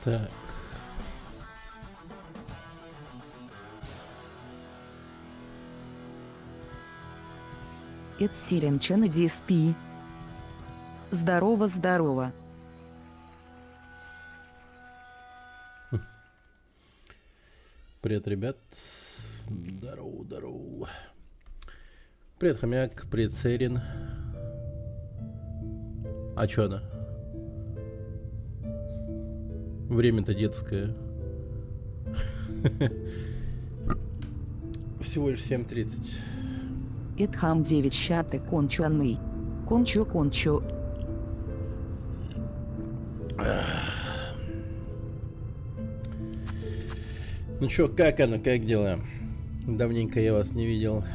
Так. Эд Сирен Чен DSP. Здорово, здорово. Привет, ребят. Здорово, здорово. Привет, хомяк. Привет, Серин. А чё она? Время-то детское. Всего лишь 7:30. Эдхам 9 щаты кончуанный. Кончу. Ну чё, как оно, как дела? Давненько я вас не видел.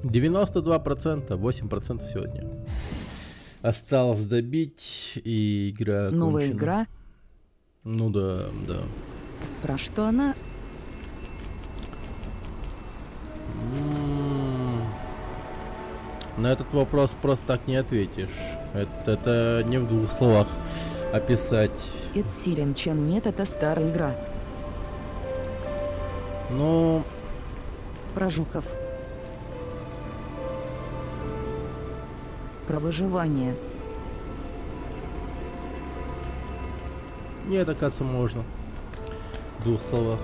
92%, 8% сегодня. Осталось добить, и игра Новая окончена. игра. Ну да. Про что она? На этот вопрос просто так не ответишь. Это не в двух словах описать. Эд Сирен Чен нет, это старая игра. Ну, Про жуков. Про выживание. нет, оказывается, можно. В двух словах.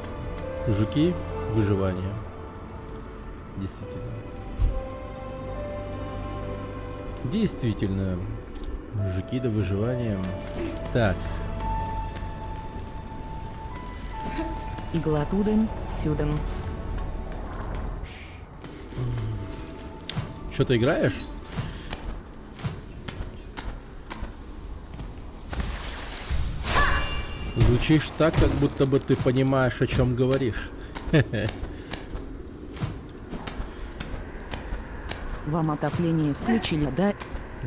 Жуки, выживание. Действительно. Жуки до выживания. Так. Игла туден, сюден. Что ты играешь? Звучишь так, как будто бы ты понимаешь, о чем говоришь. Вам отопление включили, да?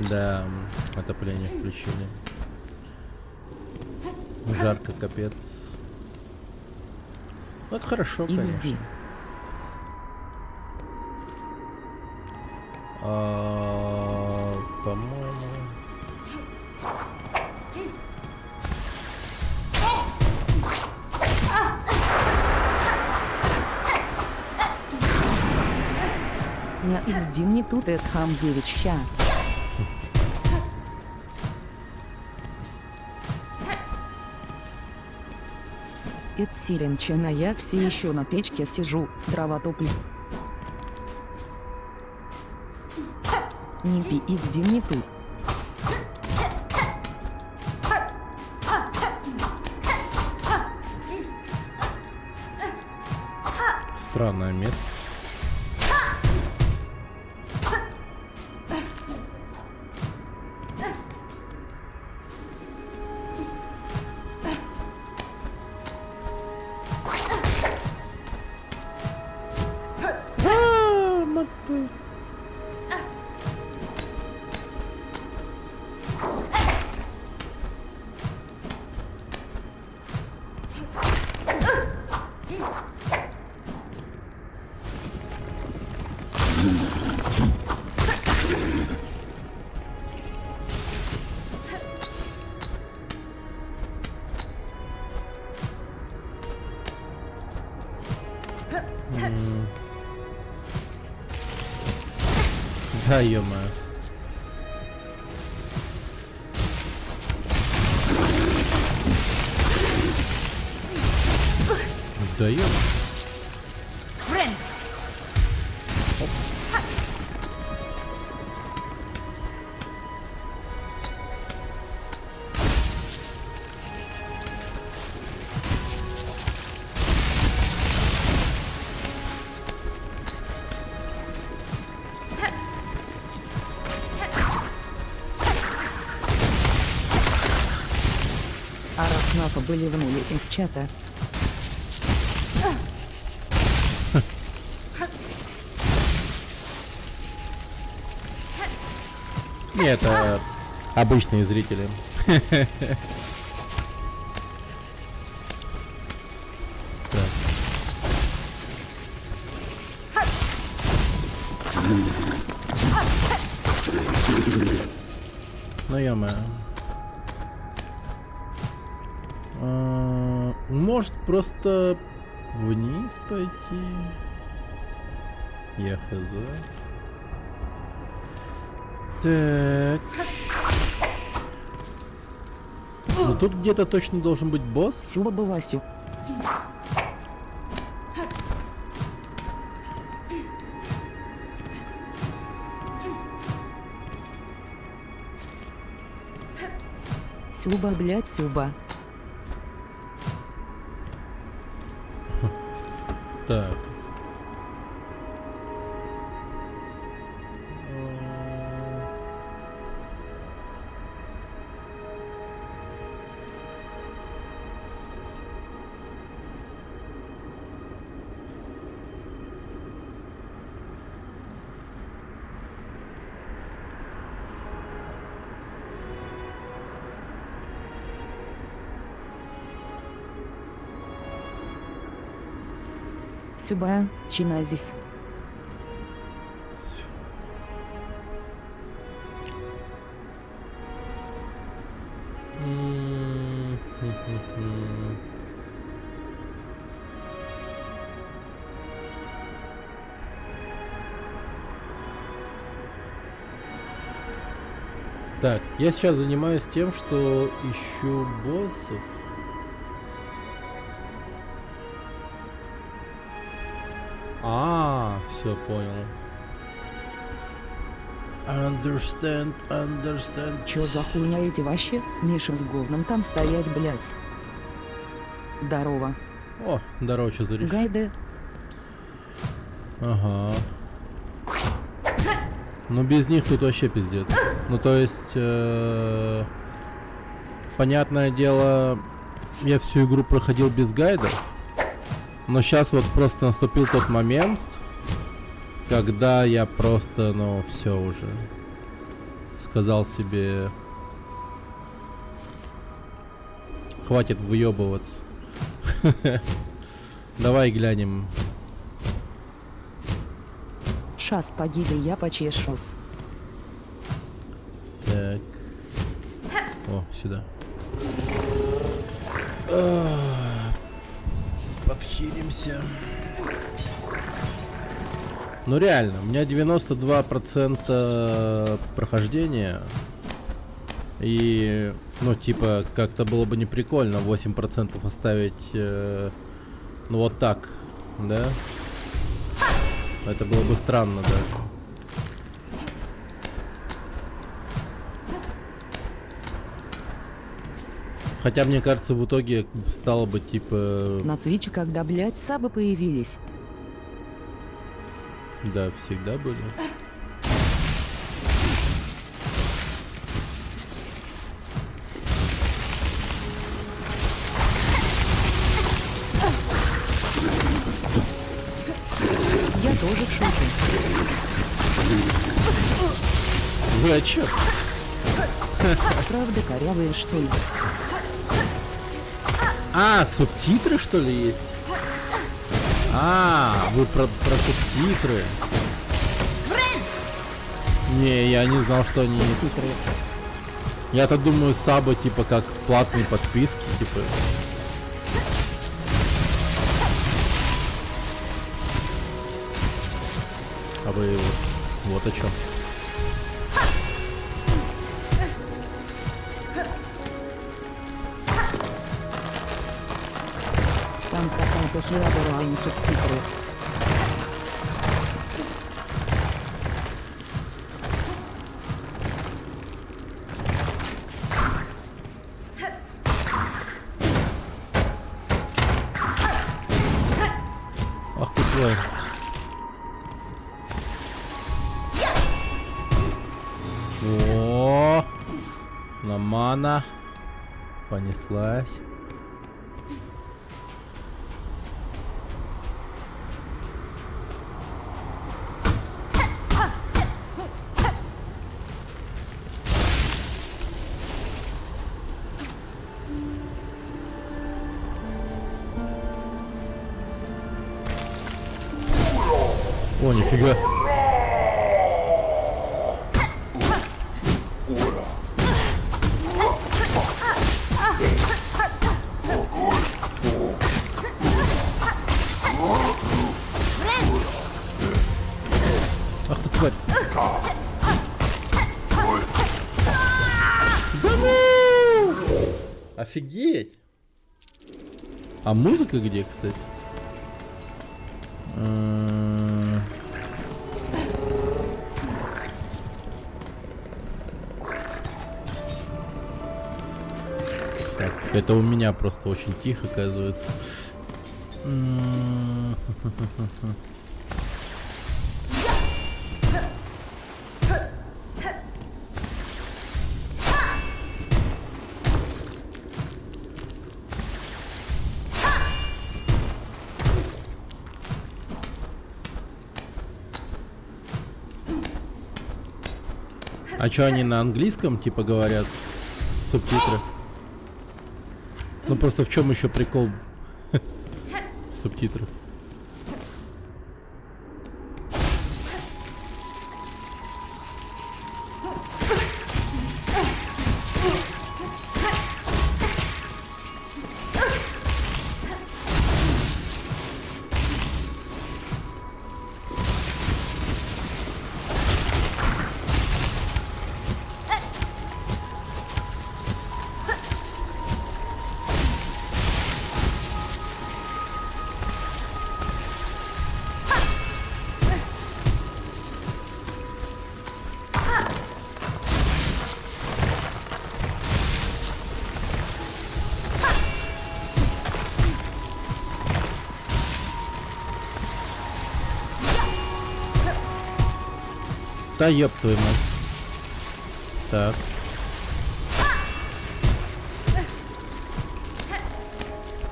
Да, отопление включили. Жарко, капец. Ну, это хорошо, конечно. XD. По-моему... На XD не тут Эдхам 9 ща. Эд Сирен Чен, а я все еще на печке сижу, дрова топлю. Не пи XD не тут. Странное место. Да, ё-моё. Да ё-моё. А раз напа были внули из чата. Нет, это обычные зрители. Ну ё-моё. Может просто вниз пойти. Я хз. Так. Ну тут где-то точно должен быть босс. Сюба Васю. Сюба, блядь, Сюба. Так. Сюба, чиназис. Так, я сейчас занимаюсь тем, что ищу боссов. Все понял. Understand. Чё за хуйня эти вообще? Миша с говном там стоять, блядь. Здорово. О, здорово, что за речь? Гайде. Ага. Ну без них тут вообще пиздец. Ну то есть, понятное дело, я всю игру проходил без гайда. Но сейчас вот просто наступил тот момент, когда я просто, ну, все уже сказал себе, хватит выебываться. Давай глянем. Шас погибли, я почешусь. Так. О, сюда. Подхилимся. Ну реально, у меня 92% прохождения. И, ну типа, как-то было бы не прикольно 8% оставить, ну вот так, да? Это было бы странно даже. Хотя, мне кажется, в итоге стало бы типа... На Твиче, когда, блядь, сабы появились. Да, всегда были. Я тоже в шоке. Вы о чё? Правда корявые, что ли? А, субтитры, что ли, есть? А, вы про субтитры. Не, я не знал, что они есть. Субтитры. Я-то думаю, сабы типа как платные подписки, типа. А вы вот о чем? Там какая-то херобора, а не субтитры. Ах ты твой. О, намана понеслась. О, нифига. Офигеть! А музыка где, кстати? Так, это у меня просто очень тихо, оказывается. А чё, они на английском типа говорят? Субтитры? Ну просто в чем еще прикол субтитров? Да ёб твою мать. Так.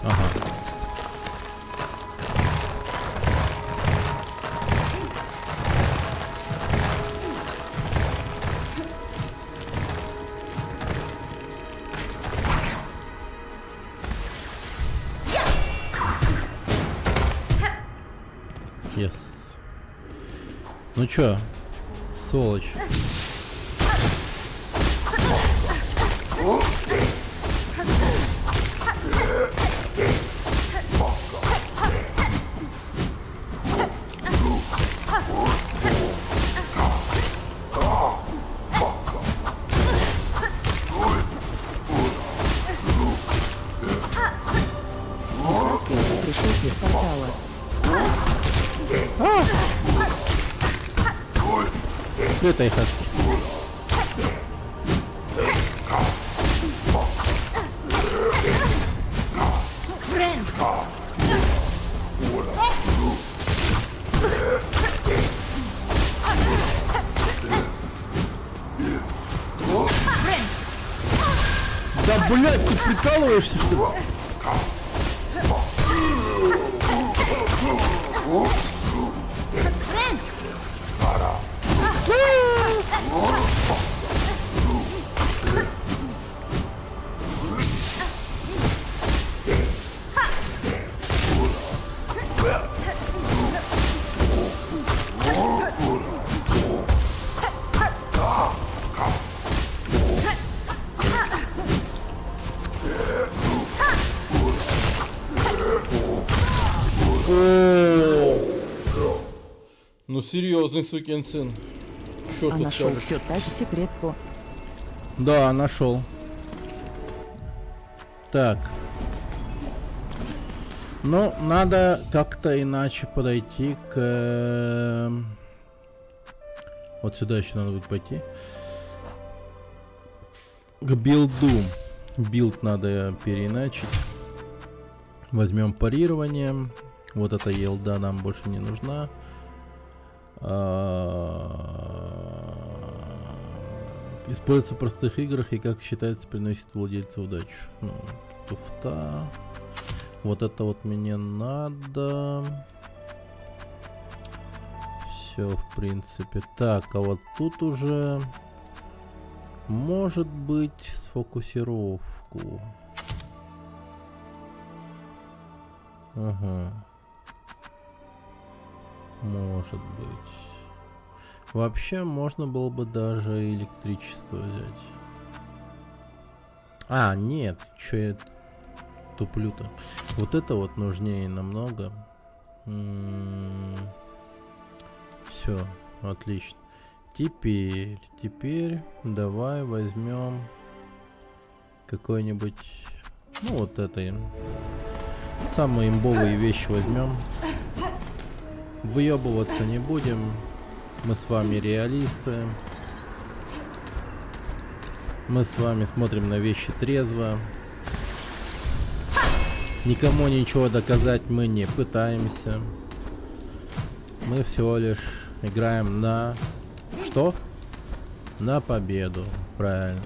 Ага. Yes. Ну чё, сволочь. Пришел из портала. Это и хаски. Да блять, ты прикалываешься, что ли? Ну серьезный сукин сын. Что А тут нашел скажешь? все та же секретку. Да, нашел. Так. Ну, надо как-то иначе подойти к... Вот сюда еще надо будет пойти. К билду. Билд надо переиначить. Возьмем парирование. Вот эта елда нам больше не нужна. Используется в простых играх и, как считается, приносит владельцу удачу. Ну, туфта. Вот это вот мне надо. Все, в принципе. Так, а вот тут уже может быть сфокусировку. Ага. Может быть. Вообще можно было бы даже электричество взять. А, нет, что я туплю-то. Вот это вот нужнее намного. Все, отлично. Теперь давай возьмем какой-нибудь Ну вот это и самые имбовые вещи возьмем. Выебываться не будем. Мы с вами реалисты. Мы с вами смотрим на вещи трезво. Никому ничего доказать мы не пытаемся. Мы всего лишь играем на... Что? На победу. Правильно.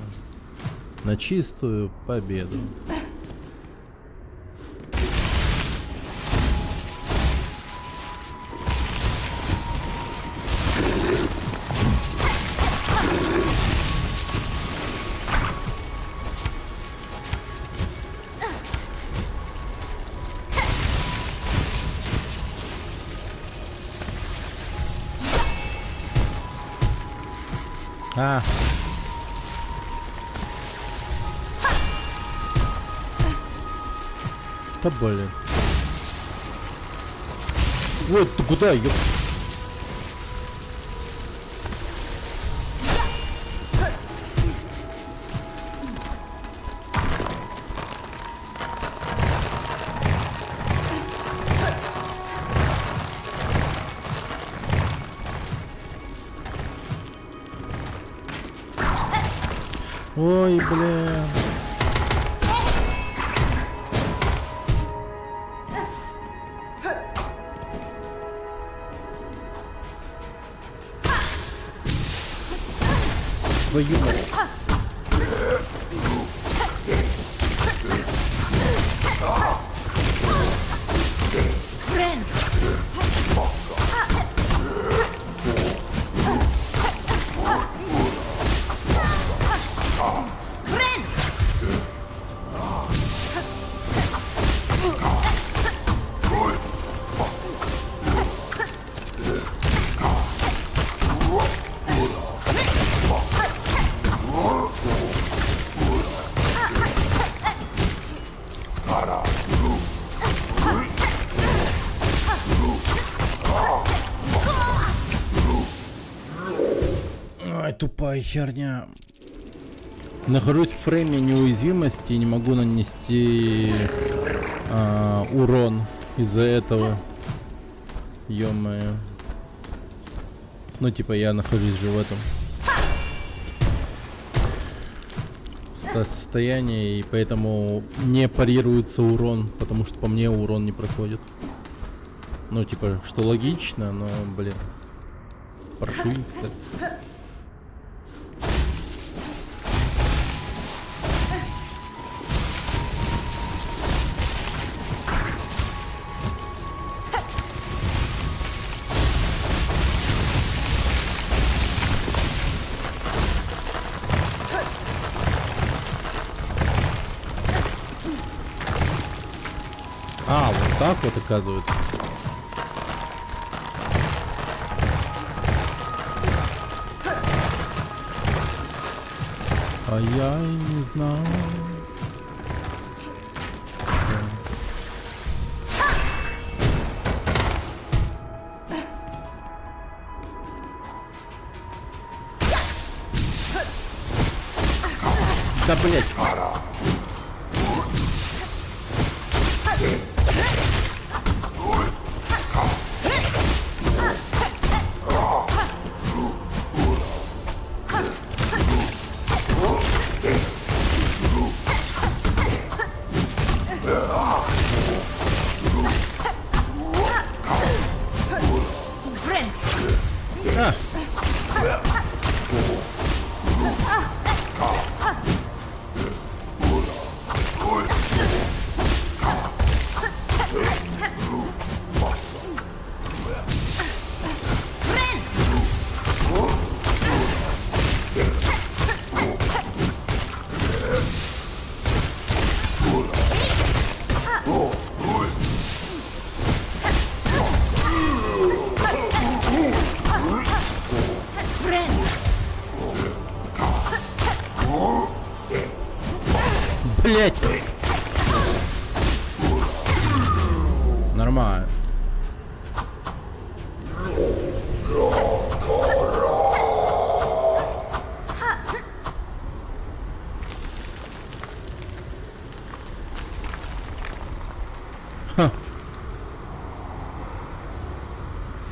На чистую победу. А. Да блин. Вот ты куда, ёп? Ой, блин. Твою мать. Ай, тупая херня. Нахожусь в фрейме неуязвимости и не могу нанести урон из-за этого. Ё-моё. Ну типа я нахожусь же в этом состоянии, и поэтому не парируется урон, потому что по мне урон не проходит. Ну типа, что логично, но блин. Паршивенько. А, вот так вот оказывается. А я и не знал. Да блять. Блять! Нормально. Ха.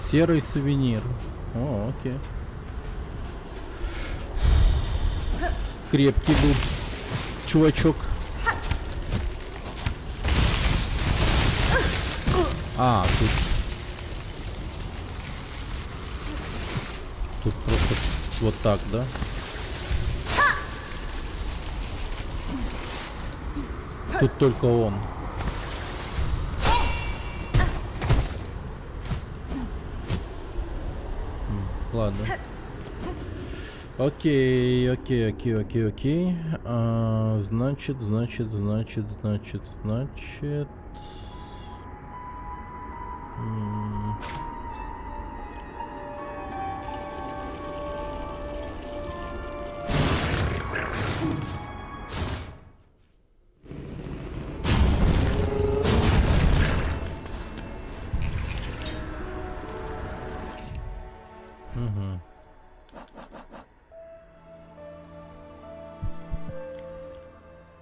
Серый сувенир. О, окей. Крепкий был чувачок. А, тут просто вот так, да? Тут только он. Ладно. Окей. Значит.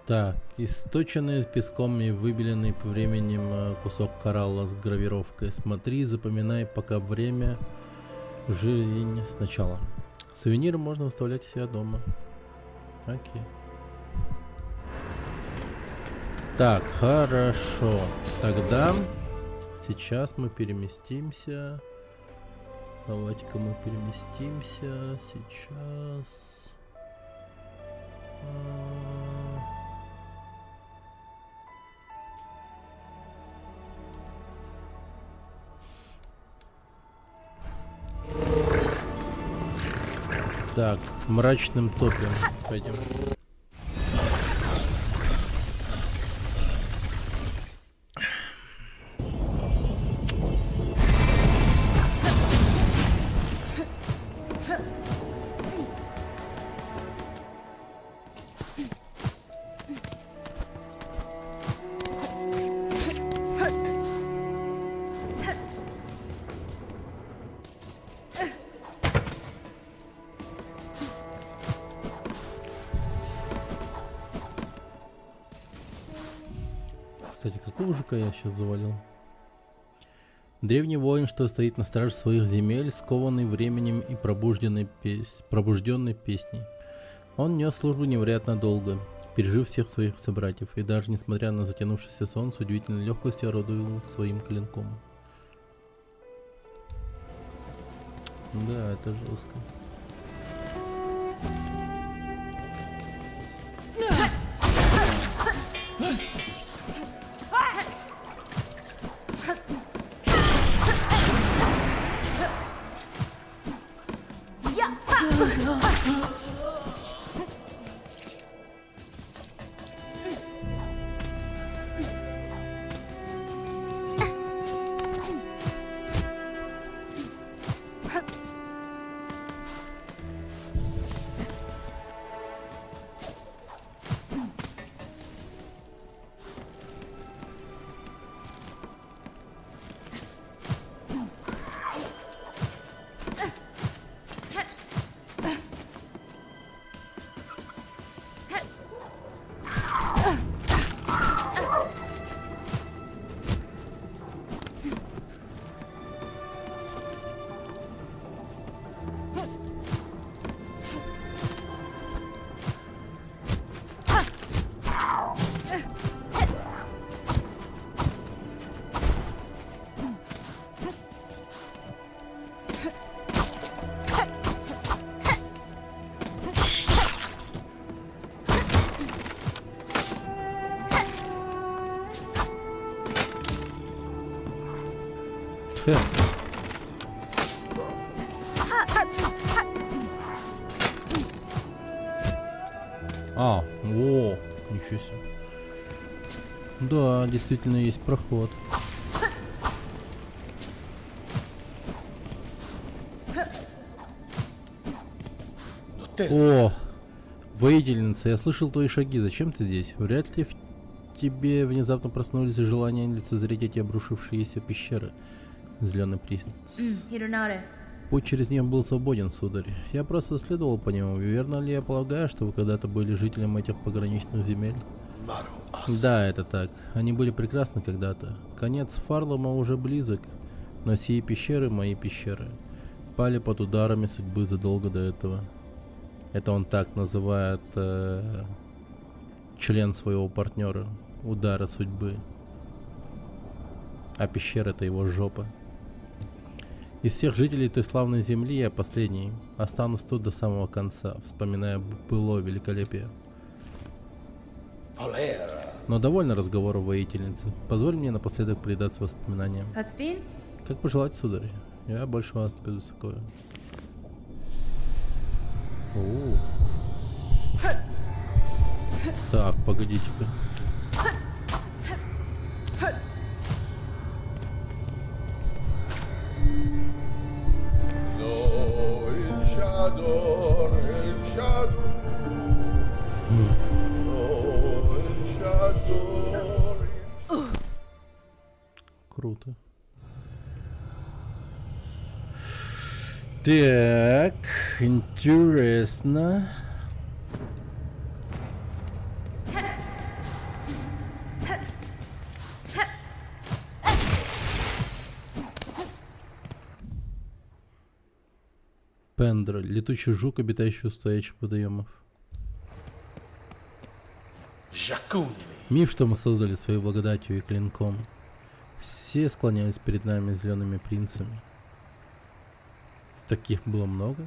Так, источенный песком и выбеленный по временем кусок коралла с гравировкой. Смотри, запоминай, пока время, жизнь сначала. Сувениры можно выставлять у себя дома. Окей. Так, хорошо. Тогда сейчас мы переместимся. Давайте-ка мы переместимся. Сейчас. Так, мрачным топем пойдем. Кстати, какого жука я сейчас завалил? Древний воин, что стоит на страже своих земель, скованный временем и пробужденной песней. Он нес службу невероятно долго, пережив всех своих собратьев, и даже несмотря на затянувшийся сон, с удивительной легкостью орудовал своим клинком. Да, это жестко. А, о, ничего себе. Да, действительно есть проход. О, воительница, я слышал твои шаги. Зачем ты здесь? Вряд ли в тебе внезапно проснулись желания лицезреть эти обрушившиеся пещеры. Зеленый принц. Путь через них был свободен, сударь. Я просто следовал по нему. Верно ли я полагаю, что вы когда-то были жителем этих пограничных земель? Да, это так. Они были прекрасны когда-то. Конец Фарлома уже близок. Но сии пещеры, мои пещеры, пали под ударами судьбы задолго до этого. Это он так называет член своего партнера. Удара судьбы. А пещера — это его жопа. Из всех жителей той славной земли я последний. Останусь тут до самого конца, вспоминая былое великолепие. Но довольно разговоров, воительницы. Позволь мне напоследок предаться воспоминаниям. Хасфин? Как пожелать, сударь. Я больше вас не буду такое. Так, погодите-ка. Круто. Так, интересно. Пендра, летучий жук, обитающий у стоячих водоемов. Миф, что мы создали своей благодатью и клинком. Все склонялись перед нами зелеными принцами. Таких было много.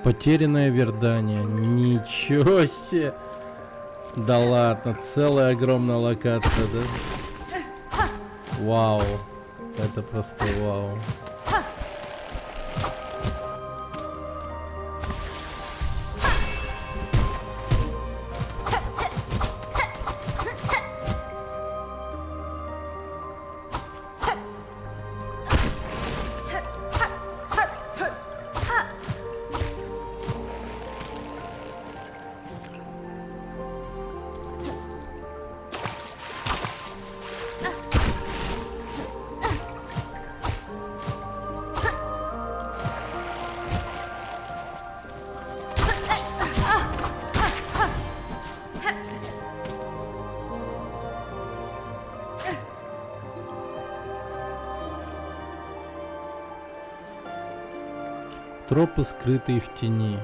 Потерянное Вердания. Ничего себе. Да ладно, целая огромная локация, да? Вау. Это просто вау. Тропы, скрытые в тени.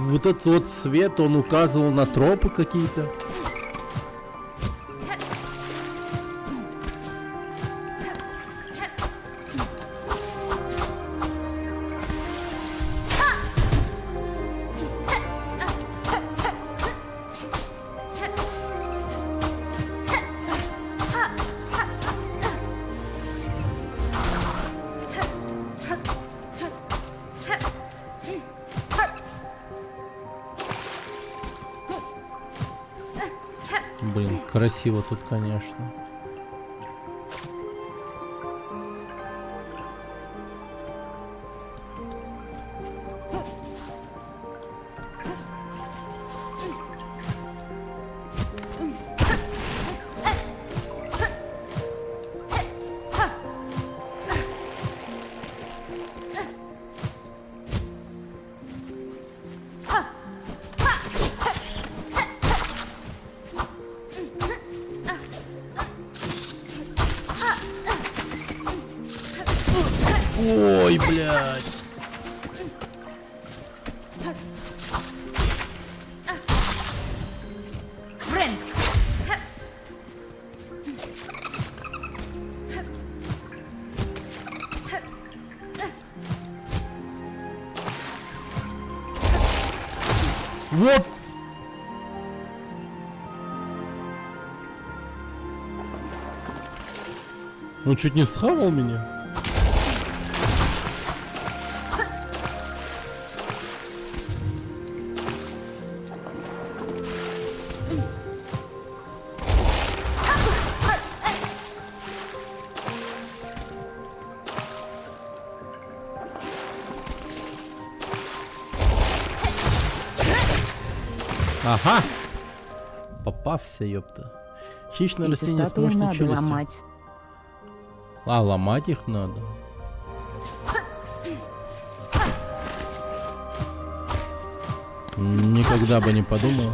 Вот этот вот свет, он указывал на тропы какие-то. Блин, красиво тут, конечно. Ой, блядь. Вот. Он чуть не схавал меня. Ага! Попався, ёпта. Хищное Эти растение с статуи мощной надо челюстью. ломать. А, ломать их надо. Никогда бы не подумал.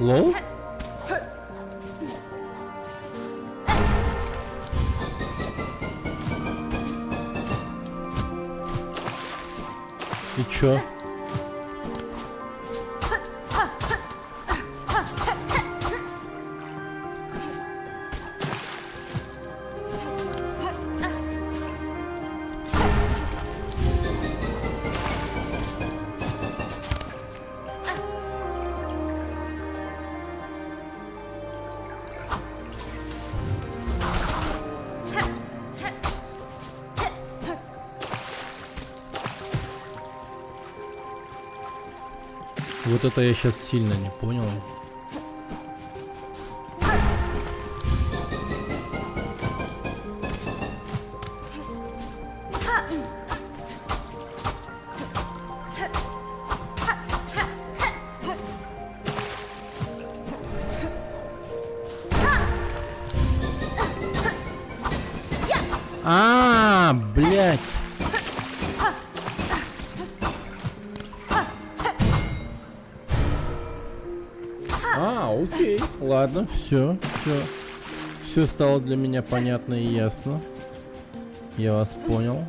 Лол? И чё? Вот это я сейчас сильно не понял. Блядь. Окей, ладно, все. Все стало для меня понятно и ясно. Я вас понял.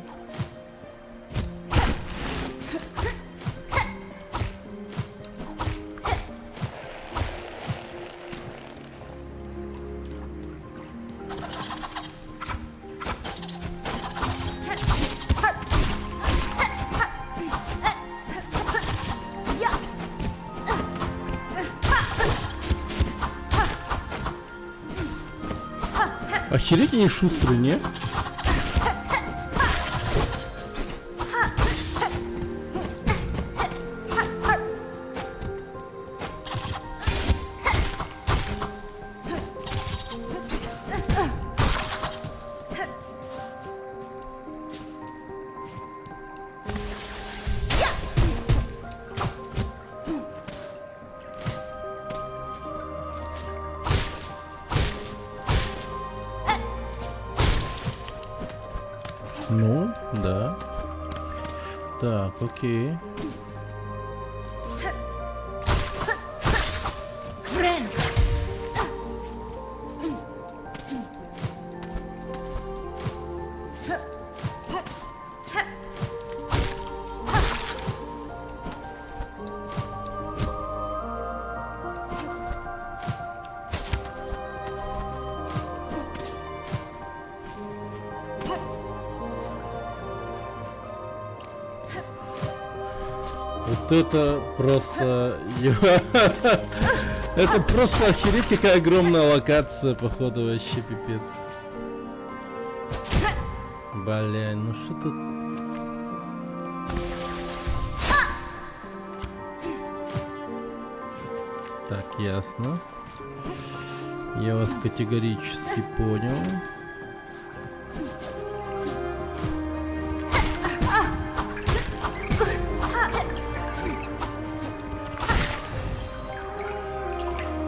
Охереть они шустрые, не? Ну, да. Так, окей. Вот это просто... Это просто охереть какая огромная локация, походу, вообще пипец. Блин, ну что тут... Так, ясно. Я вас категорически понял.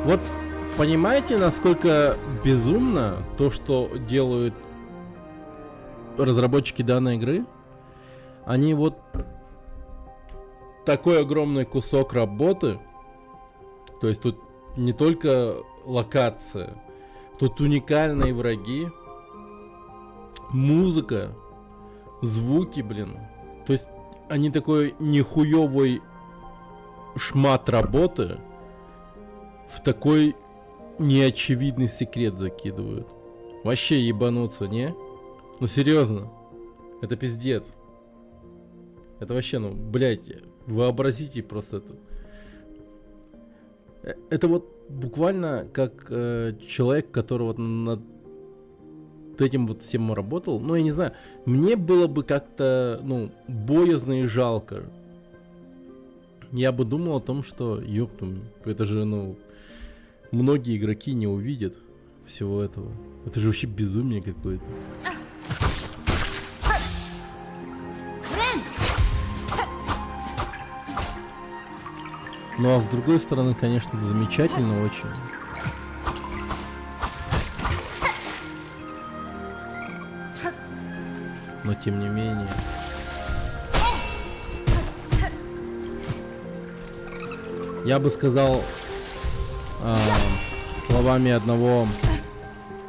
Вот понимаете, насколько безумно то, что делают разработчики данной игры? Они вот такой огромный кусок работы, то есть тут не только локация, тут уникальные враги, музыка, звуки, блин. То есть они такой нихуевый шмат работы в такой неочевидный секрет закидывают. Вообще ебануться, не? Ну серьезно, это пиздец. Это вообще, ну, блядь, вообразите просто это. Это вот буквально как человек, который вот над этим вот всем работал. Ну, я не знаю, мне было бы как-то, ну, боязно и жалко. Я бы думал о том, что, ёпту, это же, ну, многие игроки не увидят всего этого. Это же вообще безумие какое-то. Ну а с другой стороны, конечно, это замечательно очень. Но тем не менее. Я бы сказал словами одного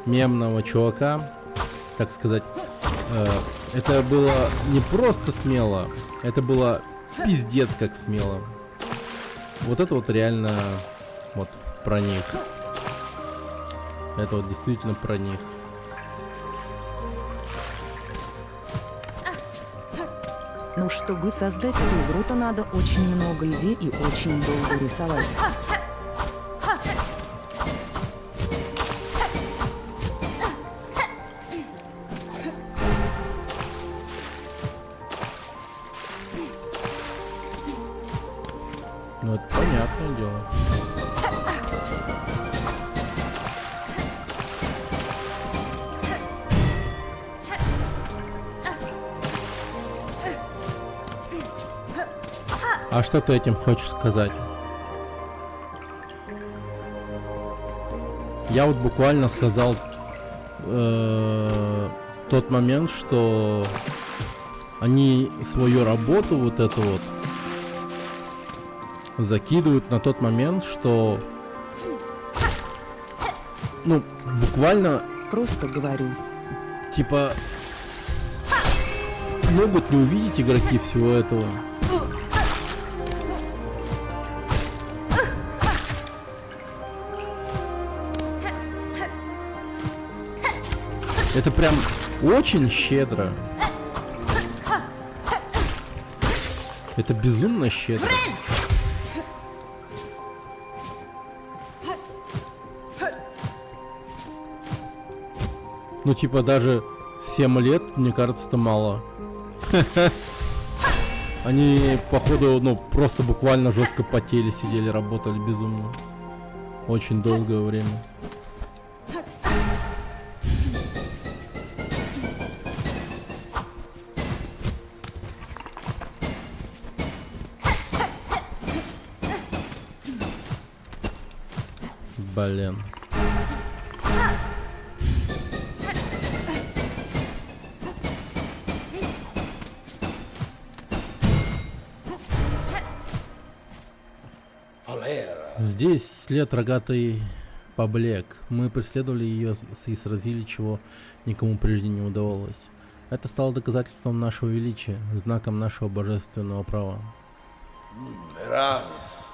мемного чувака, так сказать, это было не просто смело, это было пиздец как смело. Вот это вот реально вот про них. Это вот действительно про них. Ну, чтобы создать эту игру, то надо очень много идей и очень долго рисовать. Ну, это понятное дело. А что ты этим хочешь сказать? Я вот буквально сказал тот момент, что они свою работу вот эту вот закидывают на тот момент, что, ну, буквально, Просто говорю. типа, могут не увидеть игроки всего этого. Это прям очень щедро. Это безумно щедро. Ну, типа, даже 7 лет, мне кажется, это мало. Они, походу, ну, просто буквально жестко потели, сидели, работали безумно. Очень долгое время. Блин. Здесь след рогатой поблек. Мы преследовали ее и сразили, чего никому прежде не удавалось. Это стало доказательством нашего величия, знаком нашего божественного права. Рамис.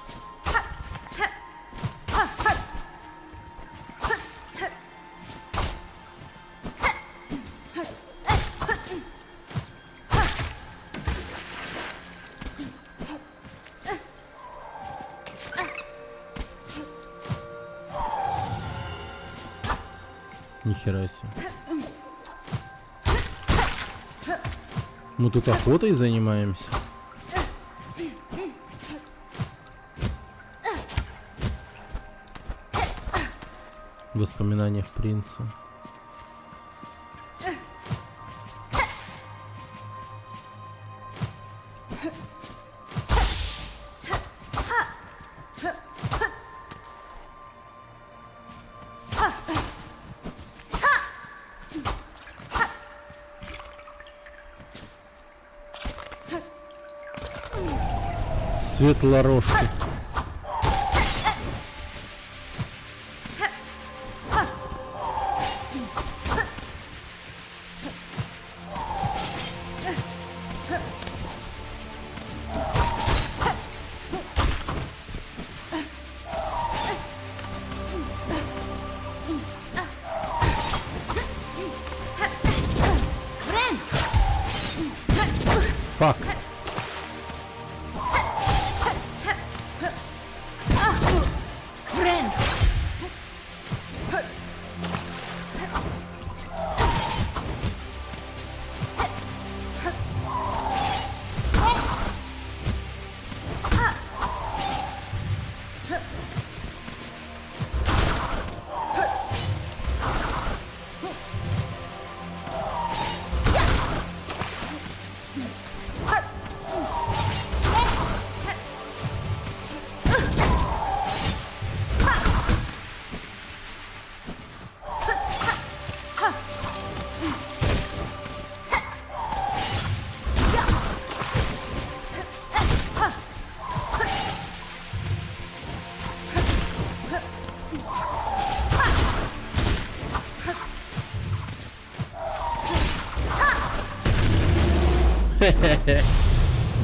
Нихера себе. Мы тут охотой занимаемся. В воспоминаниях принца. Светлорожки. Фак.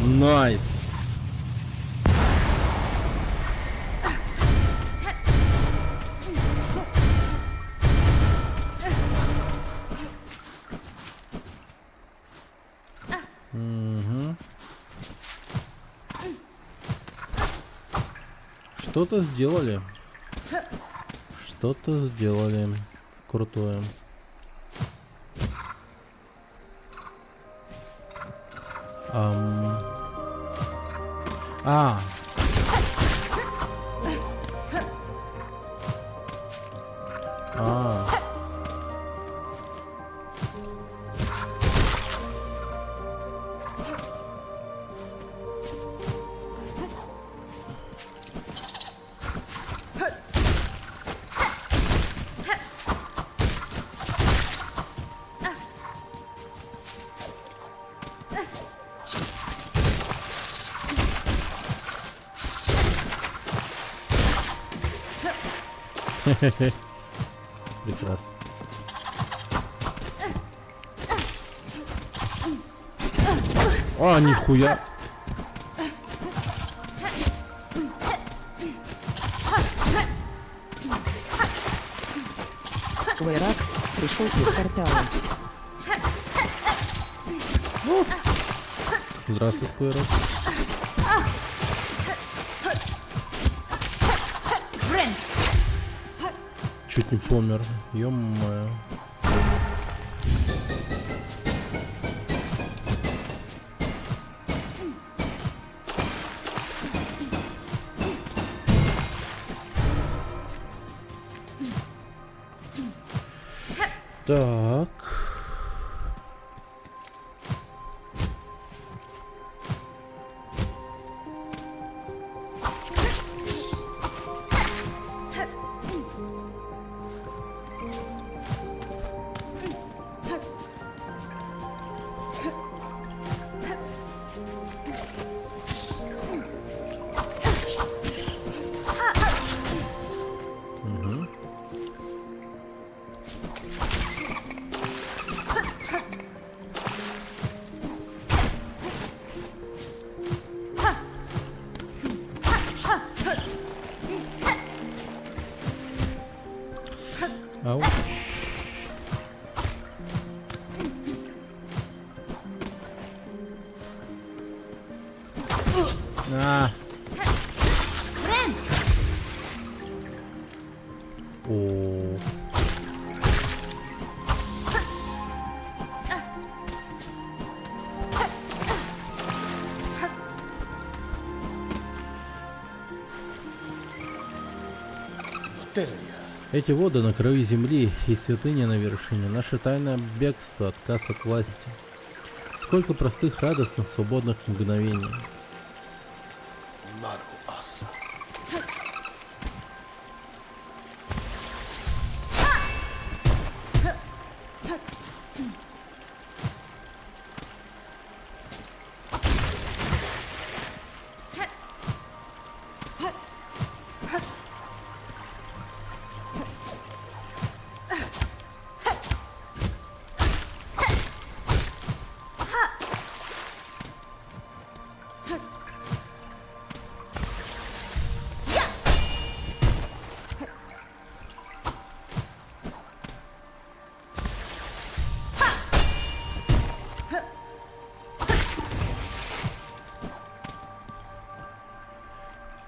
Найс. Мгм. Что-то сделали. Что-то сделали. Крутое. А. А. Прекрасно. А, нихуя. Сквайракс пришел из портала. Здравствуй, Сквайракс. Чуть не помер. Ё-моё. Так. Мгм. Ауч. А. О. Эти воды на краю земли и святыня на вершине. Наше тайное бегство, отказ от власти. Сколько простых, радостных, свободных мгновений.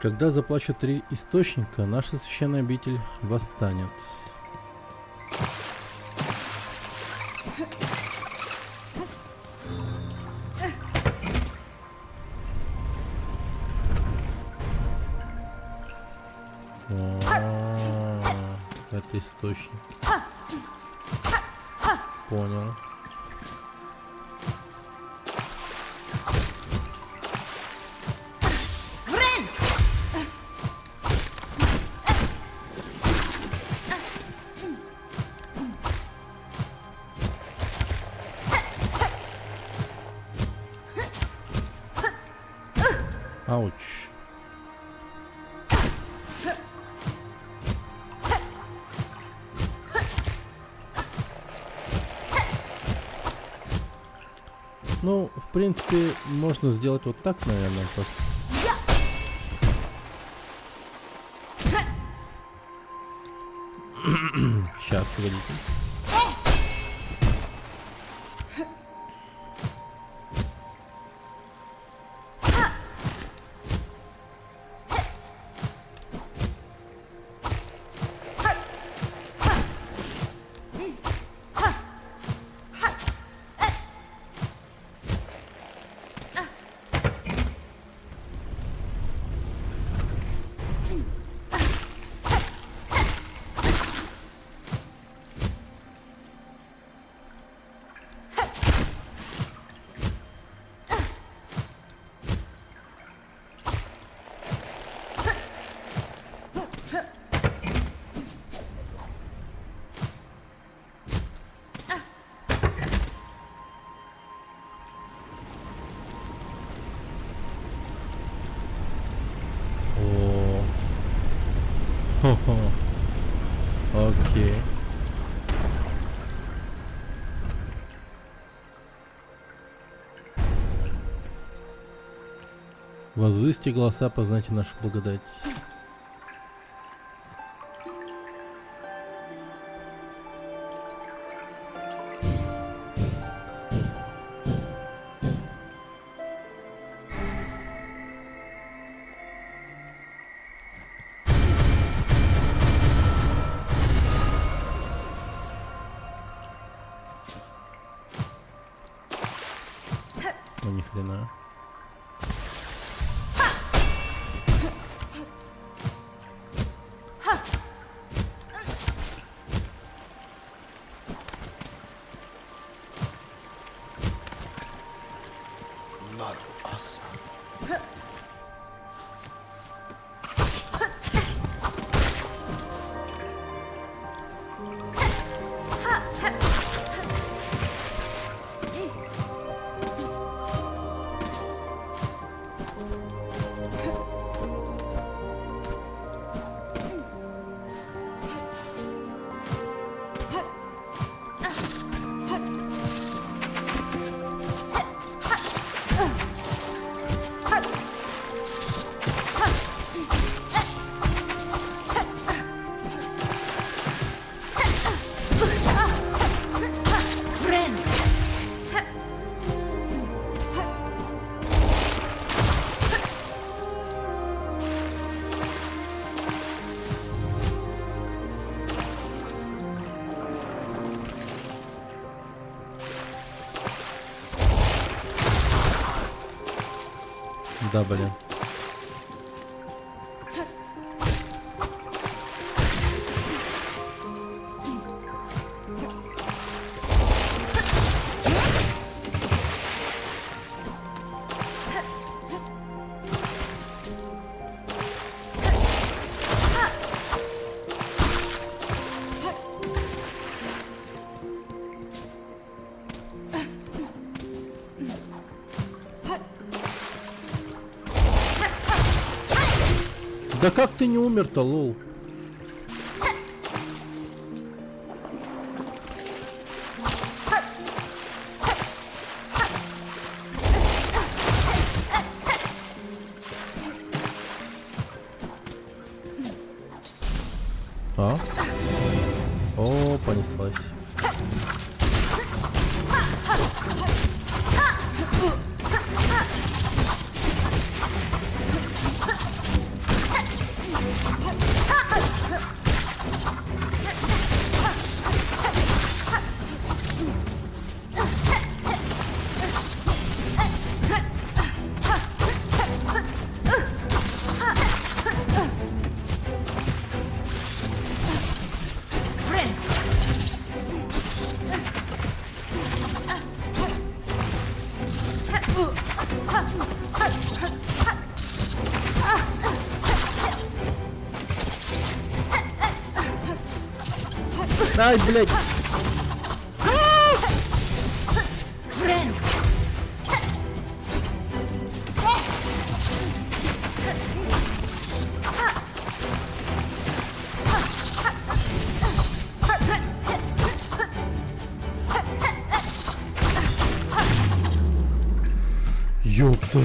Когда заплачут 3 источника, наша священная обитель восстанет. Это источник. Понял. Ауч. Ну, в принципе, можно сделать вот так, наверное, просто. Сейчас, погодите. Хо-хо. Окей. Возвысьте голоса, познайте нашу благодать. Ну ни хрена. Да, блин. Да как ты не умер-то, лол? А? О, понеслась. Ай, блядь. Ёпта.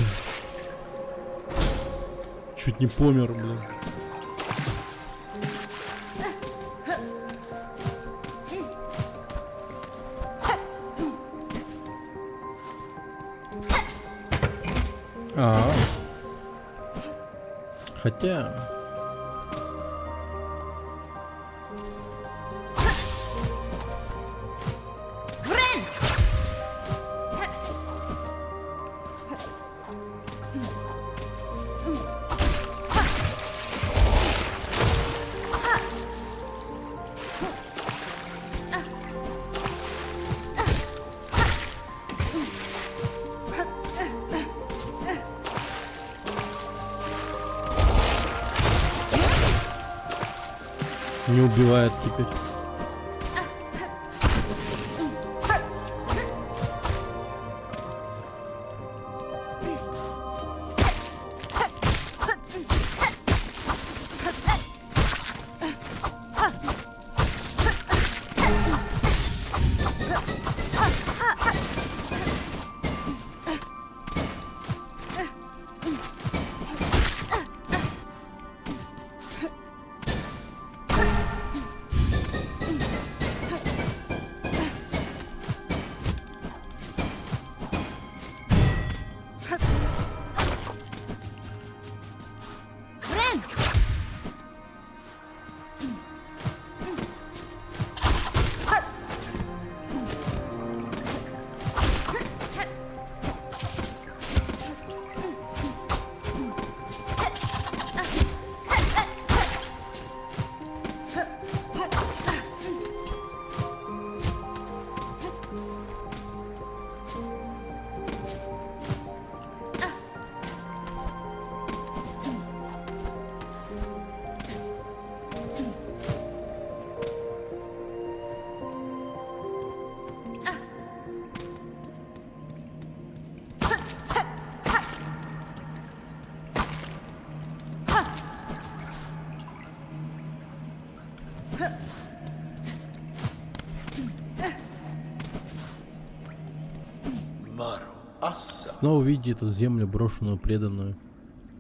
Чуть не помер, блин. А. Хотя... Не убивает теперь. Снова видите эту землю, брошенную, преданную.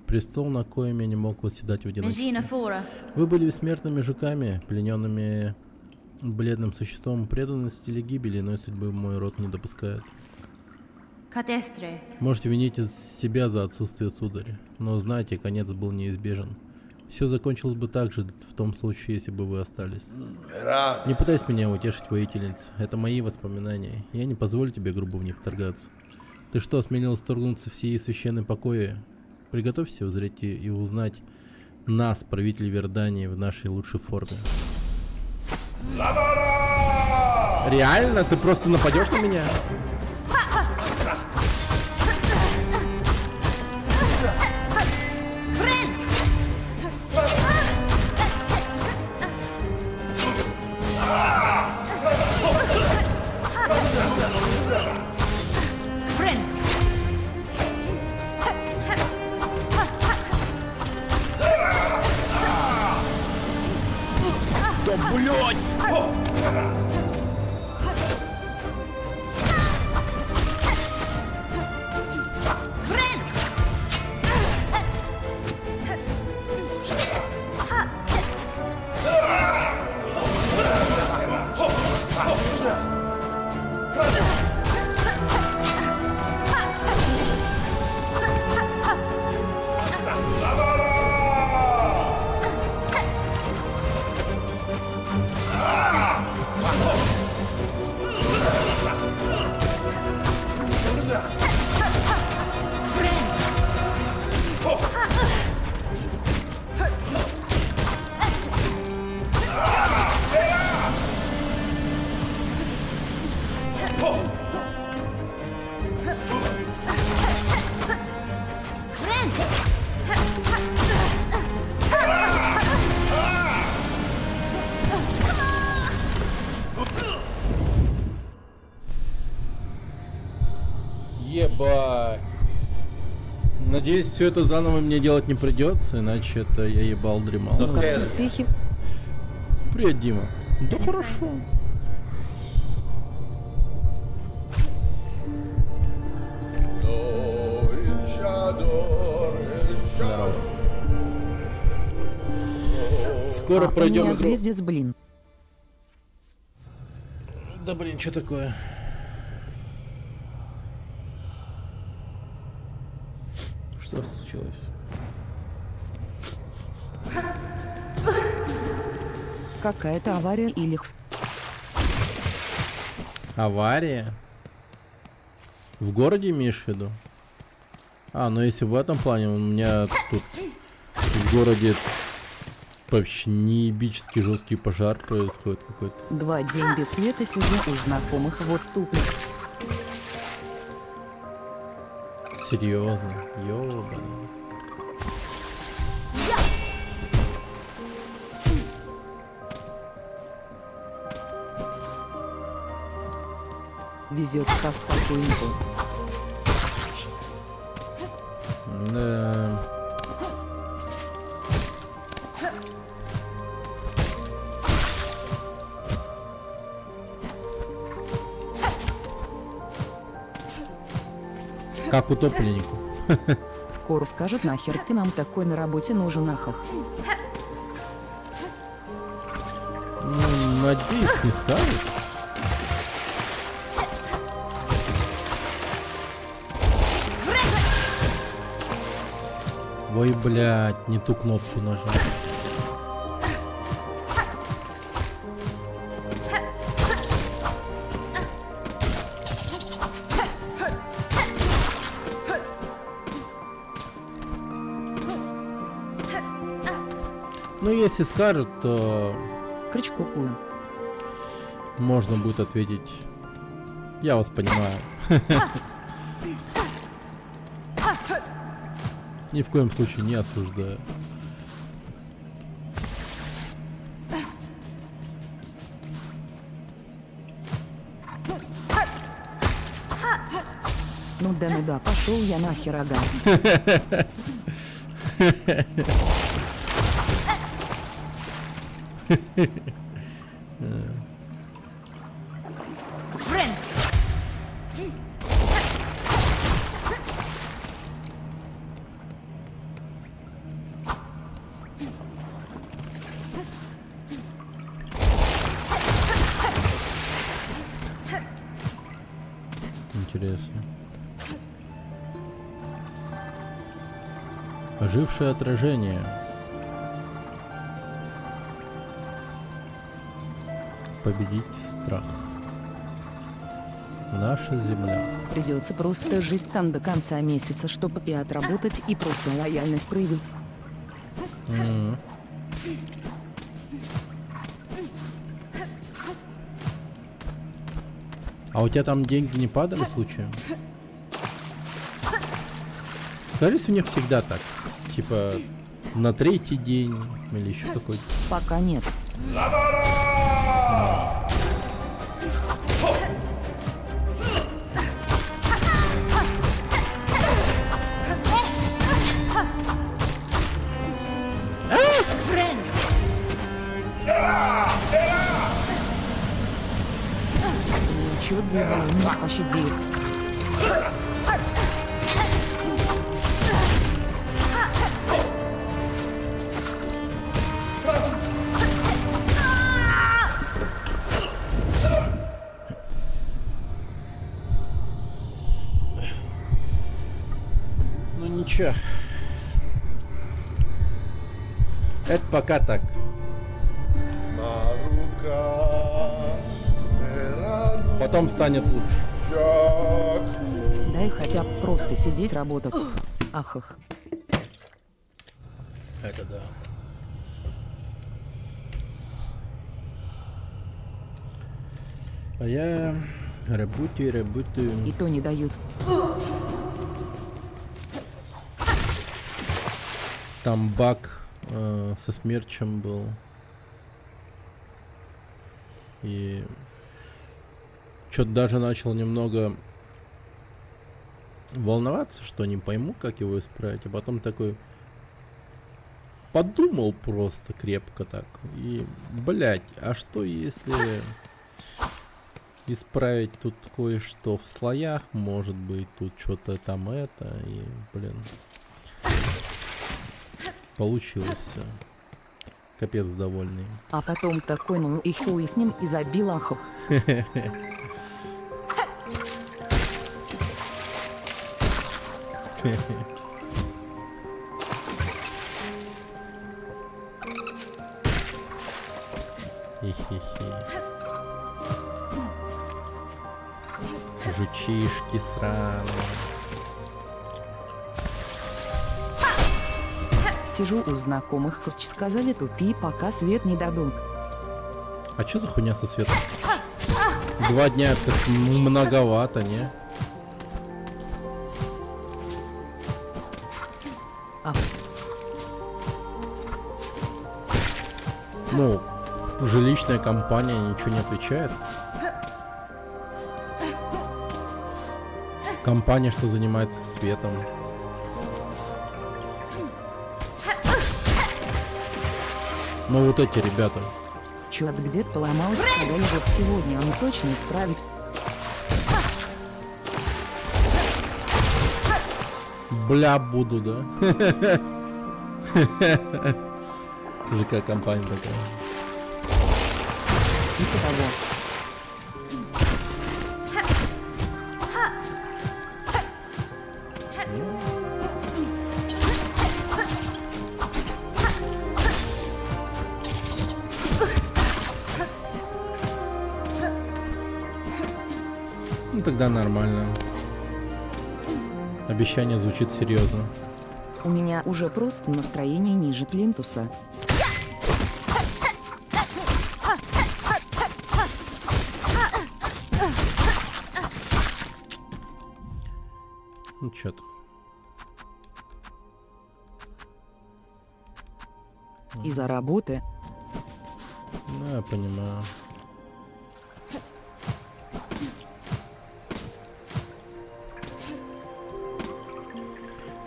Престол, на коем я не мог восседать в одиночестве. Вы были бессмертными жуками, плененными бледным существом. Преданности или гибели иной судьбы мой род не допускает. Можете винить себя за отсутствие сударя, но знайте, конец был неизбежен. Все закончилось бы так же в том случае, если бы вы остались. Не пытайся меня утешить, воительница. Это мои воспоминания. Я не позволю тебе грубо в них вторгаться. Ты что, осмелилась вторгнуться в сии священные покои? Приготовься узреть и узнать нас, правителей Вердании, в нашей лучшей форме. Реально? Ты просто нападешь на меня? Да блядь! Ебать. Надеюсь, все это заново мне делать не придется, иначе это я ебал дремал. Как успехи? Привет, Дима. Да хорошо. Здорово. Скоро А, у пройдем меня игру. звездец, блин. Да блин, что такое? Что случилось? Какая-то авария или... Авария? В городе имеешь в виду? А, ну если в этом плане, у меня тут в городе вообще неебический жесткий пожар происходит какой-то. 2 день без света сижу у знакомых, вот тупик. Серьезно, ёбаный. Везет как покойнику. Да. Как утопленнику. Скоро скажут, нахер ты нам такой на работе нужен, ахах. Ну, надеюсь, не скажет. Ой, блядь, не ту кнопку нажал. Ну, если скажут, то Крючкую. можно будет ответить. Я вас понимаю. Ни в коем случае не осуждаю. Ну да, пошел я нахер, ага. Интересно. Ожившее отражение. Победить страх. Наша земля. Придется просто жить там до конца месяца, чтобы и отработать, и просто лояльность проявить. М. А у тебя там деньги не падали случаем? Кажется, у них всегда так. Типа на третий день или еще какой-то. Пока нет. Чё заебал, не пощади. Ну ничего. Это пока так. Потом станет лучше. Дай хотя бы просто сидеть работать. Ахах. Это да. А я работаю. И то не дают. Там баг со смерчем был. И что-то даже начал немного волноваться, что не пойму, как его исправить. А потом такой подумал просто крепко так. И, блять, а что если исправить тут кое-что в слоях, может быть, тут что-то там это, и, блин, получилось все. Капец довольный. А потом такой, ну и хуй с ним, и забил ахов. Хе-хе-хе. Жучишки сраные. Сижу у знакомых, короче, сказали, тупи, пока свет не дадут. А чё за хуйня со светом? 2 дня это многовато, не? А, Ну, жилищная компания ничего не отвечает. Компания, что занимается светом. Ну вот эти ребята. чё-то где-то поломался, сказали, вот сегодня он точно исправит. Бля, буду, да? ЖК компания такая. Типа того. Ну тогда нормально. Обещание звучит серьезно. У меня уже просто настроение ниже плинтуса. Ну чё-то. Из-за работы. Ну, я понимаю.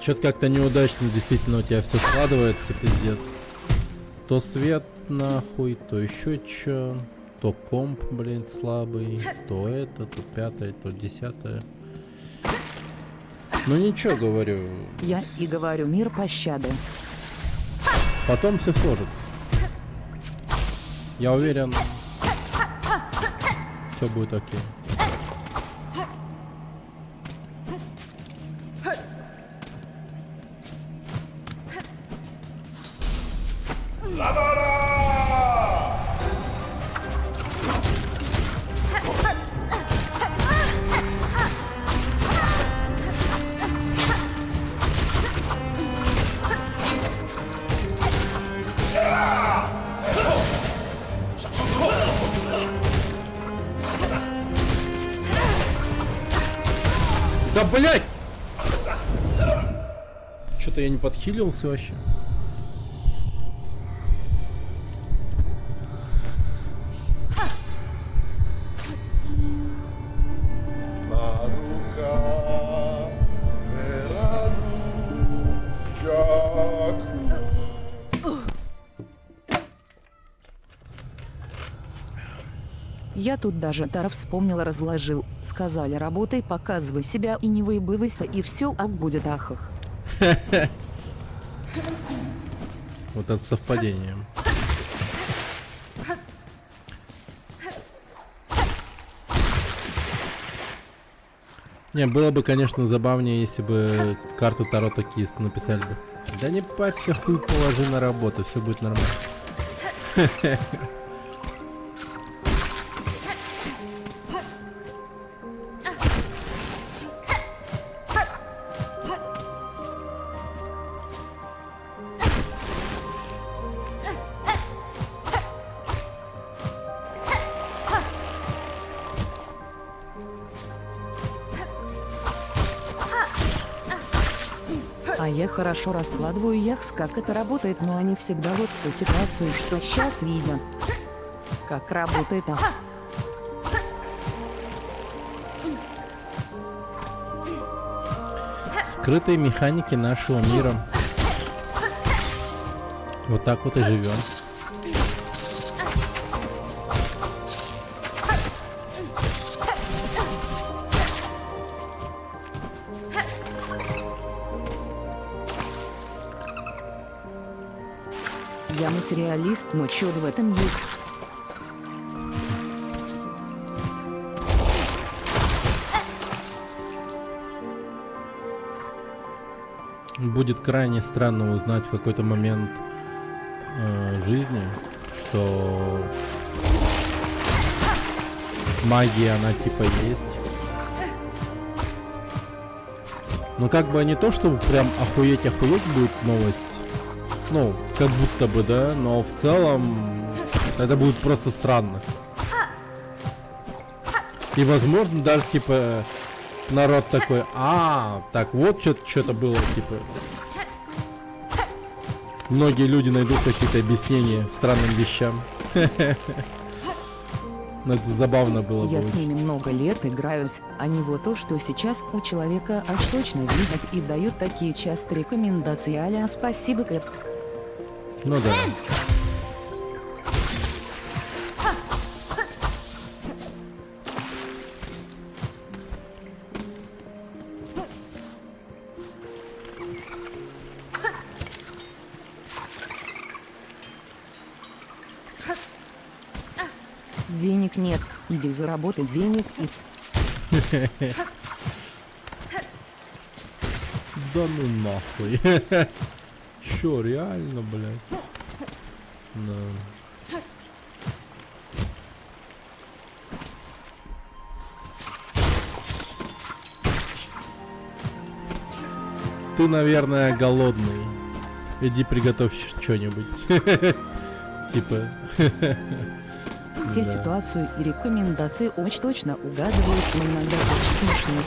Чё-то как-то неудачно действительно у тебя все складывается, пиздец. То свет нахуй, то еще чё. То комп, блин, слабый. То это, то пятое, то десятое. Ну ничего, говорю. Я и говорю, мир пощады. Потом все сложится. Я уверен, все будет окей. Да блять! Что-то я не подхилился вообще. Я тут даже тара вспомнила, разложил. Сказали, работай, показывай себя и не выебывайся, и все, ак будет ахах. Вот это совпадение. Не, было бы, конечно, забавнее, если бы карты Таро такие написали бы. Да не парься, хуй положи на работу, все будет нормально. А я хорошо раскладываю яхс, как это работает, но они всегда вот ту ситуацию, что сейчас видят. Как работает ах. Скрытые механики нашего мира. Вот так вот и живем. Я материалист, но чудо в этом есть. Будет крайне странно узнать в какой-то момент жизни, что магия, она типа есть. Но как бы не то, что прям охуеть будет новость. Ну, как будто бы, да, но в целом это будет просто странно. И возможно даже типа народ такой, так вот что-то было, типа. Многие люди найдут какие-то объяснения странным вещам. Но это забавно было бы. Я с ними много лет играюсь, а не вот то, что сейчас у человека аж точно видят и дают такие частые рекомендации а-ля «Спасибо, Кэп». Ну да. Денег нет, иди заработай денег и... Да ну нахуй. Чё, реально, блядь? Да. Ты, наверное, голодный. Иди приготовь что-нибудь. Типа. Все Да. ситуацию и рекомендации очень точно угадывают, но иногда очень смешно.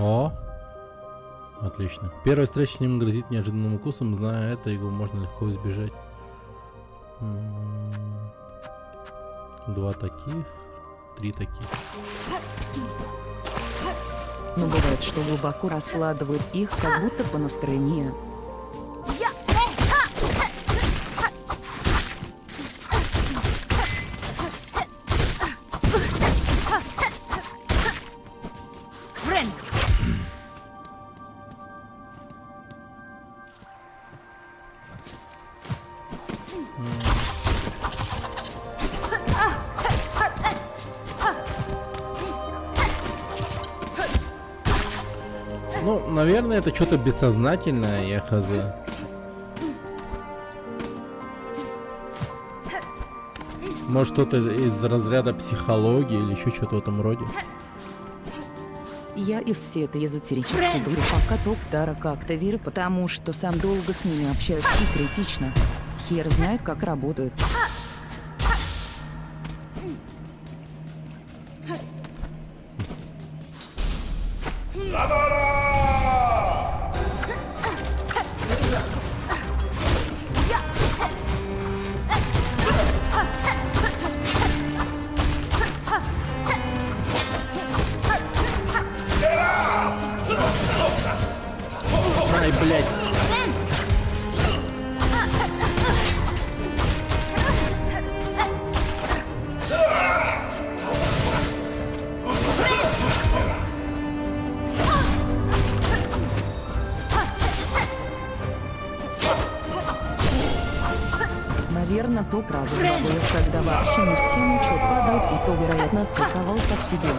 О! Отлично. Первая встреча с ним грозит неожиданным укусом, зная это, его можно легко избежать. Два таких, 3 таких. Но бывает, что глубоко раскладывают их, как будто по настроению. Ну, наверное, это что-то бессознательное, я хз. Может, что-то из разряда психологии или еще что-то в этом роде. Я из всей этой эзотерической дури пока Токтара как-то верю, потому что сам долго с ними общаюсь и критично. Хер знает, как работают. Ай, блядь. Наверное, ток разговаривает, когда вообще не в тему, что падает, и то, вероятно, атаковал так себе.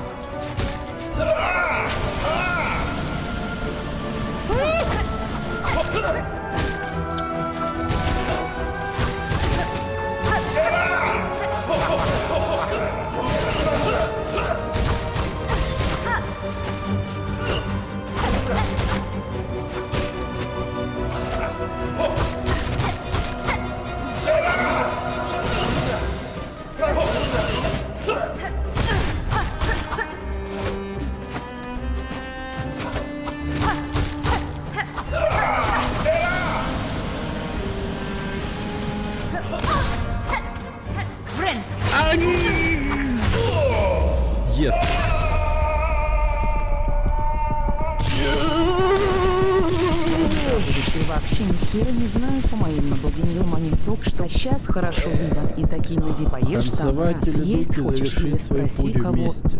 И вообще ни хера не знаю, по моим наблюдениям они только что сейчас хорошо видят. И такие иди поешь сам раз Танцевать или есть дуки хочешь или завершить свой спроси путь кого. вместе.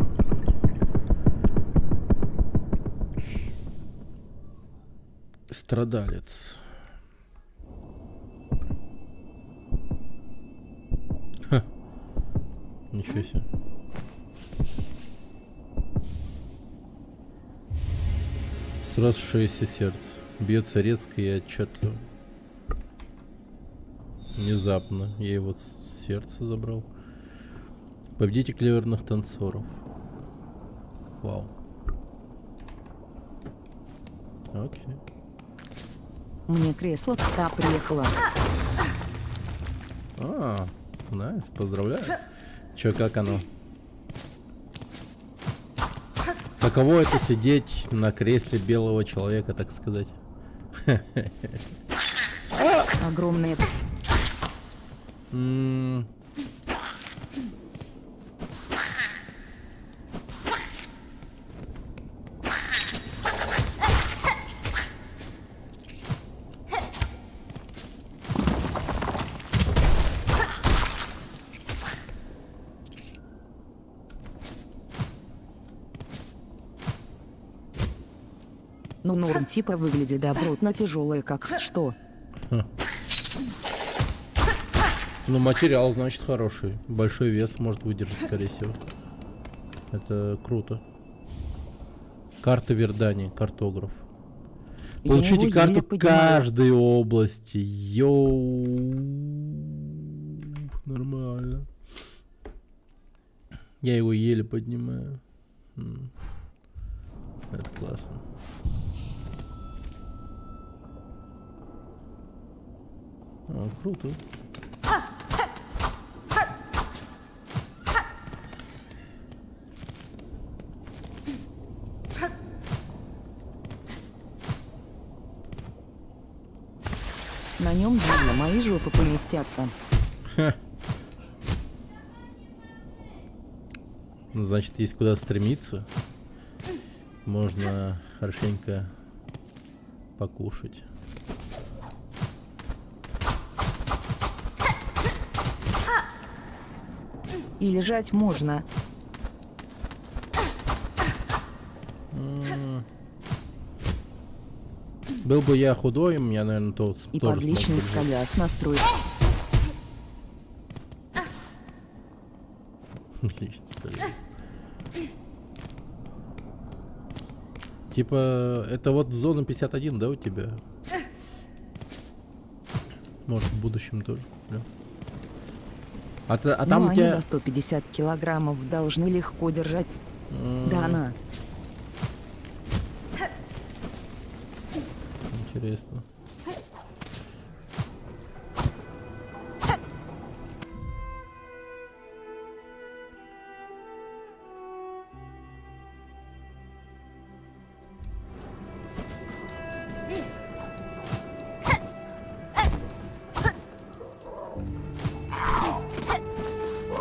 Страдалец. Ха. Ничего себе. Сросшееся сердце. Бьется резко и отчетливо. Внезапно. Я его сердце забрал. Победите клеверных танцоров. Вау. Окей. Мне кресло кста приехало. Найс, поздравляю. Чё, как оно? Каково это сидеть на кресле белого человека, так сказать? Огромные. Ну, норм типа выглядит добротно тяжелое, как что. Ну, материал, значит, хороший. Большой вес может выдержать, скорее всего. Это круто. Карта Вердани, картограф. Я Получите его карту еле поднимаю. каждой области. Йоу. Нормально. Я его еле поднимаю. Это классно. Круто. На нем две мои жопы поместятся. Ну, значит, есть куда стремиться. Можно хорошенько покушать. И лежать можно. Был бы я худой, я, наверное, И тоже под смог личный бы жить. скаляс настроить. Личный скаляс. Типа, это вот зона 51, да, у тебя? Может, в будущем тоже куплю. А там Ну, у они тебя... до 150 килограммов должны легко держать. Да, она. Интересно.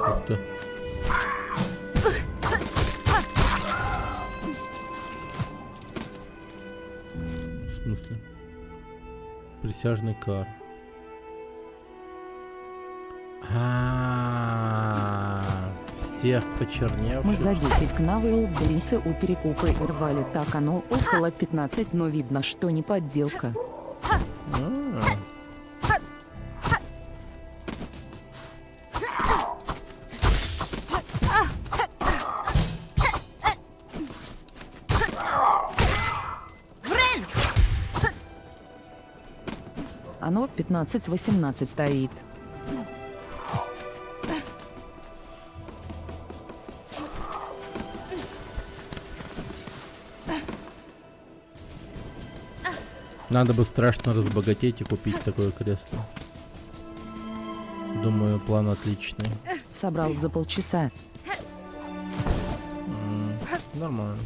Ух ты. В смысле? Присяжный кар. Всех почерневших. Мы за 10 к навыл длися у перекупа и рвали. Так оно около 15, но видно, что не подделка. Оно 15-18 стоит. Надо бы страшно разбогатеть и купить такое кресло. Думаю, план отличный. Собрал за полчаса. Нормально.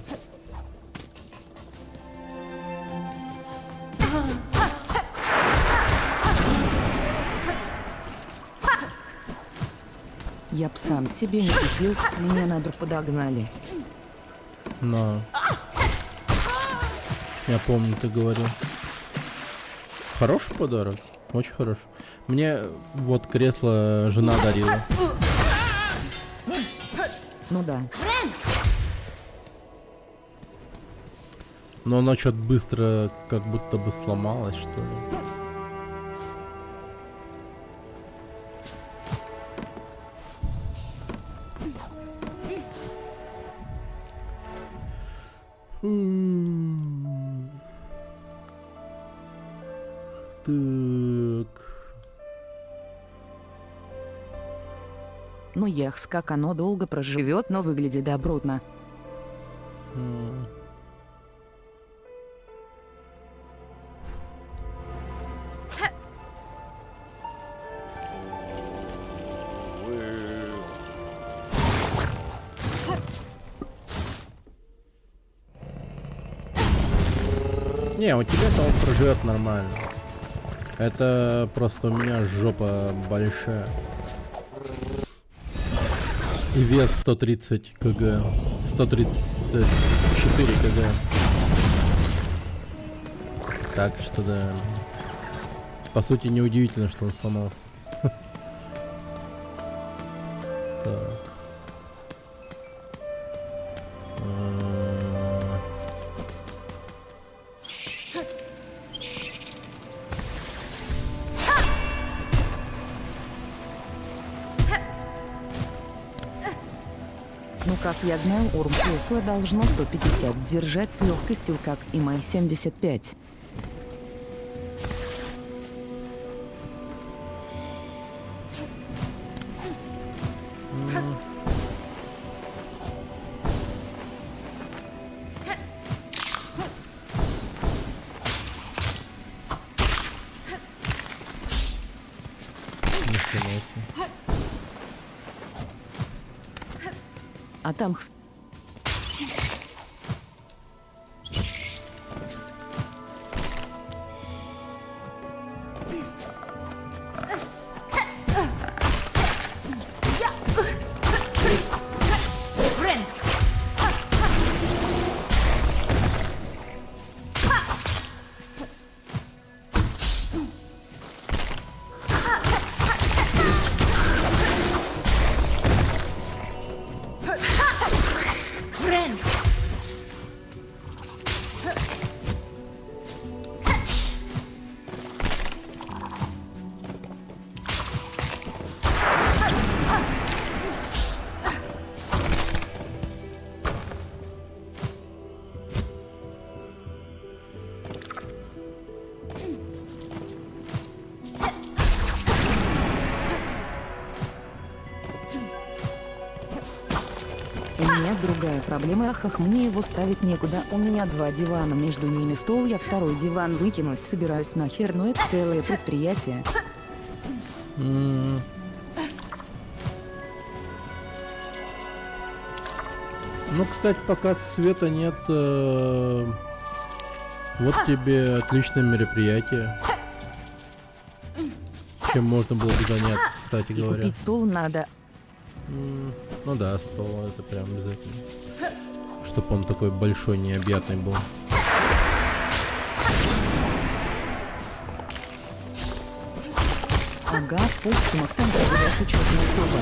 Я б сам себе не купил, меня надо подогнали. Но. Я помню, ты говорил. Хороший подарок. Очень хороший. Мне вот кресло жена дарила. Ну да. Но оно что-то быстро как будто бы сломалось, что ли. Так. Ну ехс, как оно долго проживет, но выглядит добротно. Не, у тебя-то он проживет нормально. Это просто у меня жопа большая. И вес 130 кг. 134 кг. Так что да. По сути, неудивительно, что он сломался. Так. Ну как я знаю, Орм кресло должно 150 держать с легкостью, как и мои 75. Нихрена себе. А там у меня другая проблема, ах, мне его ставить некуда. У меня 2 дивана, между ними стол, я второй диван выкинуть собираюсь нахер, но это целое предприятие. Ну, кстати, пока света нет, вот тебе отличное мероприятие. Чем можно было бы заняться, кстати И говоря. купить стол надо. Ну да, стол это прям обязательно. Чтоб он такой большой, необъятный был. Ага, в пустымах там разбираться чуть не особо.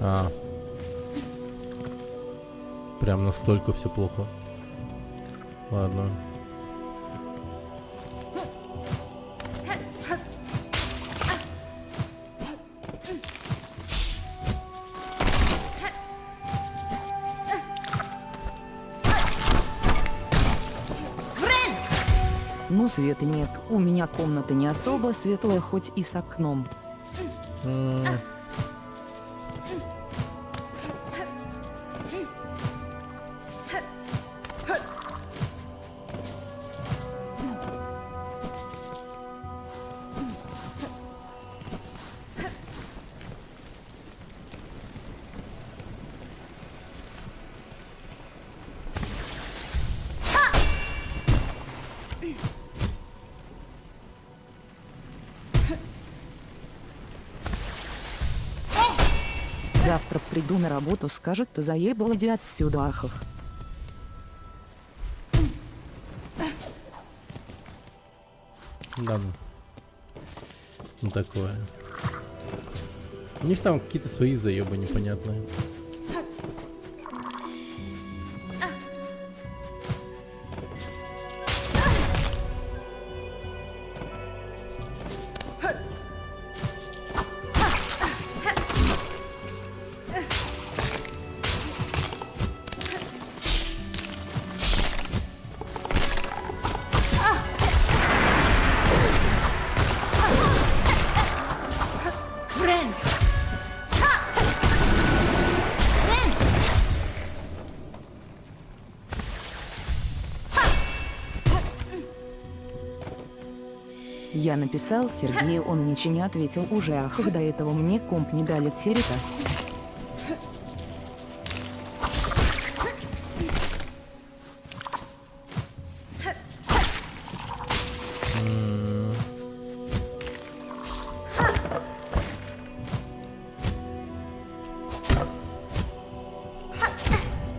А. Прям настолько все плохо. Ладно. Ну света нет, у меня комната не особо светлая, хоть и с окном. Завтра приду на работу, скажут, ты заебал, иди отсюда, ахах. Да ну. Ну такое. У них там какие-то свои заебы непонятные. Я написал Сергею, он ничего не ответил уже, а до этого мне комп не дали терека.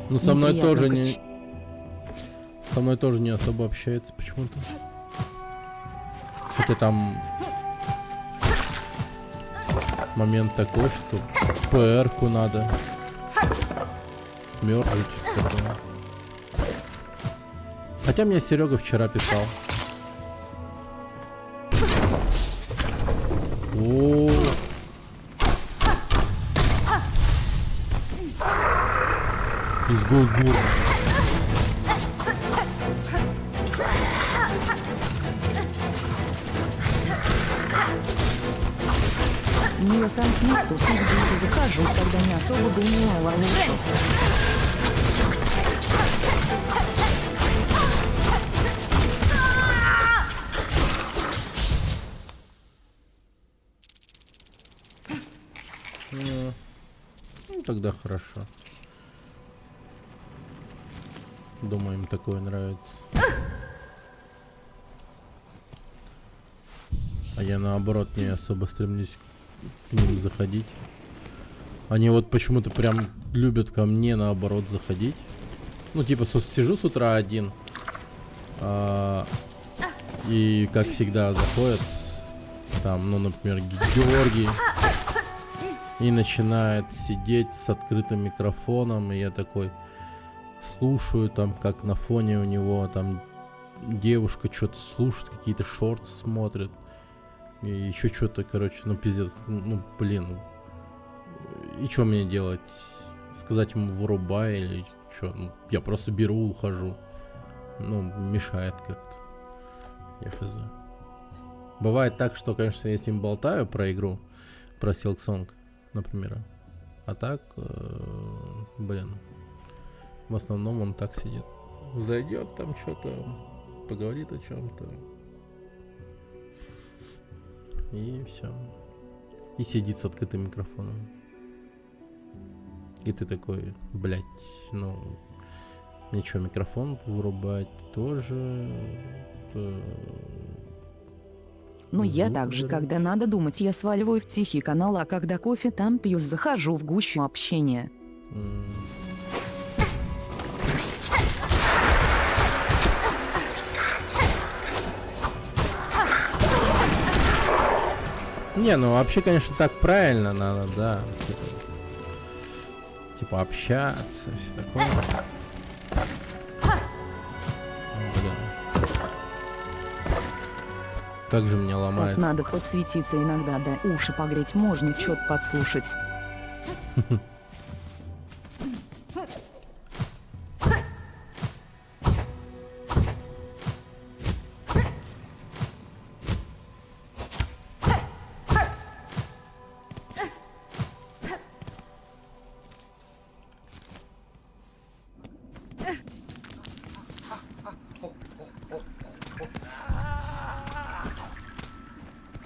Ну со мной Неприятно, тоже как не... Со мной тоже не особо общается почему-то. Хотя там момент такой, что ПР-ку надо смёртвить. Хотя мне Серега вчера писал. О. Изгой гур. Я сам никто с них захожу, когда не особо думаю о ловушке. Ну тогда хорошо. Думаю, им такое нравится. А я наоборот не особо стремлюсь к ним заходить. Они вот почему-то прям любят ко мне наоборот заходить. Ну типа сижу с утра один. И как всегда заходят. Там, ну например, Георгий. И начинает сидеть с открытым микрофоном. И я такой слушаю там, как на фоне у него там девушка что-то слушает, какие-то шорты смотрит. И еще что-то, короче, ну пиздец, ну блин. И что мне делать? Сказать ему вырубай или что? Ну, я просто беру, ухожу. Ну, мешает как-то. Я хз. Бывает так, что, конечно, я с ним болтаю про игру, про Silksong, например. А так, блин, в основном он так сидит. Зайдет там что-то, поговорит о чем-то. И все. И сидит с открытым микрофоном. И ты такой, блять, ну, ничего, микрофон вырубать тоже. Но я также, когда надо думать, я сваливаю в тихий канал, а когда кофе там пью, захожу в гущу общения. Не, ну вообще, конечно, так правильно надо, да. Типа общаться, все такое. Блин. Как же меня ломает. Так надо хоть светиться иногда, да уши погреть можно, чё-то подслушать.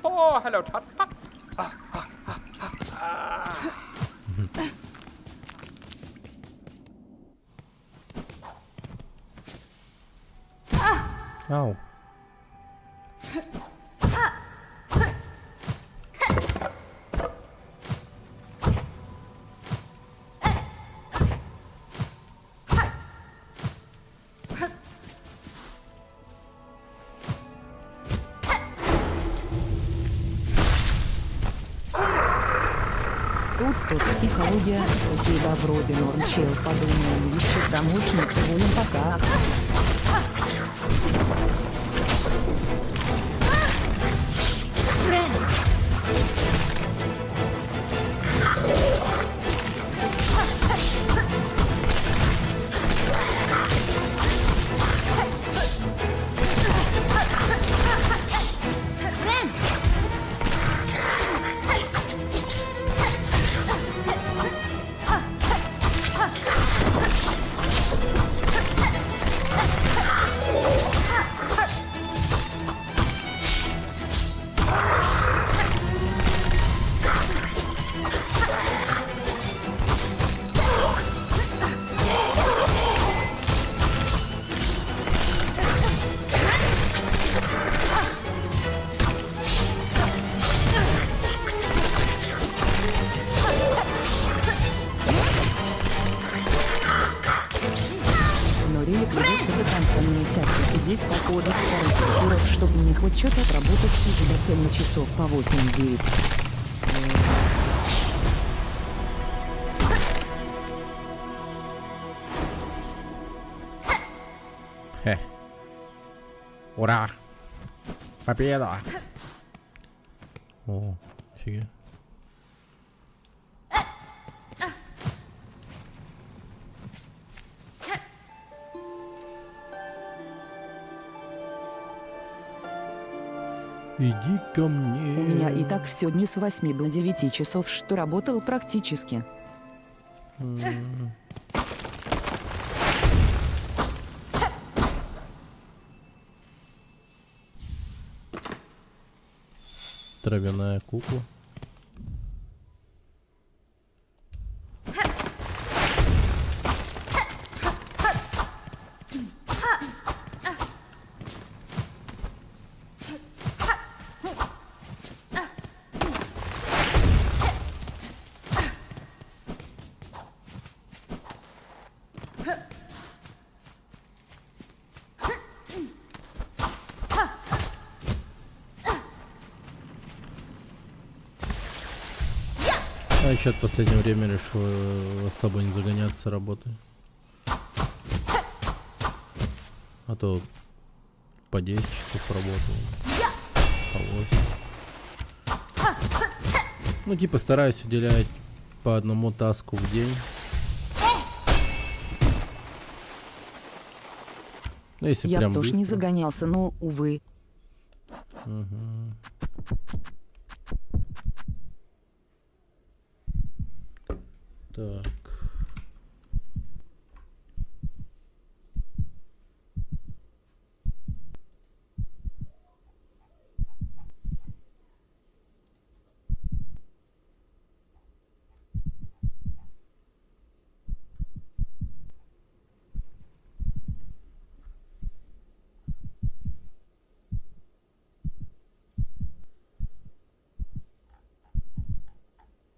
Oh, hello, Todd. Ау. Психология, у тебя вроде норм, чел, подумаем, еще помощник, волен пока. Но релик придется до конца месяца сидеть по коду старых куров, чтобы мне хоть что-то отработать и до цельно часов по 8-9. Хе. Ура! Победа! О, фига. Иди ко мне. У меня и так все дни с 8 до 9 часов, что работал практически. Травяная кукла. А еще в последнее время решил особо не загоняться работой. А то по 10 часов работал. По 8. Ну типа стараюсь уделять по одному таску в день. Ну если Я прям бы тоже не быстро. загонялся, но, увы. Мгм. Так.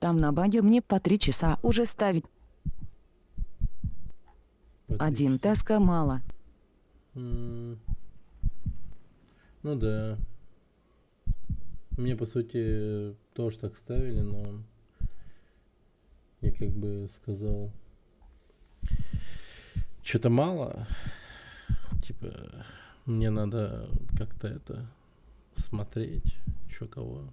Там на баге мне по 3 часа уже ставить. Один Потрясающе. таска мало. Ну да. Мне по сути тоже так ставили, но я как бы сказал, что-то мало. Типа, мне надо как-то это смотреть, что кого.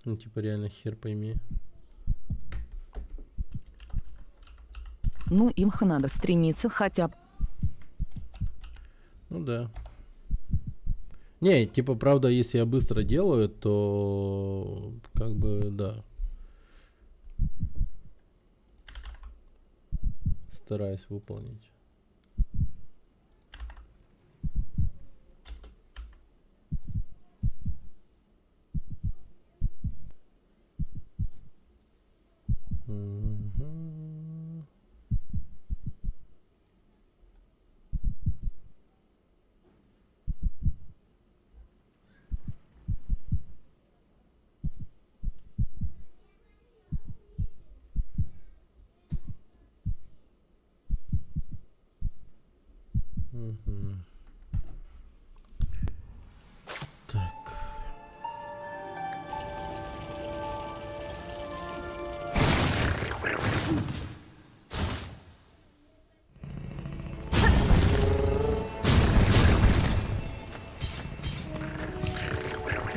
Ну типа реально хер пойми. Ну, им надо стремиться хотя бы. Ну да. Не, типа, правда, если я быстро делаю, то как бы да. Стараюсь выполнить. Мгм. Так.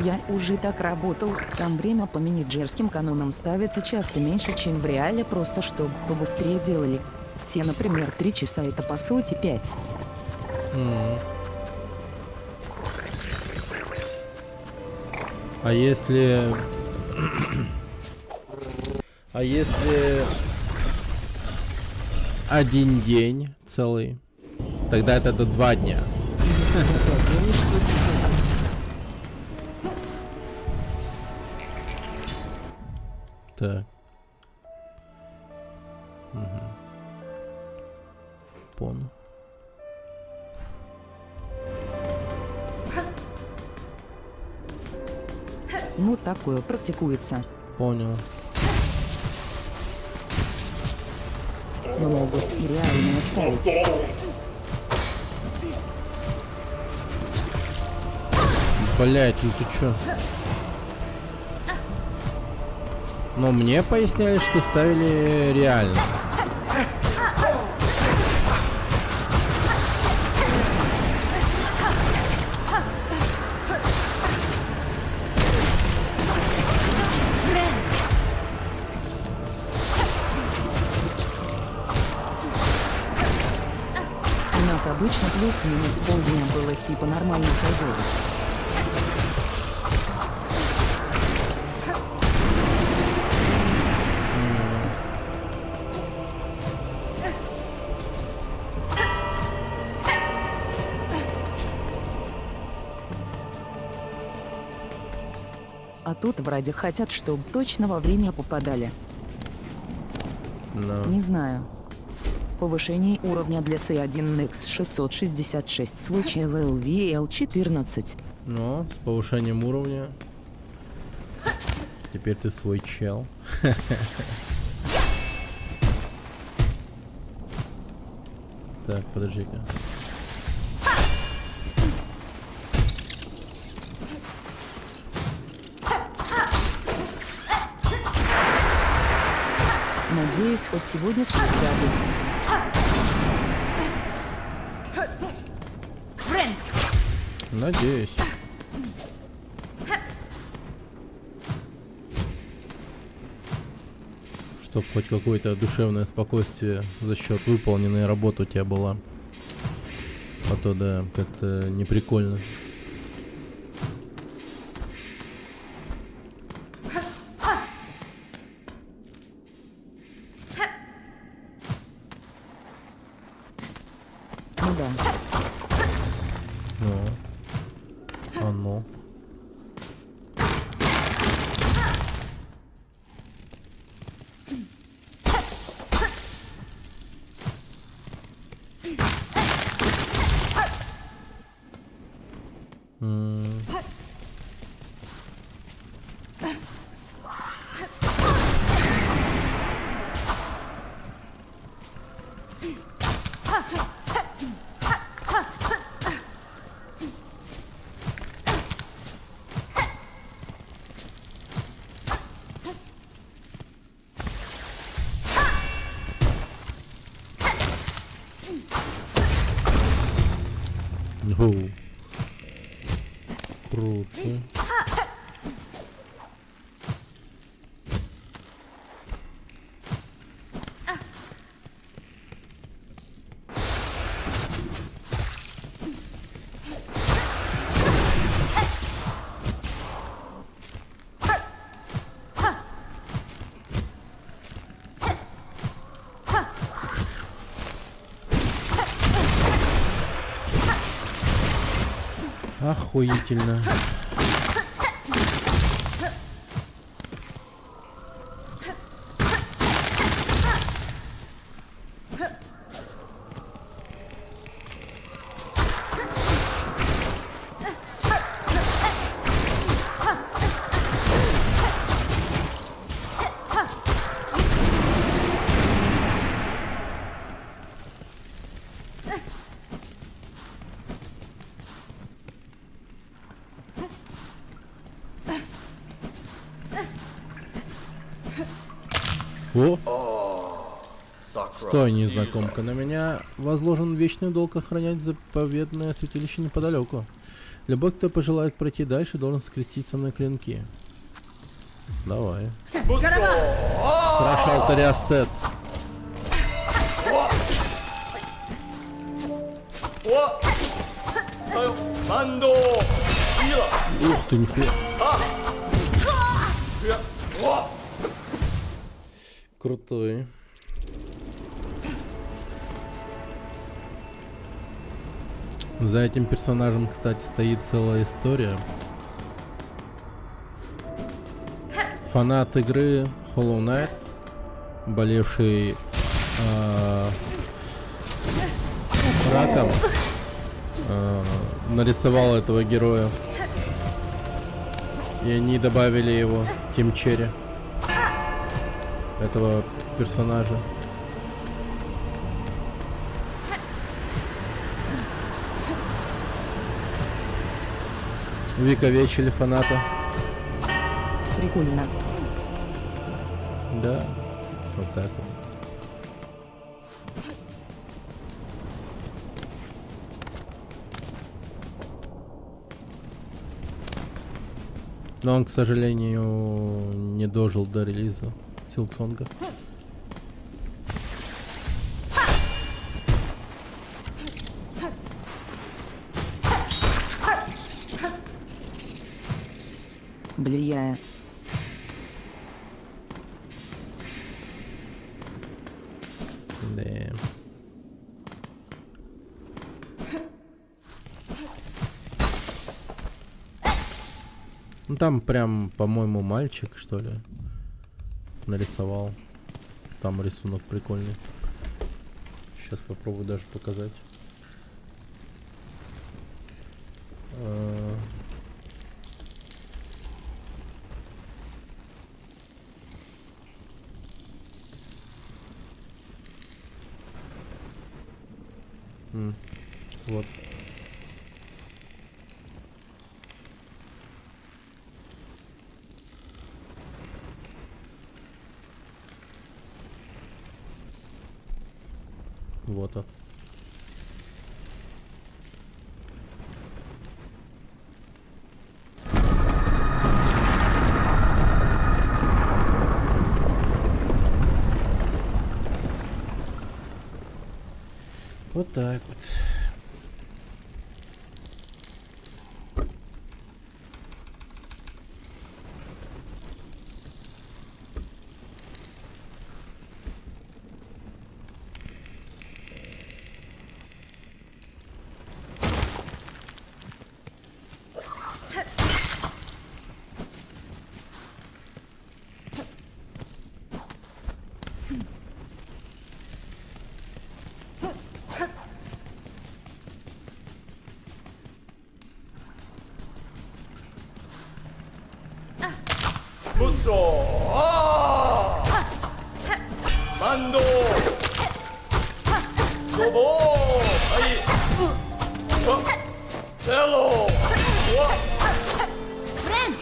Я уже так работал, там время по менеджерским канонам ставится часто меньше, чем в реале, просто чтобы побыстрее делали. Те, например, 3 часа это по сути 5. М. А если... А если... один день целый, тогда это 2 дня. Если за 5 делаешь, то Так. Мгм. Понял. ну такое практикуется. Понял. Но могут и реально оставить. Блять, ну ты чё? Но мне поясняли, что ставили реально. У нас обычно плюс-минус полдня было типа нормальной погоды. А тут вроде хотят, чтобы точно во время попадали. Но. Не знаю. Повышение уровня для C1 Nex 666 свой LVL 14. Но с повышением уровня. Теперь ты свой чел. Так, подожди-ка. Надеюсь, хоть сегодня сяду. Надеюсь. Чтоб хоть какое-то душевное спокойствие за счет выполненной работы у тебя была. А то да, как-то неприкольно. Ну да. Ну. А ну. М. Оу. Круто. Охуительно. О! Стой, незнакомка. На меня возложен вечный долг охранять заповедное святилище неподалеку. Любой, кто пожелает пройти дальше, должен скрестить со мной клинки. Давай. Страж алтаря Сет. Ух ты, нихуя. Крутой. За этим персонажем, кстати, стоит целая история. Фанат игры Hollow Knight, болевший раком, нарисовал этого героя. И они добавили его, Тим Черри, этого персонажа. Увековечили фаната. Прикольно. Да, вот так вот. Но он, к сожалению, не дожил до релиза Силсонга. Бля. Да. Ну там прям, по-моему, мальчик, что ли, нарисовал. Там рисунок прикольный. Сейчас попробую даже показать. Вот. Вот он. Вот так вот. Mando! Sobo! Ai! Hello! Friend!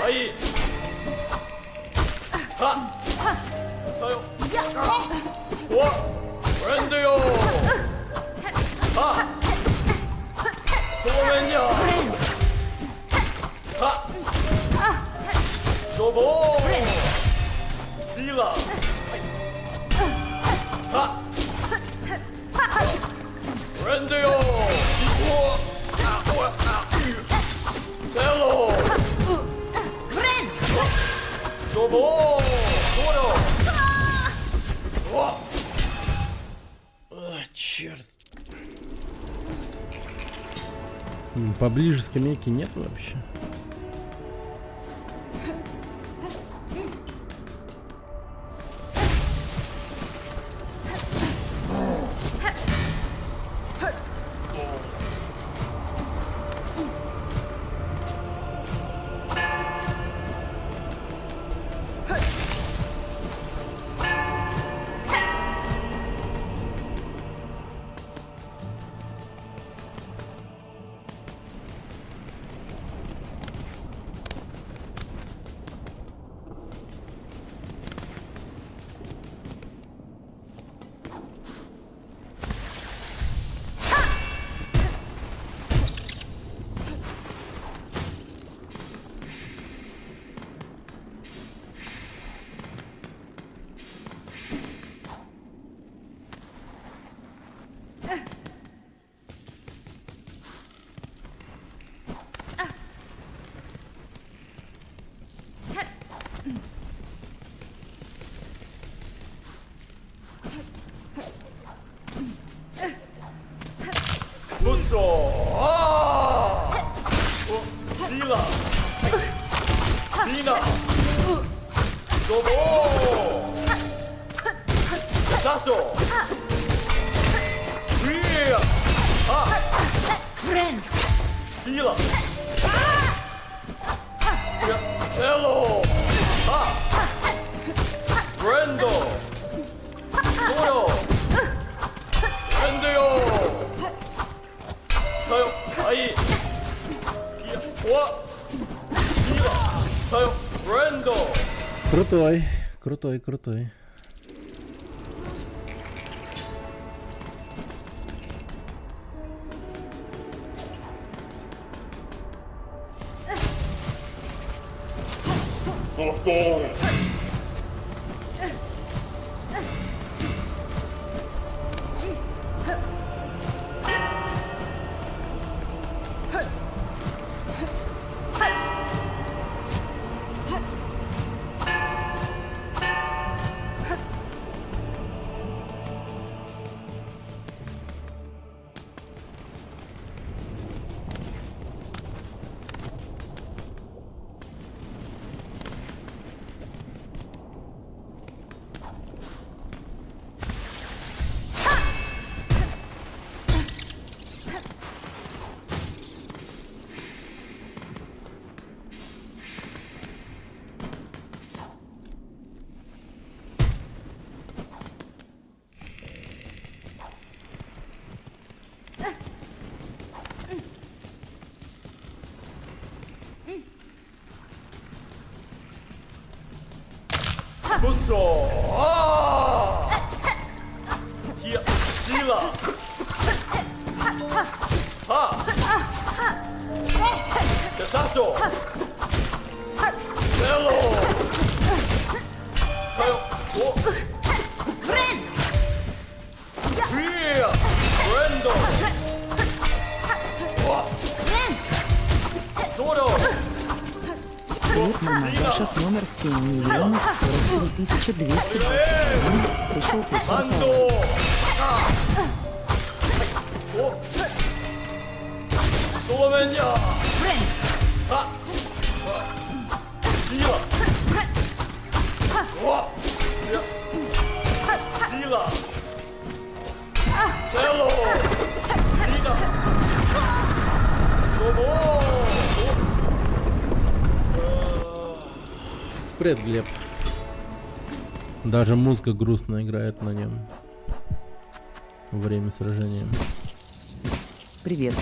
Ai! Ha! Tayo! Friend yo! Ha! Somen ya! Ha! Sobo! Sila! Ha! Friend yo! Hello! Friend! Sobo! Toro! Черт. Поближе скамейки нет вообще. Sila. Dina. Dobo. Sato. Ria. Ha. Friend. Sila. Hello. Ha. Brendo. Toro. Brendo요. 사요. 아이. 와. Sila. 사요. Brendo. Крутой, крутой, крутой. 무쏘. 아. 기아. Sila. 하. 사토. 헬로. 사요. 오. Friend. Ria. Brendo. 와. Friend. Toro. Привет, Мамадашев, номер 7 миллионов 43 200. Пришел после Мандо. 오. 도면야. Friend. 하. Sila. 와. Sila. 헬로. Dina. 도보. Привет, Глеб. Даже музыка грустно играет на нем во время сражения. Привет.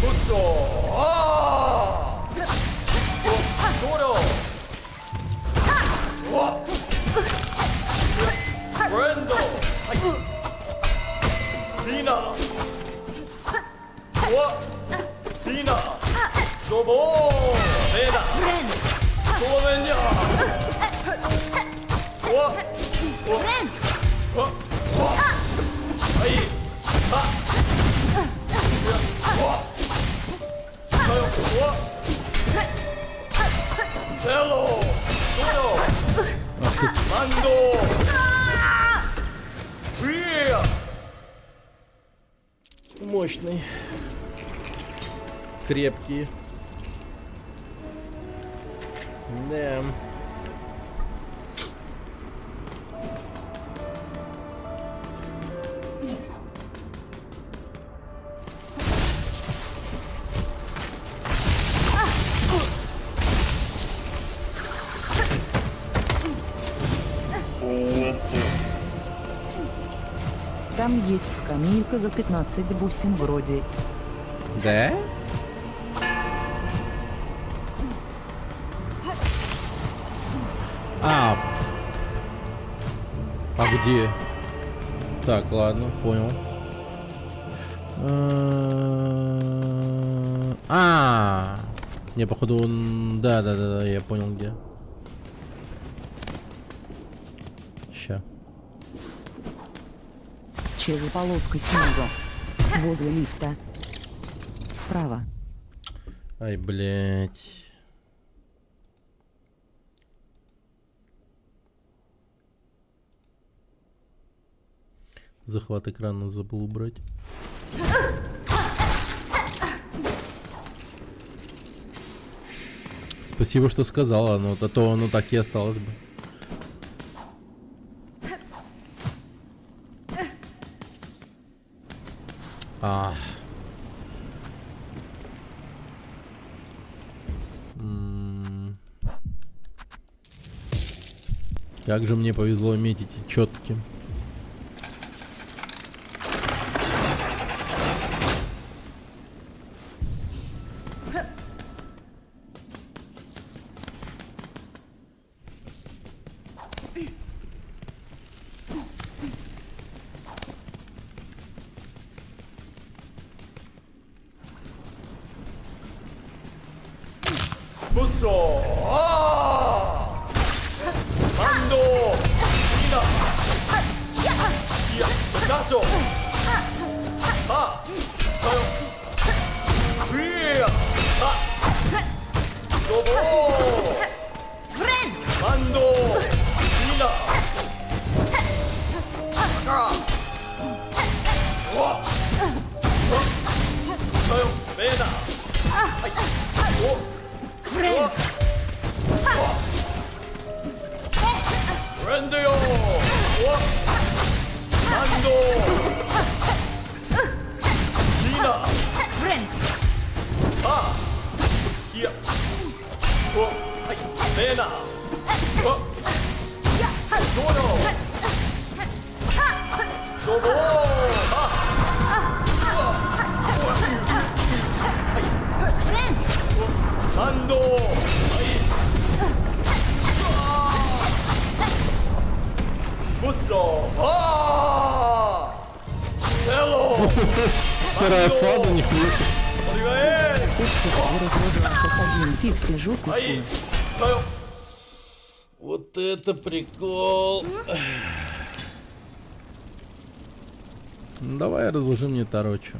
무쏘. 아. 도로. 와. 브랜도. Dina. 와. Dina. 도보. 내다. Friend. 도면야. 와. Friend. 와. 아이. 하. 와. 사요. 와. 헬로. Мандо! Фия! Мощный. Крепкий. Да. Там есть скамейка за 15 бусин вроде. Да? А где? Так, ладно, понял. Не, походу он... Да, я понял где. Ща. Че за полоской снизу? Возле лифта. Справа. Ай, блядь. Захват экрана забыл убрать. Спасибо, что сказала, но а то оно так и осталось бы. Как же мне повезло иметь эти четки. 무쏘! 아! 만도! 이나! 이야! 나죠! 아! 가요! 위야! 아! 로보! Френ! 만도! 이나! 아! 와! 가요! 메나! 오! Френ! 브랜드요! 만도! 지나! Френ! 아! 이야! 하이! 메나! 노노! 로보! Френ! 만도! 무쏘! 아! 헬로! Вторая фаза, нихуя себе. 어디가 해? Слушайте, я разложила F1 фикс лежу 아이! купую. 가요! Вот это прикол. Ну, давай разложи мне Таро, чё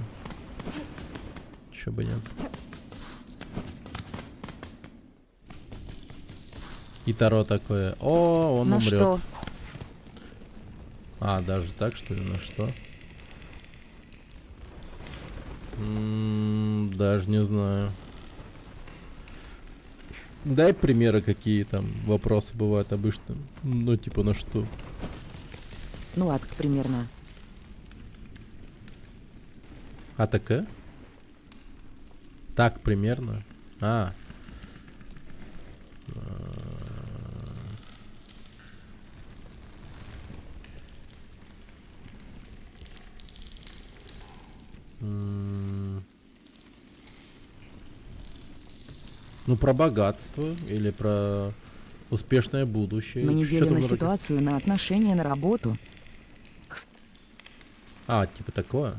бы нет. И Таро такое. О, он На умрет. что? А, даже так, что ли? На что? Даже не знаю. Дай примеры, какие там вопросы бывают обычно. Ну, типа, на что? Ну, так примерно. АТК? Так, примерно. Ну, про богатство или про успешное будущее. На Чё неделю там на вроде- ситуацию, на отношения, на работу. Типа такое.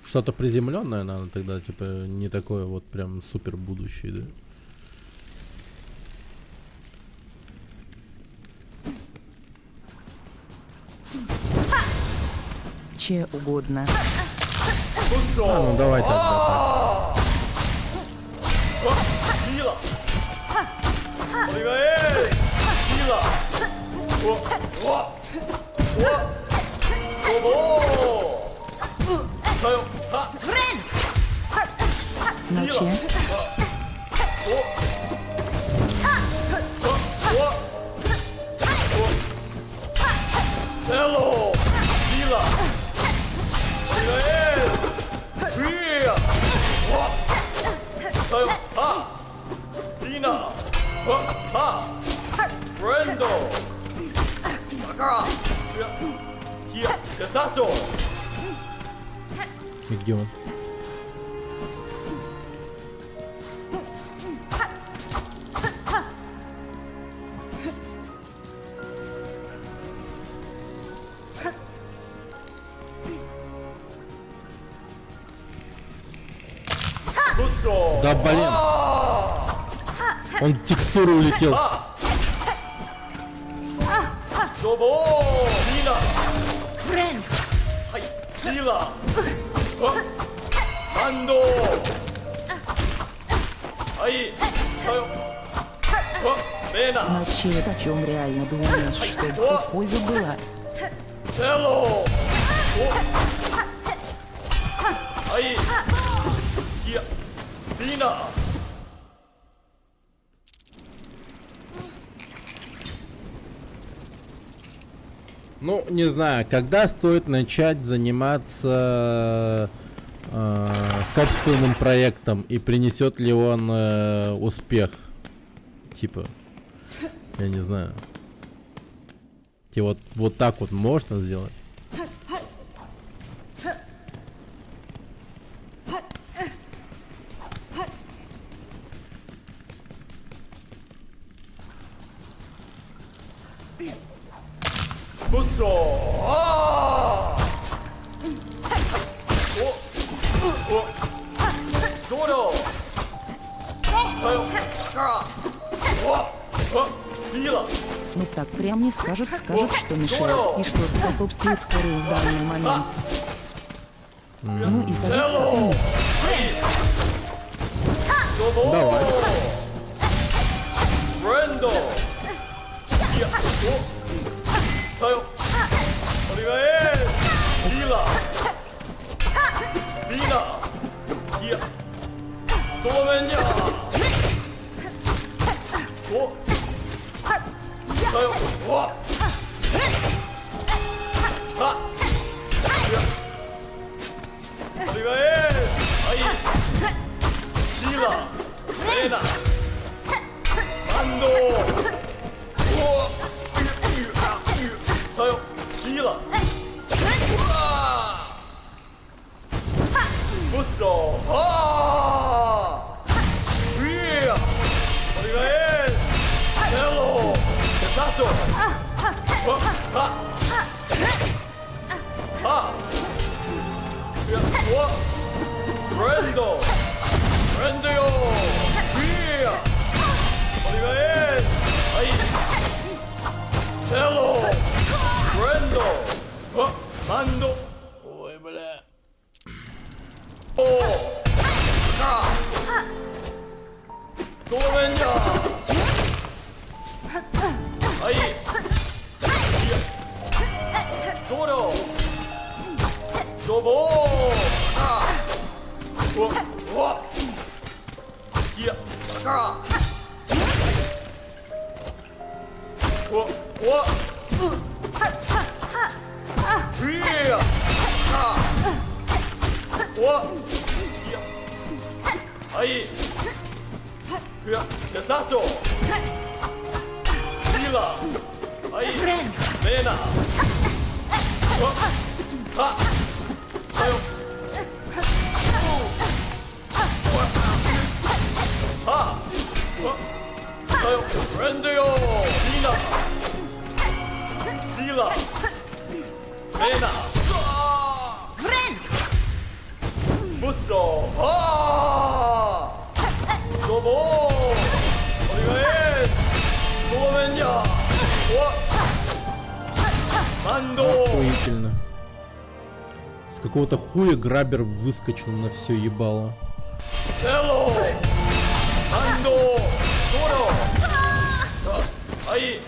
Что-то приземленное надо тогда, типа, не такое вот прям супер будущее, да? Че угодно. 무쏘! Ну давай тогда так. 미라! 俺がリーダーうわうわうわおおさよは Friend! Ночи. Hello, Lila. Here. Ha. Lina. Ha. Brendo. Sakura. Here. Desato. И где он? Да блин. Он в текстуру улетел. Добо. Lina. Friend! はい、リーダー。ハンド。はい、さよ。レーナ。 Ночи, о чем реально думаешь, чтобы хоть польза была? セロ。はい。いや、リーナ。 Ну, не знаю, когда стоит начать заниматься собственным проектом и принесет ли он успех? Типа, я не знаю. Типа вот так вот можно сделать? 무쏘. 아. 오. 도로. 사요. 가라. 와. Лила. Ну так прям не скажет, скажет, что мешает и что способствует скорее в данный момент. Ну и зовут Давай. 브랜도. 이야. 오. 사요. 우리가 리라. 리나. 이야. 도면요. 오. 사요. 와. 하. 이야. 우리가 아이. 리라. 레나. 만도. 우와. 사요. 리라. 무쏘. 하. 위야. 우리가 헬로. 대사죠. 하. 하. 와. 브랜도. 브랜드요. 위야. 우리가 아이. 헬로. 브랜도. 만도. 오이 블레. 오. 자. 도면요. 아이. 이야. 도로. 도보. 아. 와. 이야. 가라. 와. 위야. 아. 와. 이야. 아이. 그야. 대사죠. 리라. 아이. 레나. 하. 사요. 하. 사요. 브랜드요. 리나. 리라. 레나. Friend! 무쏘. 하. 도보. 우리가 도면요. 와. 만도. Охуительно. С какого-то хуя грабер выскочил на все ебало. 헬로. 만도. 도로. Ай!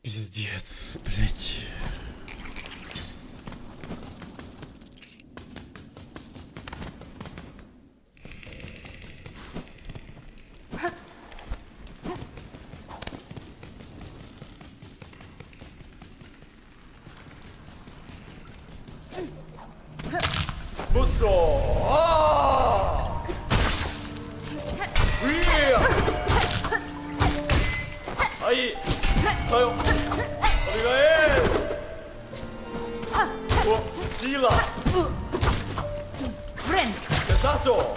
Пиздец, блять. 무쏘! 위야! 아이! 가요! 어디가 해! 지라! Фрэнк! 됐어!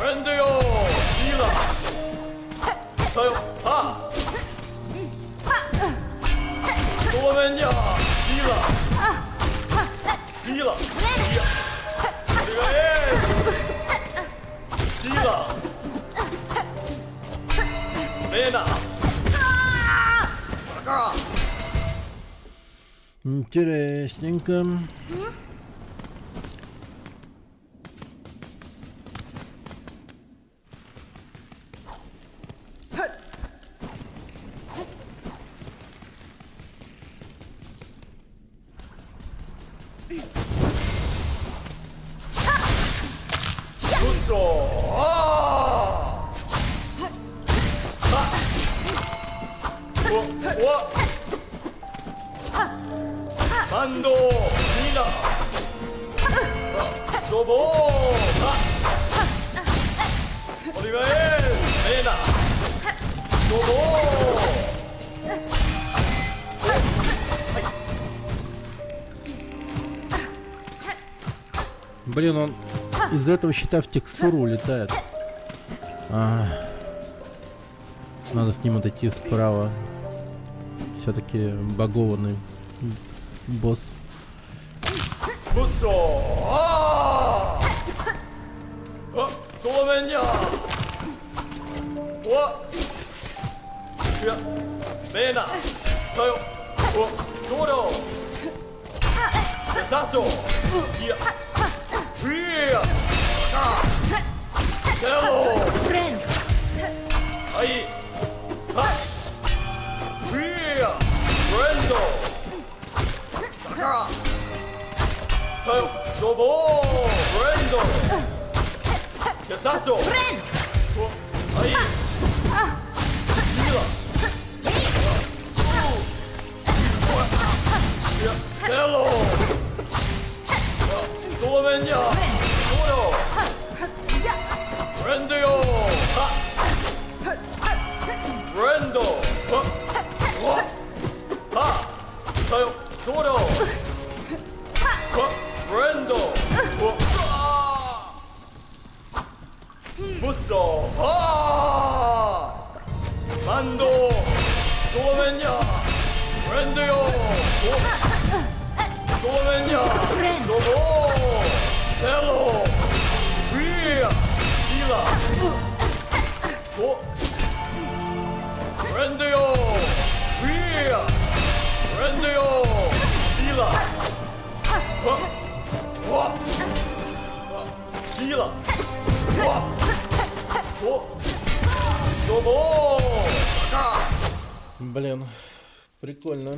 랜드요! 지라! 가요! 도와면야! 지라! 지라! 어디가 해! 지라! 내나! 나가! Интересненько. 만도 미나 소보 어디가 해 내나 소보 Блин, он из этого щита в текстуру улетает. Надо с ним отойти справа. Все-таки багованный босс. 무쏘 쏘면야 야 내나 가요 소려 사조 이야 위야 헬로 Фрэнк! 아이 위야 브랜도 나가 가요 소보 브랜도 사조 Фрэнк! 아이 지라 헬로 도와면야 소려 브랜드요 브랜도 가요 소려 브랜도 무쏘 만도 도와면야 브랜드요 도와면야 소보 헬로 위야 이라 브랜드요 위야 브랜드요 이라 이라 소보 Блин, прикольно.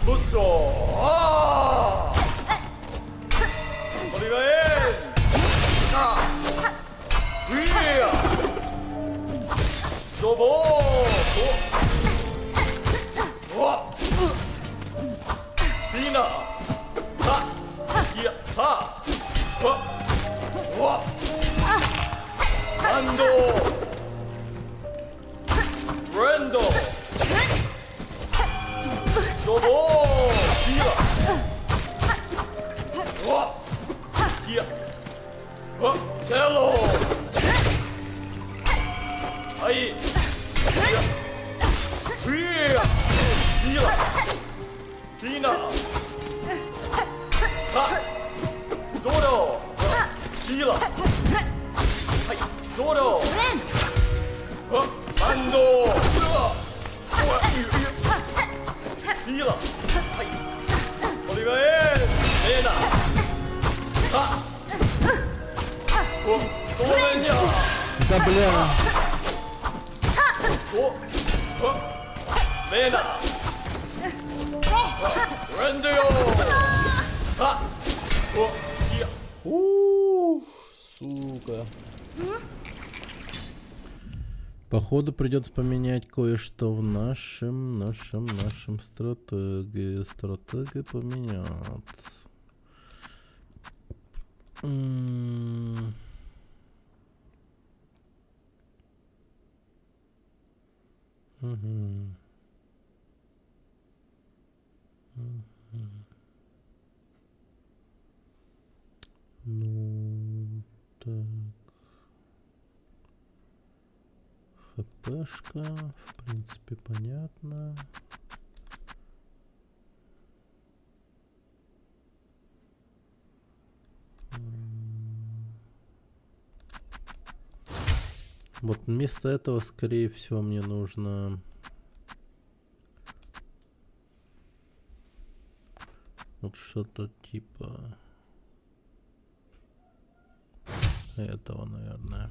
무쏘 어디가 해 위야 소보 비나 이야 ティーナはゾロシーラはいゾロバンドシーラはいオリガエレーナゾレンニャ Да бля. Лена! Рендио! Сука. Походу придется поменять кое-что в нашем стратегии. Стратегия поменять. Ну, так. ХПшка, в принципе, понятно. Вот вместо этого, скорее всего, мне нужно вот что-то типа этого, наверное.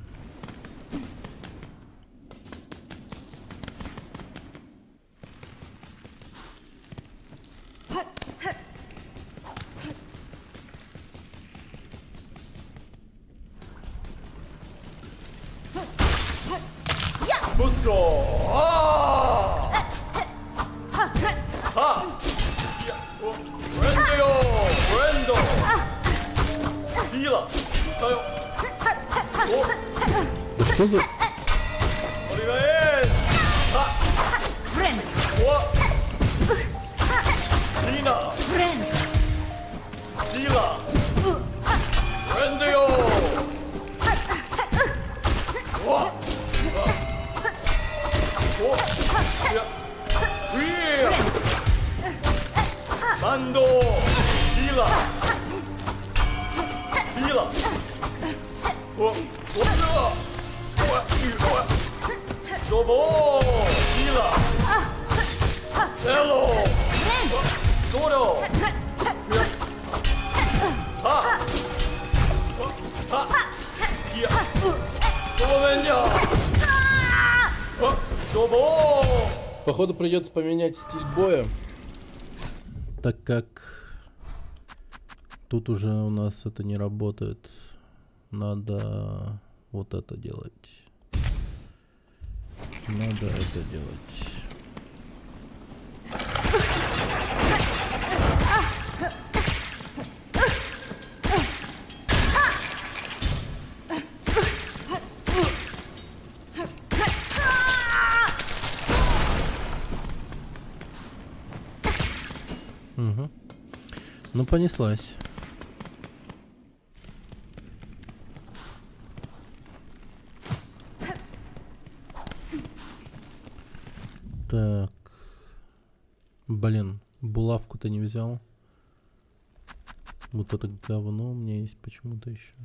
Да что за... Фрэнк! Фрэнк! Bando! Healer! Healer! Dobo! Healer! Hello! Zoro! Ha! Ha! Here! Dobo! Походу придется поменять стиль боя, так как тут уже у нас это не работает. Надо вот это делать. Надо это делать. Угу. Ну, понеслась. Так. Блин, булавку-то не взял. Вот это говно у меня есть почему-то еще.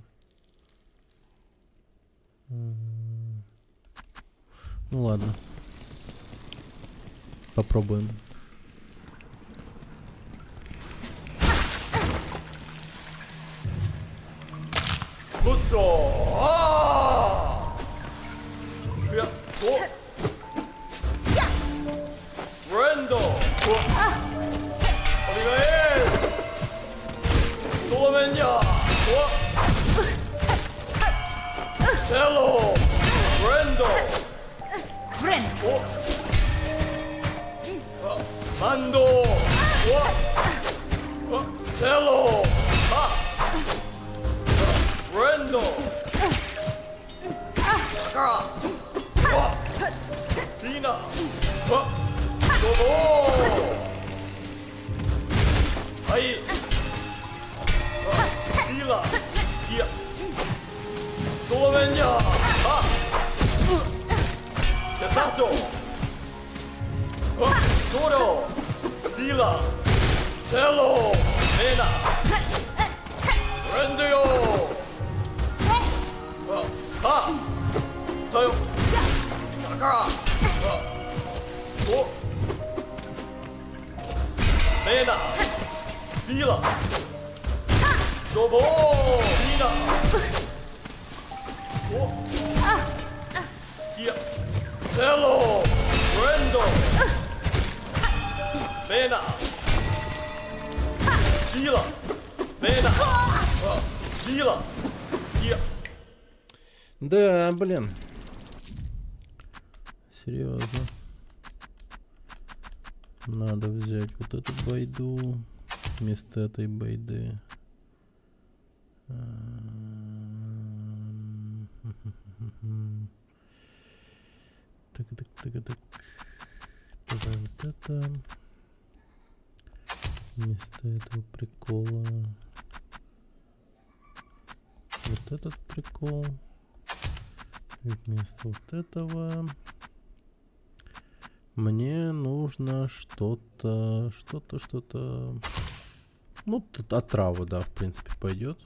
Ну ладно. Попробуем. Brendo! Solomenia! Hello! Brendo! Фрэнк! Mando! Hello! Brendo! Tina! Hai! Tila! Here! Solomenia! Desato! Toro! Tila! Hello, Mena. Friend yo. Ha. Tayo. Sakara. Oh. Mena. Fila. Dobo. Mina. Oh. Here. Hello, friend. Mena. Fila. Mena. Fila. Here. Да, блин. Серьезно. Надо взять вот эту байду вместо этой байды. Так. Давай вот это. Вместо этого прикола. Вот этот прикол. И вместо вот этого мне нужно что-то. Ну, тут отраву, да, в принципе, пойдет.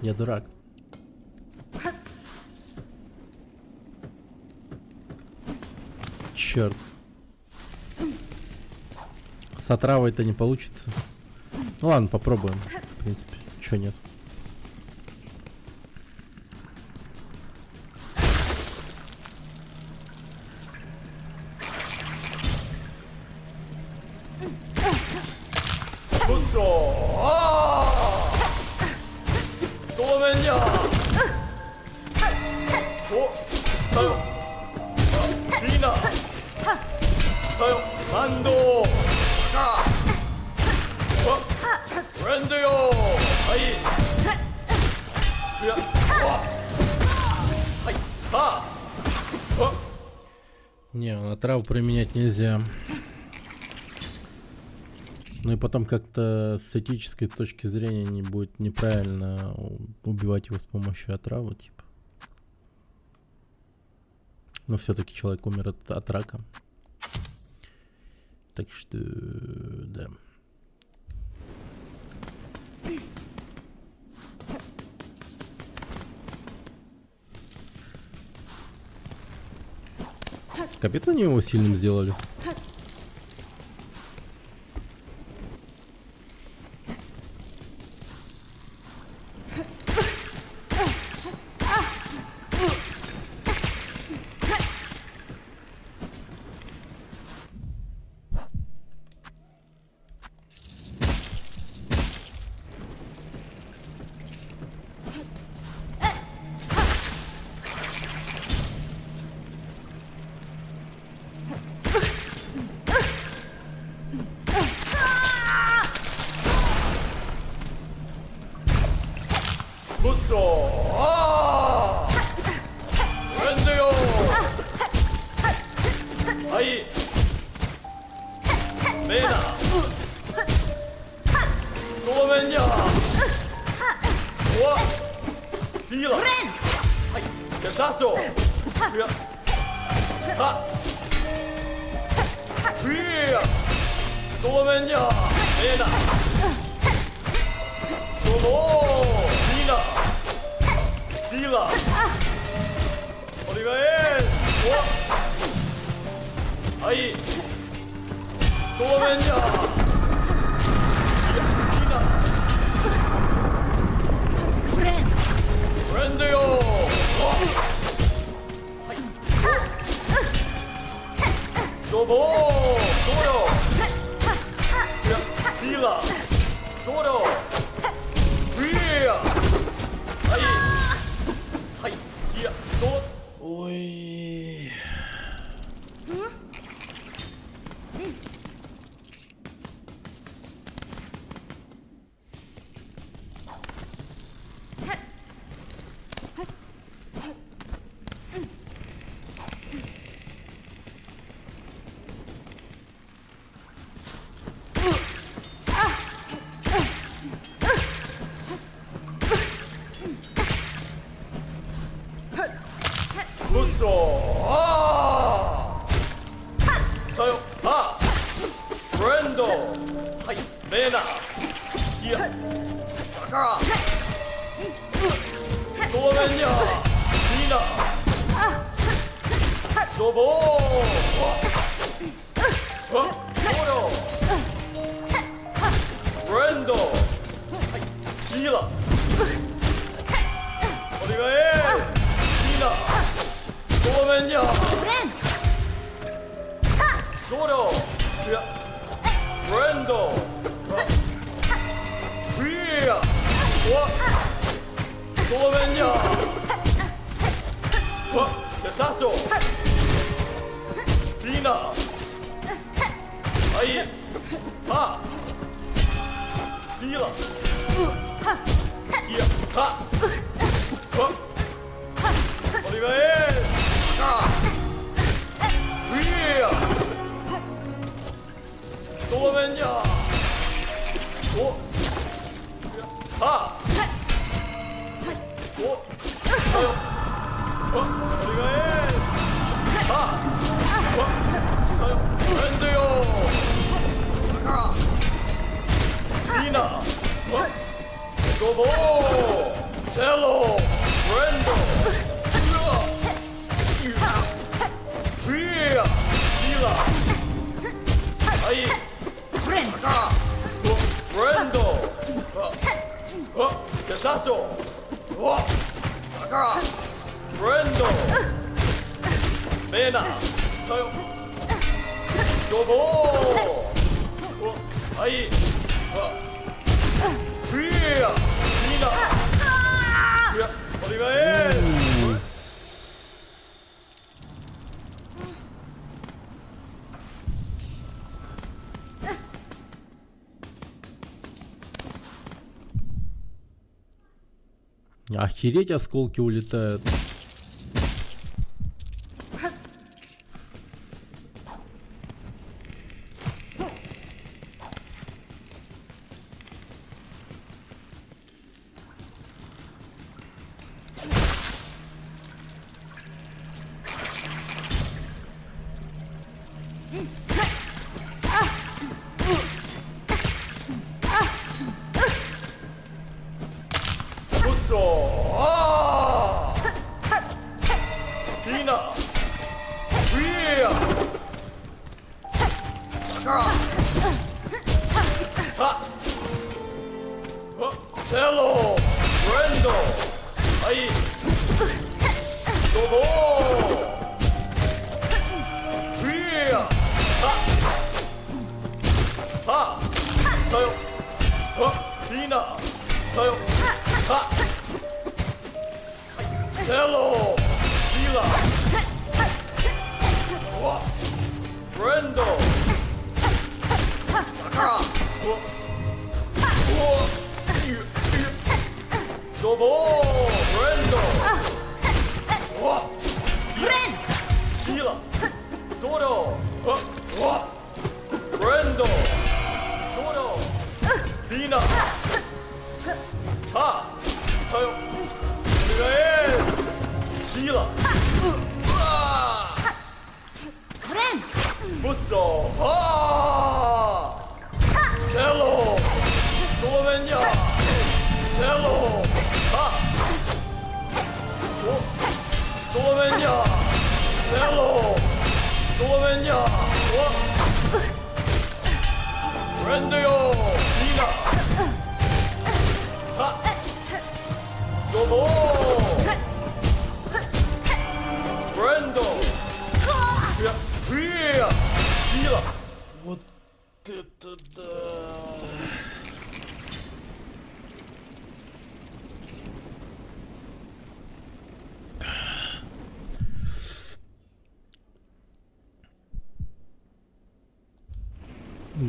Я дурак. Черт. С отравой-то не получится. Ну ладно, попробуем. В принципе, чё нет. Не, отраву применять нельзя. Ну и потом как-то с этической точки зрения не будет неправильно убивать его с помощью отравы, типа. Но все-таки человек умер от рака. Так что, да. Капец, они его сильным сделали. 泥棒ゾロフレンドシーラお願いシーラごめんにゃ Friend! ゾロいやフレンドフリーごめんにゃ社長リーナはいはシーラいやはお願いフリーごめんにゃおはおはよお願いははよフレンドよだからリーナごぼうセロフレンドフリーリーラはい Friend! フレンド社長だからフレンドベーナだよごぼうはいフリーリーナいやお願いОхереть, осколки улетают.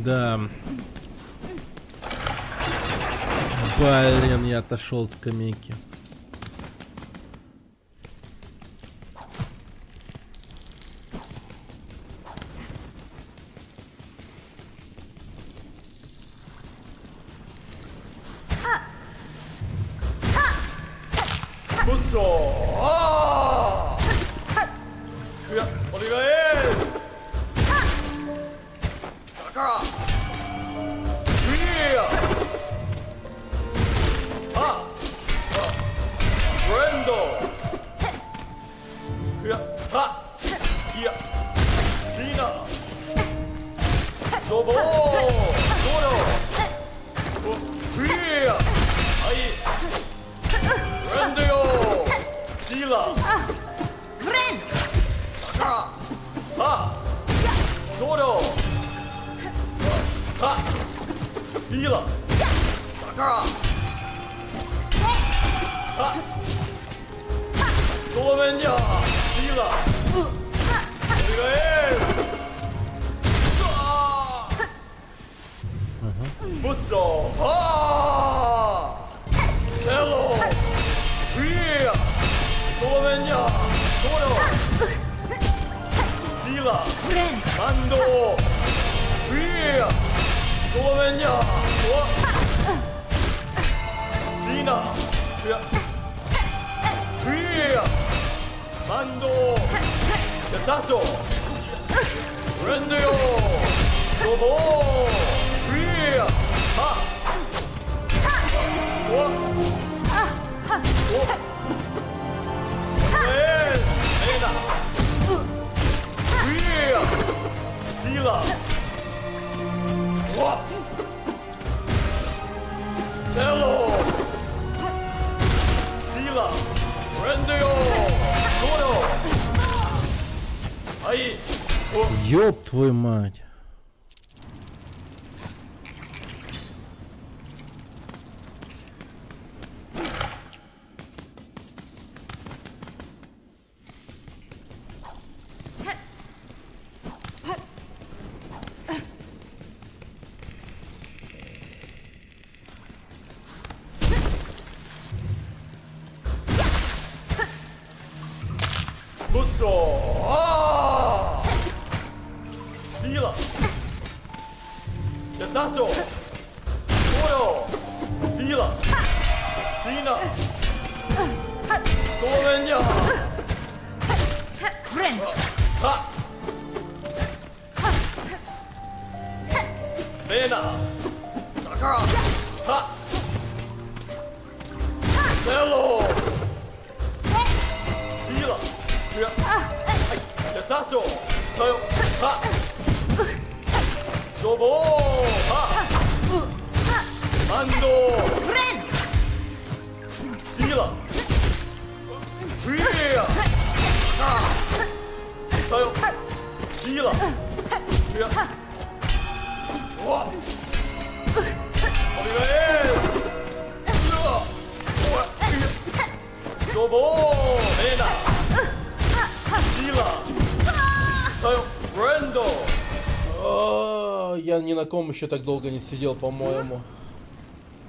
Да. Блин, я отошел с скамейки. Lina. Dobo. Doro. Fria. Ai. Rendio. Sila. Фрэнк! Sakara. Ha. Doro. Ha. Sila. Sakara. Ha. 도면야. Sila. 우리가 해. 무서. 아. 셀로. 위야. 도면야. 도로. Sila. Фрэнк! 만도. 위야. 도면야. 와. 리나. 위야. 위야. 만도. 야사토. 렌드요. 도보. 위야. 하. 와. 오. 네. 레나. 위야. Sila. 와. 셀로. Sila. 렌드요. 도로. 아이. 오. Ёб твою мать. 무서. 아. Sila. 야사토. 도로. Sila. Lina. 도면야. Фрэнк! 하. 레나. 사카라. 하. 셀로. Sila. 야. 아이. 야사토. 저요. 하. 도보. 하. 만도. Фрэнк! Sila. 위야. 하. 저요. Sila. 야. 와. 어디가 해? 우와. 우와. 도보. 레나. Sila. 저요. 렌도. Я ни на ком еще так долго не сидел, по-моему.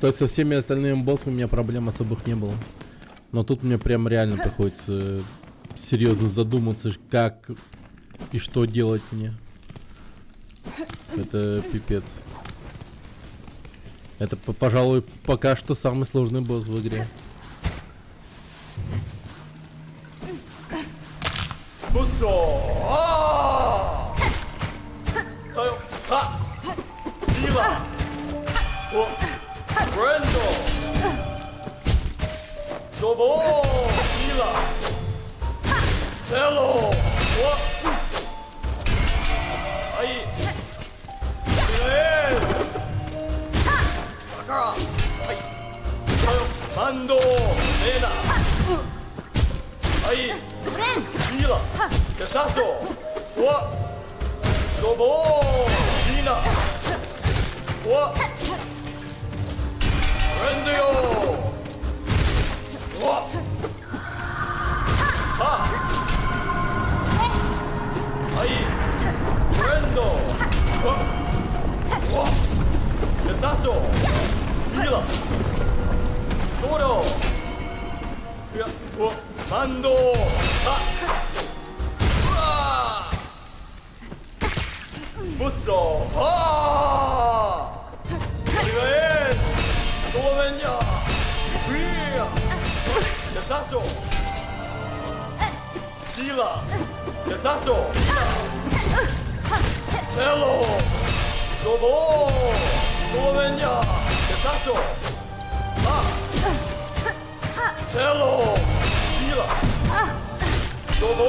То есть со всеми остальными боссами у меня проблем особых не было. Но тут мне прям реально приходится серьезно задуматься, как и что делать мне. Это пипец. Это, пожалуй, пока что самый сложный босс в игре. 무서. 아. 저요. 하. Sila. 오. 렌도. 도보. Sila. 셀로. 와. 아이. 그래. 사카라. 아이. 저요. 만도. 레나. 아이. Фрэнк! Sila. 야사토. 와. 도보. 리나. 와. 렌드요. 와. 하. 아이. 렌도. 와. 와. 야사토. Sila. 도로. 야. 와. 만도. 하. 우와. 무서. 아. 우리가 해. 도면야. 위야. 야사토. Sila. 야사토. 셀로. 도보. 도면야. 야사토. 하. 셀로. Sila. 도보.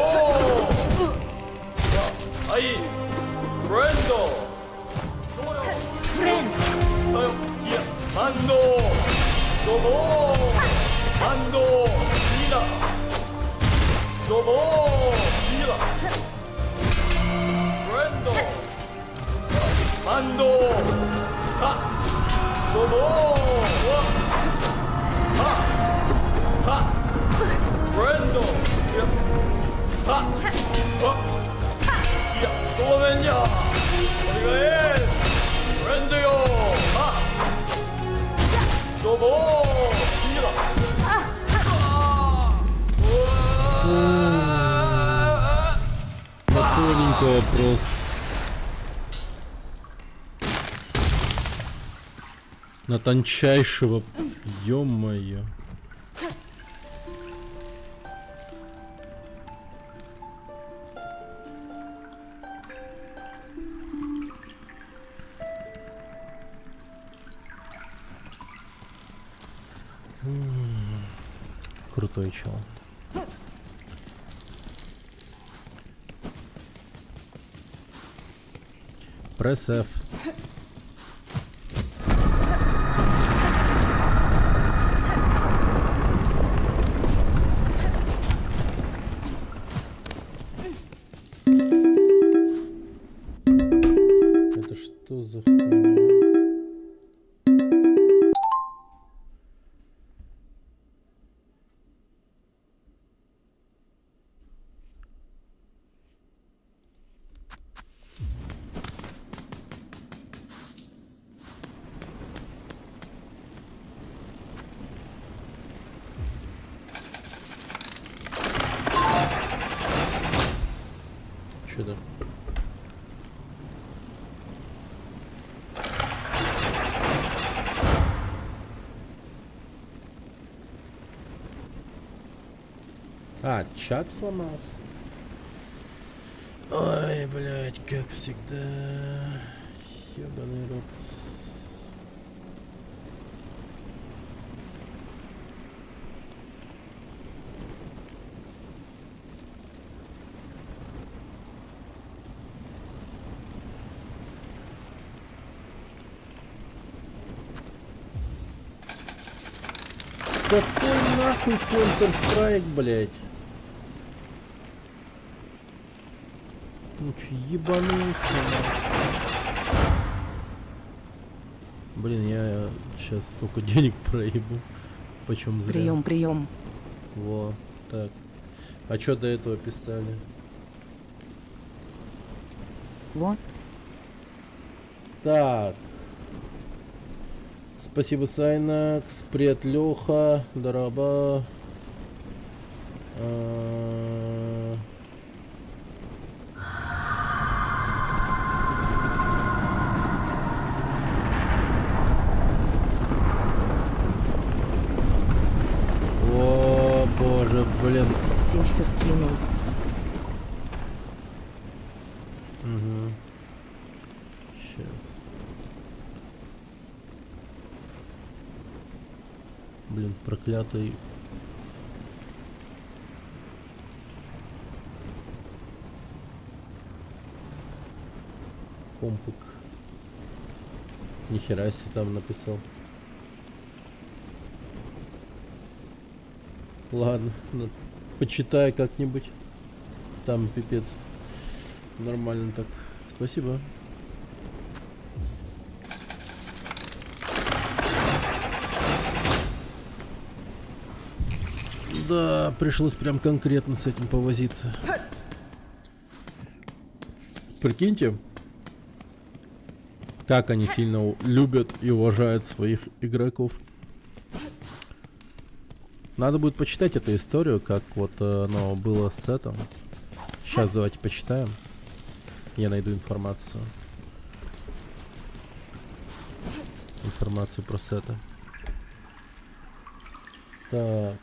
はいブレンドそれをフレンだよいやバンドゾボーバンドリーダーゾボーリーダーブレンドバンドはゾボーはブレンドいやはいやごめんじゃ俺がブレンドよゾボーリーダーТоненького просто. На тончайшего. Ё-моё. Крутой чел. Пресс F. Это что за хуйня? Что-то. А, чат сломался. Ой, блядь, как всегда. Ёбаный рот. Какой нахуй Counter-Strike, блядь? Ну че, ебанулся, нахуй. Блин, я сейчас столько денег проебу. Почем зря. Прием, прием. Во, так. А что до этого писали? Во. Так. Спасибо, Сайнакс. Привет, Леха. Дараба. О, боже, блин. Тим все скинул. Угу. Сейчас. Блин, проклятый. Компик. Нихера себе там написал. Ладно, ну, почитаю как-нибудь. Там пипец. Нормально так. Спасибо. Да, пришлось прям конкретно с этим повозиться. Прикиньте, как они сильно любят и уважают своих игроков. Надо будет почитать эту историю, как вот оно было с сетом. Сейчас давайте почитаем. Я найду информацию. Информацию про сета. Так.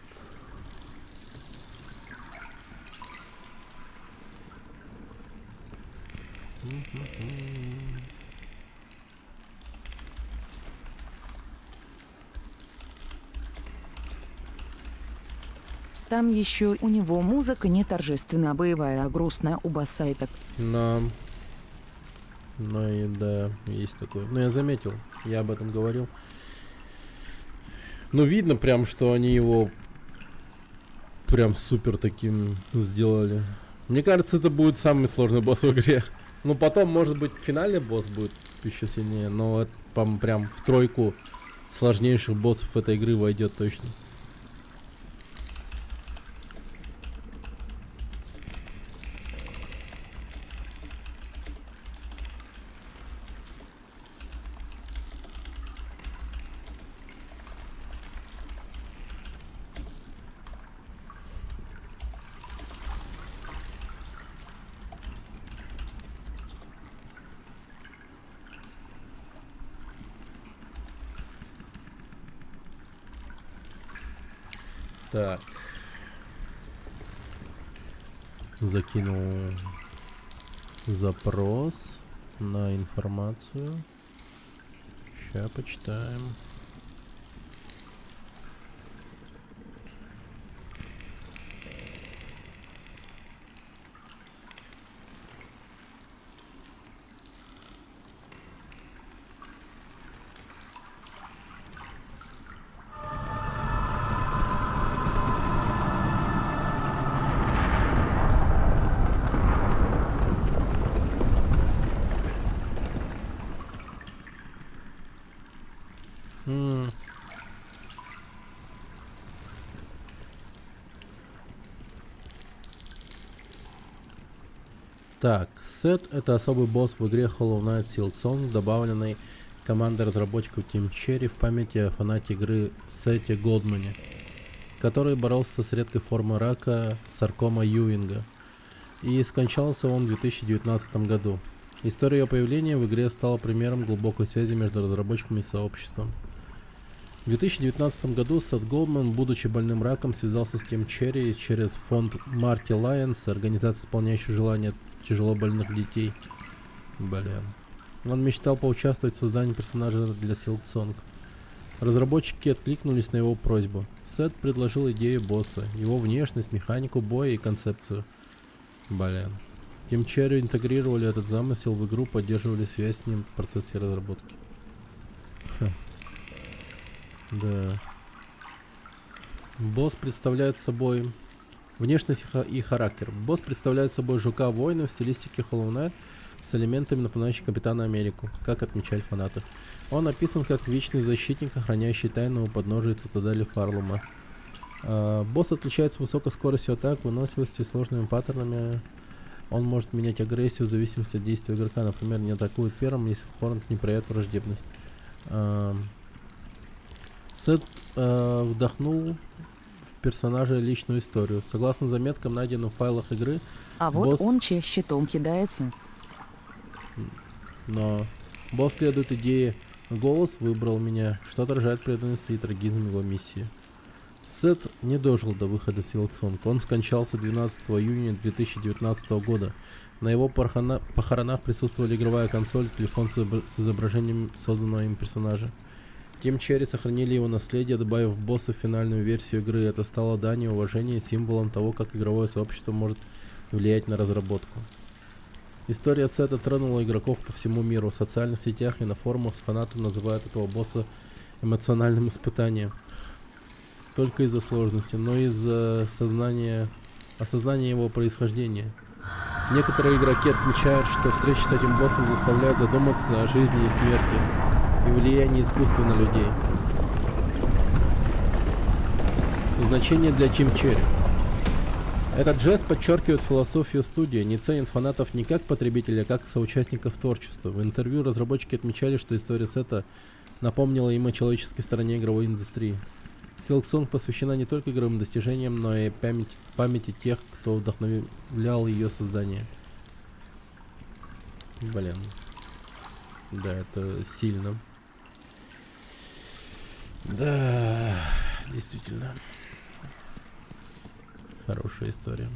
Там еще у него музыка не торжественная, боевая, а грустная у басайток. На. Ну и да, есть такое. Ну я заметил, я об этом говорил. Ну видно прям, что они его прям супер таким сделали. Мне кажется, это будет самый сложный босс в игре. Ну потом, может быть, финальный босс будет еще сильнее, но это прям в тройку сложнейших боссов этой игры войдет точно. Так. Закинул запрос на информацию. Сейчас почитаем. Так, Сет — это особый босс в игре Hollow Knight Silksong, добавленный командой разработчиков Team Cherry в памяти о фанате игры Сете Голдмане, который боролся с редкой формой рака саркома Юинга. И скончался он в 2019 году. История ее появления в игре стала примером глубокой связи между разработчиками и сообществом. В 2019 году Сет Голдман, будучи больным раком, связался с Team Cherry и через фонд Marty Lyons, организация, исполняющая желания тяжело больных детей. Блин. Он мечтал поучаствовать в создании персонажа для Silksong. Разработчики откликнулись на его просьбу. Сет предложил идею босса, его внешность, механику боя и концепцию. Блин. Team Cherry интегрировали этот замысел в игру, поддерживали связь с ним в процессе разработки. Да. Босс представляет собой внешность и характер. Босс представляет собой жука-воина в стилистике Hollow Knight с элементами, напоминающими Капитана Америку, как отмечали фанаты. Он описан как вечный защитник, охраняющий тайну у подножия цитадели Фарлума. Босс отличается высокой скоростью атак, выносливостью и сложными паттернами. Он может менять агрессию в зависимости от действия игрока. Например, не атакует первым, если Хорнет не проявит враждебность. Сет вдохнул в персонажа личную историю. Согласно заметкам, найденным в файлах игры, А вот босс... он чей щитом кидается. Но босс следует идее «Голос выбрал меня», что отражает преданность и трагизм его миссии. Сет не дожил до выхода Silksong. Он скончался 12 июня 2019 года. На его похоронах присутствовали игровая консоль, телефон с изображением созданного им персонажа. Team Cherry сохранили его наследие, добавив босса в финальную версию игры. Это стало данью уважения и символом того, как игровое сообщество может влиять на разработку. История Сета тронула игроков по всему миру. В социальных сетях и на форумах фанаты называют этого босса эмоциональным испытанием. Только из-за сложности, но и из-за осознания его происхождения. Некоторые игроки отмечают, что встречи с этим боссом заставляют задуматься о жизни и смерти и влиянии искусства на людей. Значение для Team Cherry. Этот жест подчеркивает философию студии, не ценит фанатов не как потребителей, а как соучастников творчества. В интервью разработчики отмечали, что история Сета напомнила им о человеческой стороне игровой индустрии. Silksong посвящена не только игровым достижениям, но и памяти тех, кто вдохновлял ее создание. Блин. Да, это сильно. Да, действительно. Хорошая история.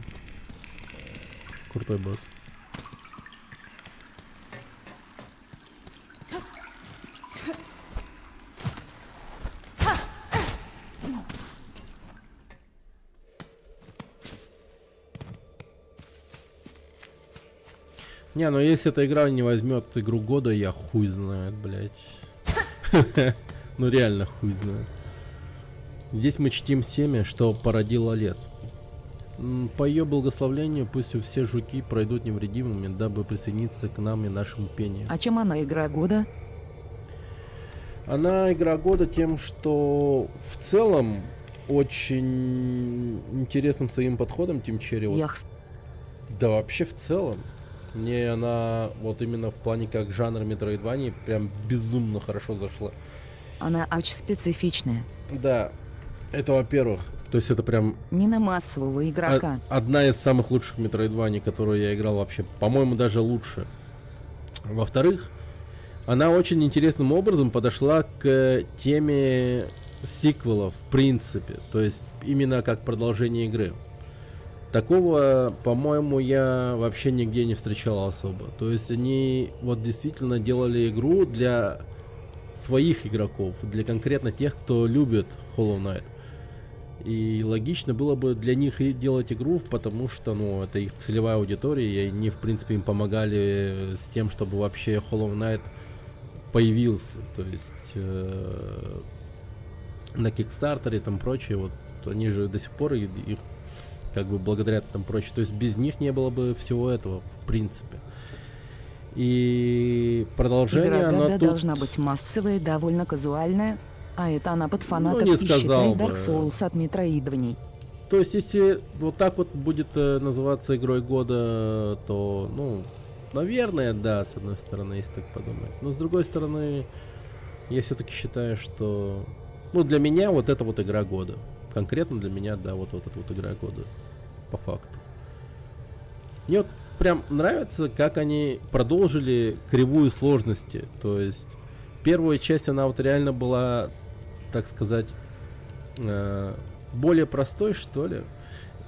Крутой босс. Не, ну если эта игра не возьмет игру года, я хуй знает, блядь. Ну реально хуй знает. Здесь мы чтим семя, что породило лес. По ее благословлению пусть все жуки пройдут невредимыми, дабы присоединиться к нам и нашему пению. А чем она игра года? Она игра года тем, что в целом очень интересным своим подходом Team Cherry. Вот. Ях. Да вообще в целом. Мне она вот именно в плане как жанр Metroidvania прям безумно хорошо зашла. Она очень специфичная. Да, это во-первых. То есть это прям Не на массового игрока. одна из самых лучших Metroidvania, которую я играл вообще. По-моему, даже лучше. Во-вторых, она очень интересным образом подошла к теме сиквелов, в принципе. То есть именно как продолжение игры. Такого, по-моему, я вообще нигде не встречал особо. То есть они вот действительно делали игру для своих игроков, для конкретно тех, кто любит Hollow Knight. И логично было бы для них и делать игру, потому что, ну, это их целевая аудитория, и они, в принципе, им помогали с тем, чтобы вообще Hollow Knight появился. То есть на Кикстартере и там прочее, вот они же до сих пор их как бы благодарят там прочее. То есть без них не было бы всего этого, в принципе. И продолжение Игра она года тут... должна быть массовая, довольно казуальная. А это она под фанатов не и считай сказал Dark бы. Souls от метроидваний. То есть, если вот так вот будет называться игрой года, то, ну, наверное, да, с одной стороны, если так подумать. Но с другой стороны, я все-таки считаю, что, ну, для меня вот это вот игра года. Конкретно для меня, да, вот эта вот игра года. По факту. Мне вот прям нравится, как они продолжили кривую сложности. То есть, первая часть, она вот реально была, так сказать, более простой, что ли.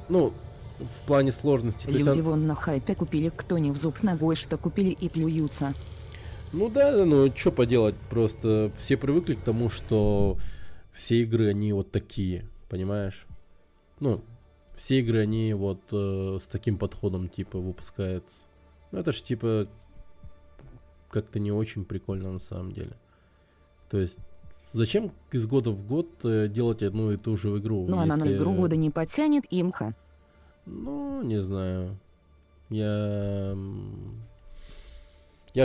Ну, в плане сложности. То есть Люди вон на хайпе купили, кто не в зуб ногой, что купили и плюются. ну да, ну что поделать, просто все привыкли к тому, что все игры, они вот такие, понимаешь? Ну, все игры, они вот с таким подходом, типа, выпускаются. Ну, это ж, типа, как-то не очень прикольно на самом деле. То есть, зачем из года в год делать одну и ту же игру? Но она на если- игру года не потянет, имха. Ну, не знаю. Я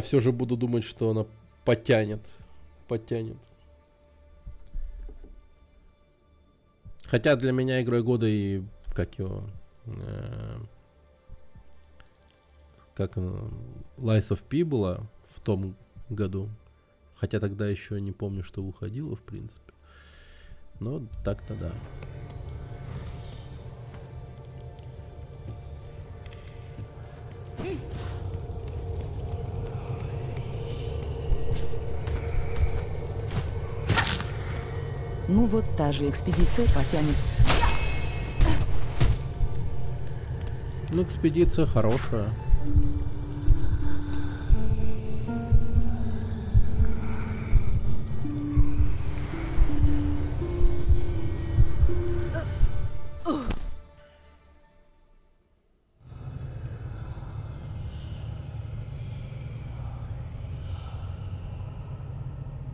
все же буду думать, что она потянет. Потянет. Хотя для меня игрой года и как его... как она, Lies of P была в том году. Хотя тогда еще не помню, что выходило, в принципе. Но так-то да. Ну вот та же экспедиция потянет. Ну, экспедиция хорошая.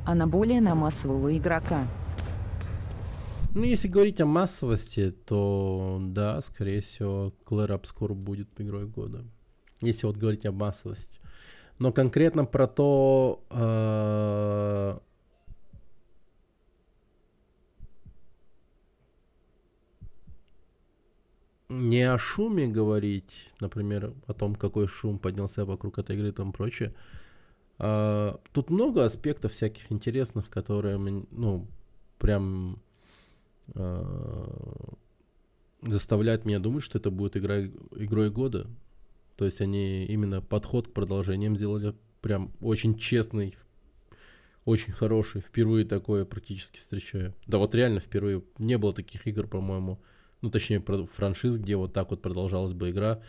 Она более на массового игрока. Ну, если говорить о массовости, то да, скорее всего, Clair Obscur будет игрой года. Если вот говорить о массовости. Но конкретно про то, не о шуме говорить, например, о том, какой шум поднялся вокруг этой игры и тому прочее. Тут много аспектов всяких интересных, которые, ну, прям заставляют меня думать, что это будет игрой года. То есть они именно подход к продолжениям сделали прям очень честный, очень хороший. Впервые такое практически встречаю. Да вот реально впервые. Не было таких игр, по-моему. Ну, точнее, франшиз, где вот так вот продолжалась бы игра,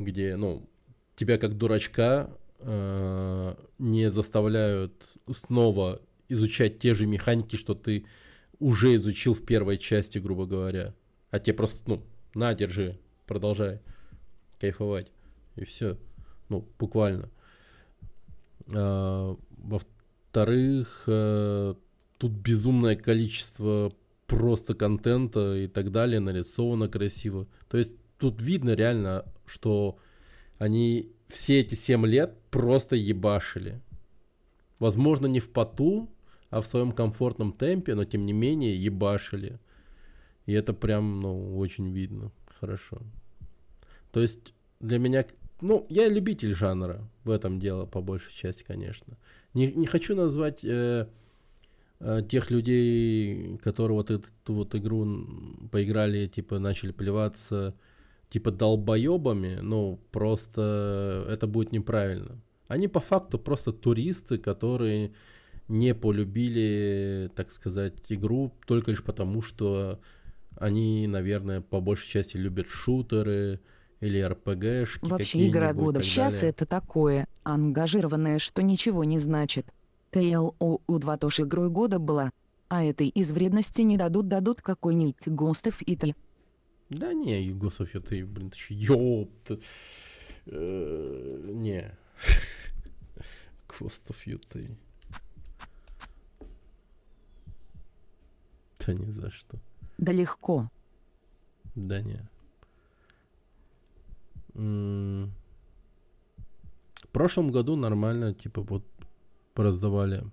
где, ну, тебя как дурачка не заставляют снова изучать те же механики, что ты уже изучил в первой части, грубо говоря. А тебе просто, ну, на, держи, продолжай кайфовать. И все. Ну, буквально. Во-вторых, тут безумное количество просто контента и так далее, нарисовано красиво. То есть тут видно реально, что они все эти 7 лет просто ебашили. Возможно, не в поту, а в своем комфортном темпе, но тем не менее ебашили. И это прям, ну, очень видно. Хорошо. То есть для меня... Ну, я любитель жанра в этом дело, по большей части, конечно. Не хочу назвать тех людей, которые вот эту вот игру поиграли, типа, начали плеваться, типа, долбоебами, ну, просто это будет неправильно. Они по факту просто туристы, которые не полюбили, так сказать, игру только лишь потому, что они, наверное, по большей части любят шутеры или РПГшки. Вообще игра года сейчас это такое, ангажированное, что ничего не значит. TLOU 2 тоже игрой года была, а этой из вредности не дадут какой-нибудь Ghost of Italy. Да не, Ghost of Italy, блин, ты че, ёпта. Не. Ghost of Italy. Да ни за что. Да легко. Да не. В прошлом году нормально, типа, вот раздавали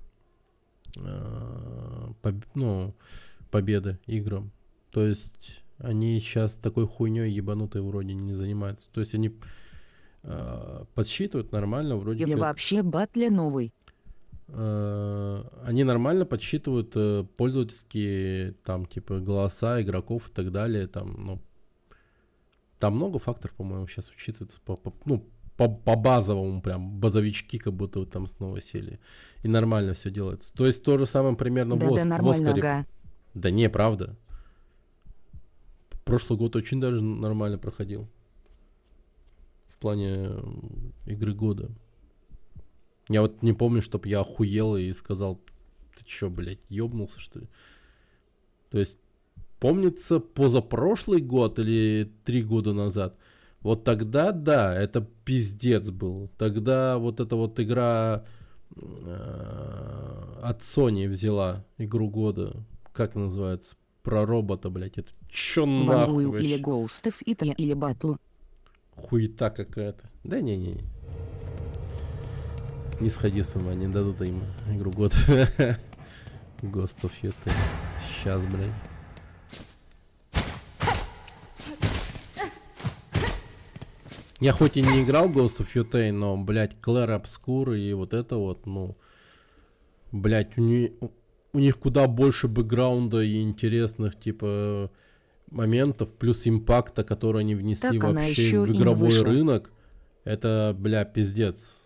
победы играм. То есть они сейчас такой хуйней ебанутой вроде не занимаются. То есть они подсчитывают нормально вроде Или как. вообще батли новый. Они нормально подсчитывают пользовательские там типа голоса игроков и так далее. Там, ну, там много факторов, по-моему, сейчас учитывается по базовому, прям базовички, как будто вот там снова сели. И нормально все делается. То есть то же самое примерно в нормально, Оскаре. ага. Да не, правда. Прошлый год очень даже нормально проходил. В плане игры года. Я вот не помню, чтоб я охуел и сказал, ты чё, блядь, ёбнулся, что ли? То есть, помнится, позапрошлый год или 3 года назад, вот тогда, да, это пиздец был. Тогда вот эта вот игра от Sony взяла игру года. Как называется? Про робота, блядь. Это чё нахуй Вангую или вообще? Ghost of Italy или Battle. Хуета какая-то. Да не-не-не. Не сходи с ума, не дадут им игру года. Ghost of Italy. Сейчас, блядь. Я хоть и не играл в Ghost of Italy, но, блядь, Clair Obscur и вот это вот, ну... Блядь, у них куда больше бэкграунда и интересных, типа, моментов, плюс импакта, который они внесли Так она вообще еще в и не игровой вышла. рынок. Это, бля, пиздец.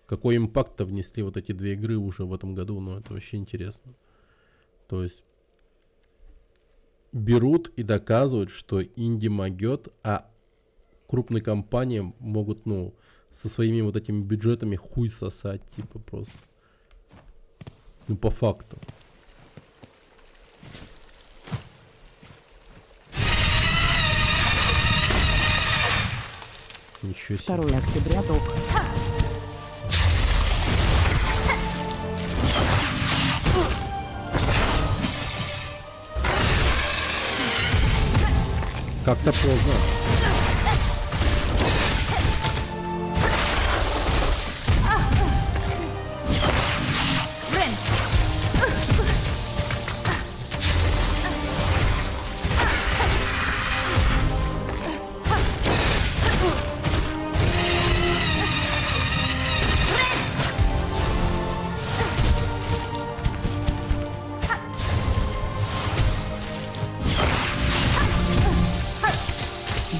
Какой импакт-то внесли вот эти 2 игры уже в этом году, ну это вообще интересно. То есть берут и доказывают, что инди могет, а крупные компании могут, ну, со своими вот этими бюджетами хуй сосать, типа просто. Ну, по факту. Ничего себе. 2 октября топ. Как-то поздно. Фрэнк!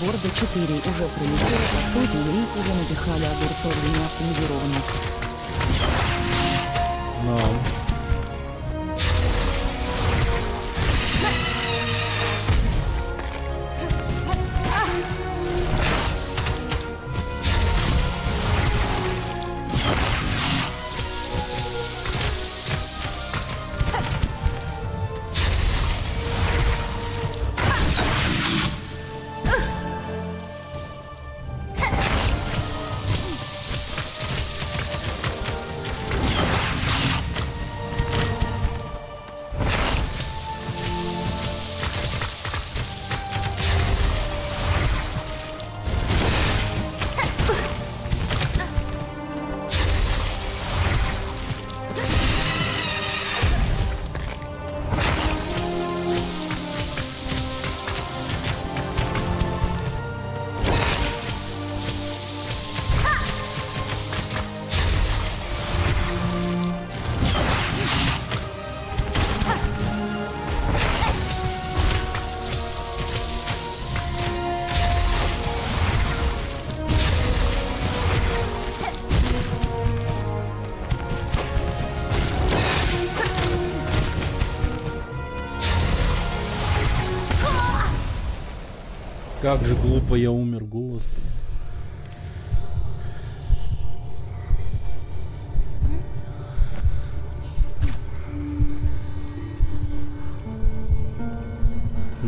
Борда 4 уже прилетела, по сути, ей уже напихали огурцов в неоптимизированных. Но... Как же глупо я умер, господи.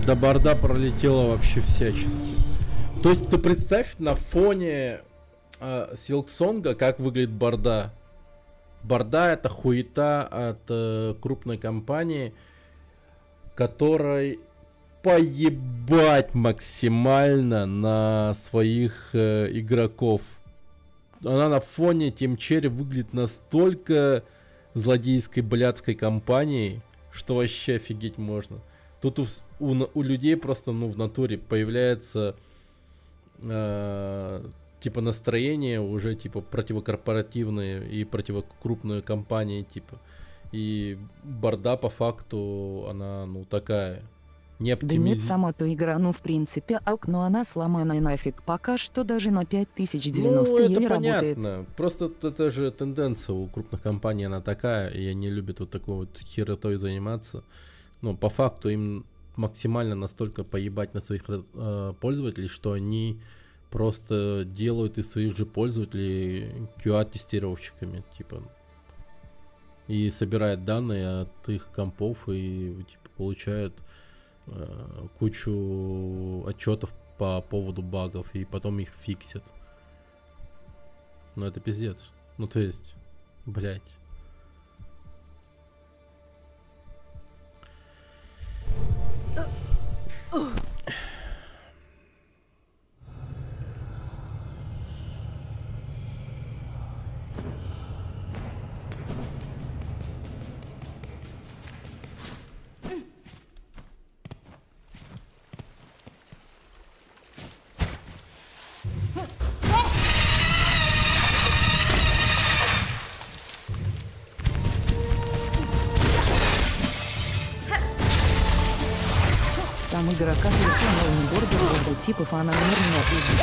До борда пролетело вообще всячески. То есть ты представь на фоне Силксонга, как выглядит борда. Борда это хуета от крупной компании, которой поебать максимально на своих игроков. Она на фоне Team Cherry выглядит настолько злодейской блядской компанией, что вообще офигеть можно. Тут у людей просто, ну, в натуре появляется типа настроение уже типа противокорпоративные и противокрупные компании типа. И борда по факту она, ну, такая. Не Да нет, сама-то игра, ну в принципе, но она сломанная нафиг. Пока что даже на 5090 ну, это еле работает. понятно. Просто это же тенденция у крупных компаний, она такая, и они любят вот такой вот херотой заниматься. Ну, по факту им максимально настолько поебать на своих пользователей, что они просто делают из своих же пользователей QA-тестировщиками, типа. И собирают данные от их компов и типа получают кучу отчетов по поводу багов и потом их фиксят. Ну это пиздец. Ну то есть, блять. Там игрока телефонного борда типов, она наверное отличит.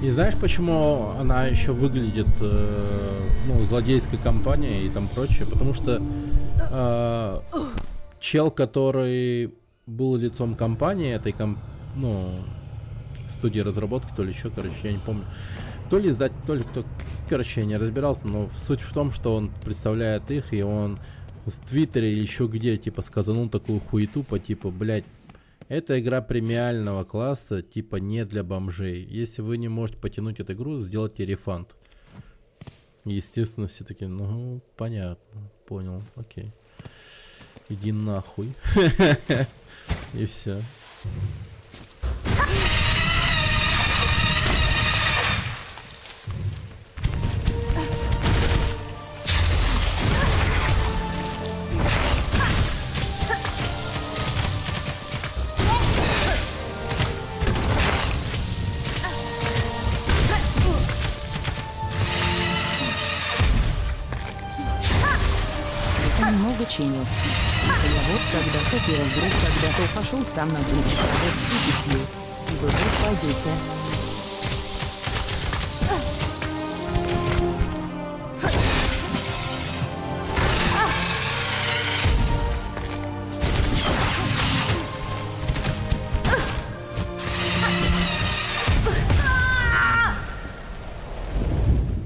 И знаешь, почему она еще выглядит, ну, злодейской компанией и там прочее? Потому что чел, который был лицом компании, этой ну, студии разработки, то ли еще, короче, я не помню. То ли издать, то ли кто, короче, я не разбирался, но суть в том, что он представляет их, и он в Твиттере или еще где, типа, сказанул такую хуету по типу, блять, это игра премиального класса, типа не для бомжей. Если вы не можете потянуть эту игру, сделайте рефанд. Естественно, все таки, ну, понятно, понял, окей. Иди нахуй. И все. Немного чинился. Я вот когда хотел вдруг когда-то пошел там на 10 вот и пил. И выбрал позиция.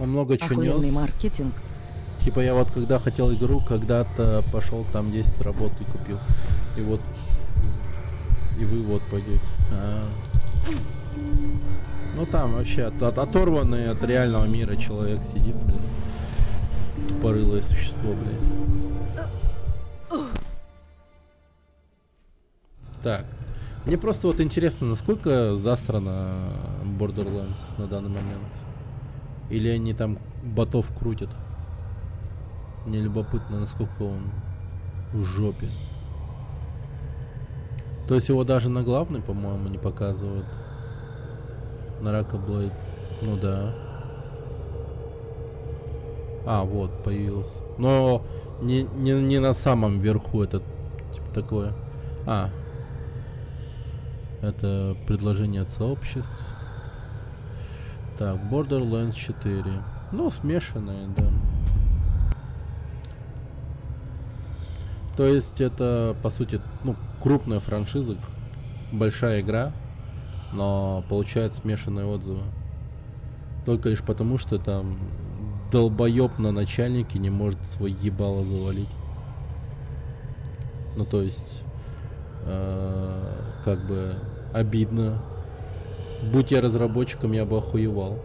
Он много чего нес. Охуенный маркетинг. Типа я вот когда хотел игру, когда-то пошел там 10 работ и купил. И вот. И вы вот пойдете. Ну там вообще оторванный от реального мира человек сидит, блин. Тупорылое существо, блин. Так. Мне просто вот интересно, насколько засрана Borderlands на данный момент. Или они там ботов крутят. Мне любопытно, насколько он в жопе. То есть его даже на главной, по-моему, не показывают. На Ракоблейд. Ну да. А, вот, появился. Но не на самом верху это типа такое. А. Это предложение от сообществ. Так, Borderlands 4. Ну, смешанное, да. То есть это, по сути, ну, крупная франшиза, большая игра, но получает смешанные отзывы. Только лишь потому, что там долбоеб на начальнике не может свой ебало завалить. Ну, то есть, как бы обидно. Будь я разработчиком, я бы охуевал.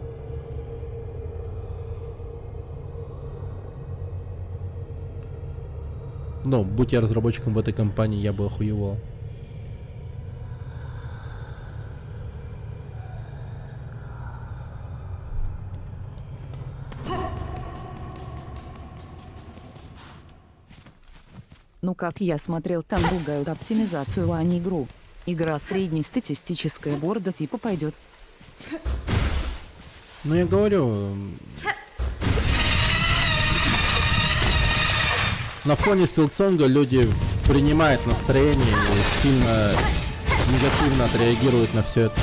Ну, будь я разработчиком в этой компании, я бы охуевал. Ну как я смотрел, там ругают оптимизацию, а не игру. Игра среднестатистическая борда типа пойдет. Ну, я говорю... На фоне Силксонга люди принимают настроение и сильно негативно отреагируют на все это.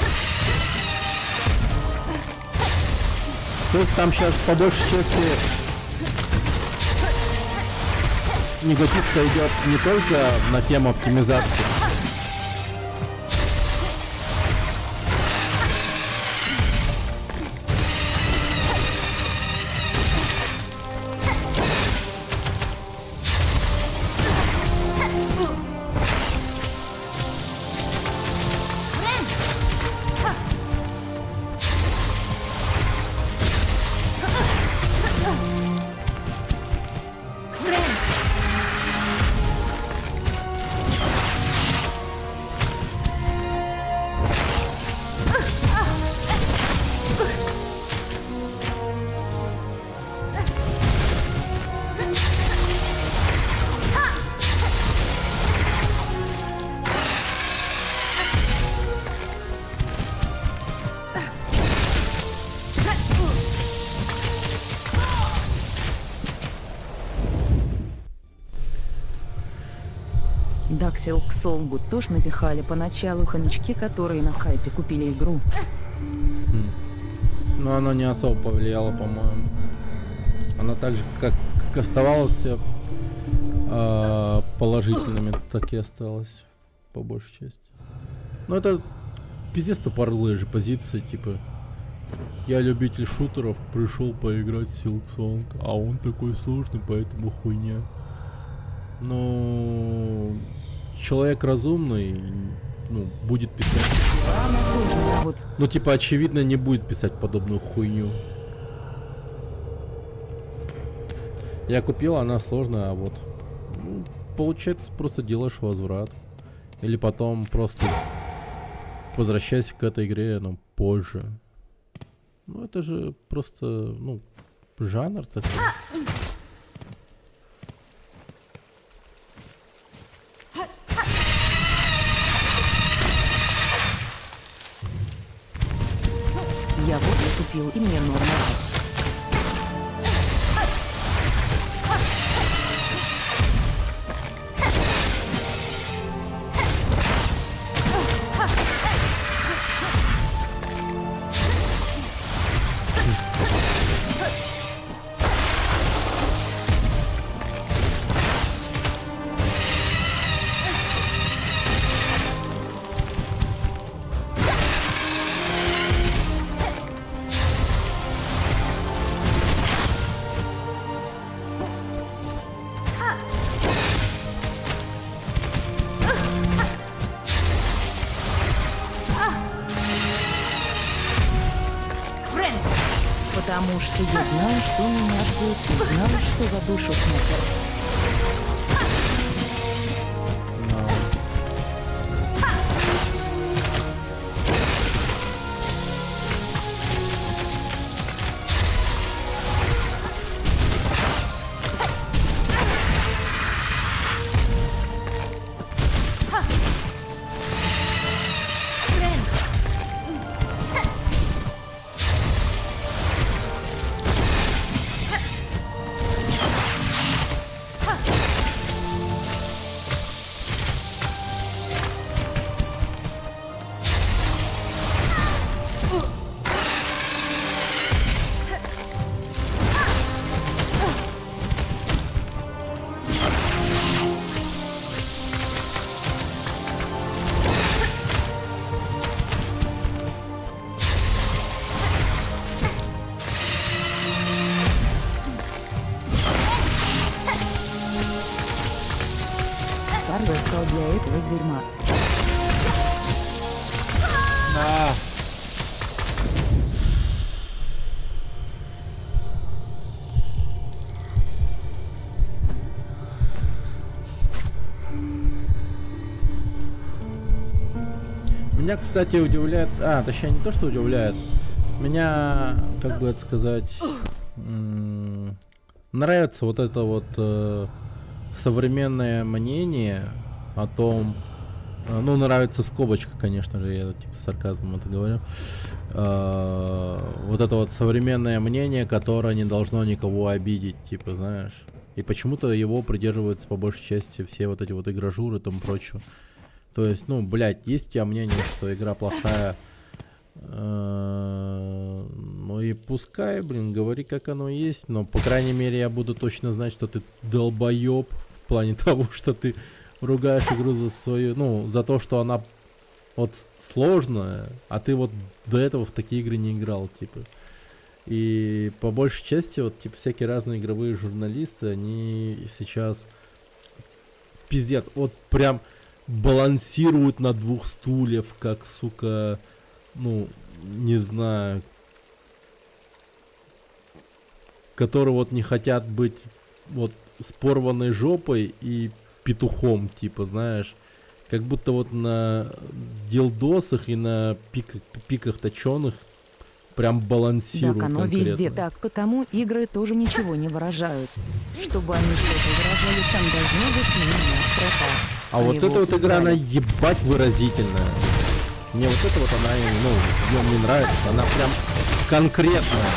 То есть там сейчас по большей части негатив-то идет не только на тему оптимизации. Даксил к Солгу тоже напихали поначалу хомячки, которые на хайпе купили игру. Но оно не особо повлияло, по-моему. Оно так же, как оставалось положительными, так и осталось, по большей части. Ну это пиздец тупорылые же позиции, типа я любитель шутеров, пришел поиграть в Silksong, а он такой сложный, поэтому хуйня. Ну, человек разумный, ну, будет писать. Вот. Ну, типа, очевидно, не будет писать подобную хуйню. Я купил, она сложная, а вот. Ну, получается, просто делаешь возврат. Или потом просто возвращайся к этой игре, но позже. Ну, это же просто, ну, жанр такой. Я вот и купил, и мне нормально. Потому что я знаю, что меня ждет, и знаю, что за душу смотрят. достал для этого дерьма. Меня, кстати, удивляет... точнее, не то, что удивляет. Меня, как бы это сказать... нравится вот это вот современное мнение о том... ну, нравится в скобочках, конечно же, я типа с сарказмом это говорю. Вот это вот современное мнение, которое не должно никого обидеть, типа, знаешь. И почему-то его придерживаются по большей части все вот эти вот игражуры и тому прочее. То есть, ну, блядь, есть у тебя мнение, что игра плохая, ну и пускай, блин, говори как оно есть, но, по крайней мере, я буду точно знать, что ты долбоеб в плане того, что ты ругаешь игру за свою, ну, за то, что она вот сложная, а ты вот до этого в такие игры не играл, типа. И по большей части, вот, типа, всякие разные игровые журналисты, они сейчас пиздец, вот прям балансируют на двух стульях, как, сука, ну, не знаю, которые вот не хотят быть вот с порванной жопой и петухом, типа, знаешь, как будто вот на дилдосах и на пиках точёных прям балансируют. Так оно конкретно. везде так, потому игры тоже ничего не выражают. Чтобы они что-то выражали, там должно быть минимум строка. А вот его эта вот игра, она убрали. ебать выразительная. Мне вот эта вот она, ну, её мне нравится, она прям конкретная.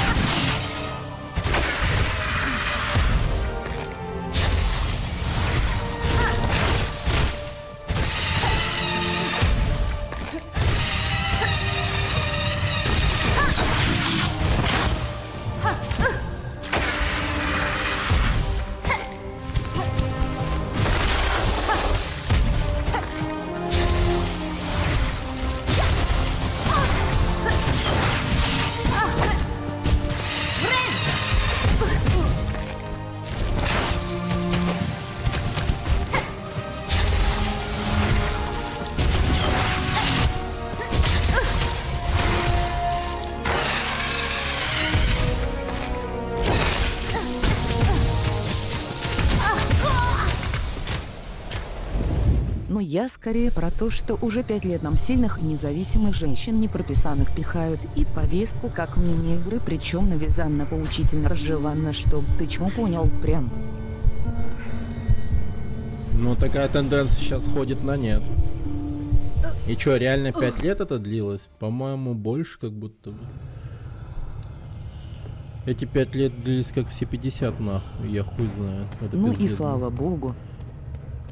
Но я скорее про то, что уже 5 лет нам сильных и независимых женщин непрописанных пихают и повестку как мини-игры, причем навязанно, поучительно, разжеванно, чтоб ты чмо понял прям. Ну, такая тенденция сейчас ходит на нет. И чё, реально 5 лет это длилось? По-моему, больше как будто бы. Эти 5 лет длились как все 50 нахуй, я хуй знаю. Это Ну и пиздец. слава богу.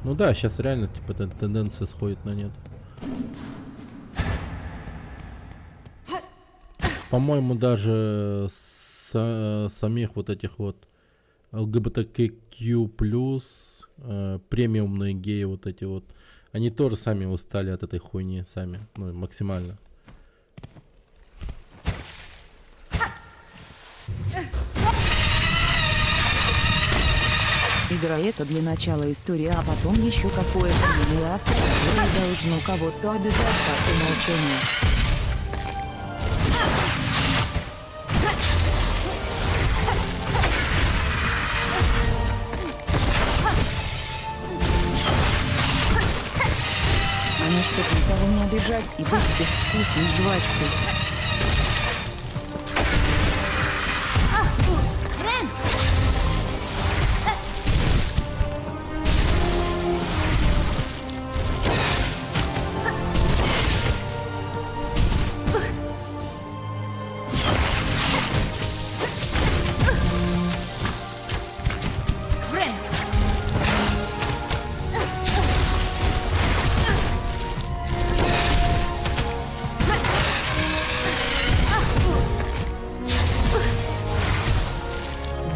Ну да, сейчас реально типа тенденция сходит на нет. По-моему, даже самих вот этих вот ЛГБТК+, премиумные геи вот эти вот, они тоже сами устали от этой хуйни, сами, ну максимально. Игра это для начала история, а потом еще какое-то милый автор, которое должно кого-то обижать по умолчанию. Они что-то никого не обижать и быть безвкусной жвачкой.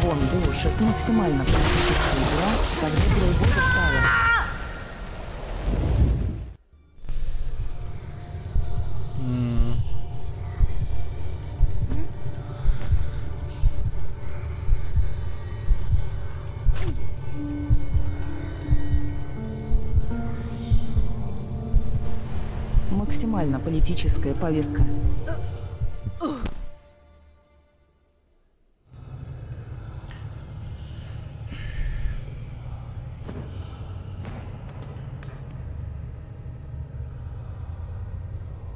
Вон душит максимально практически игра, когда другого стало. максимально политическая повестка.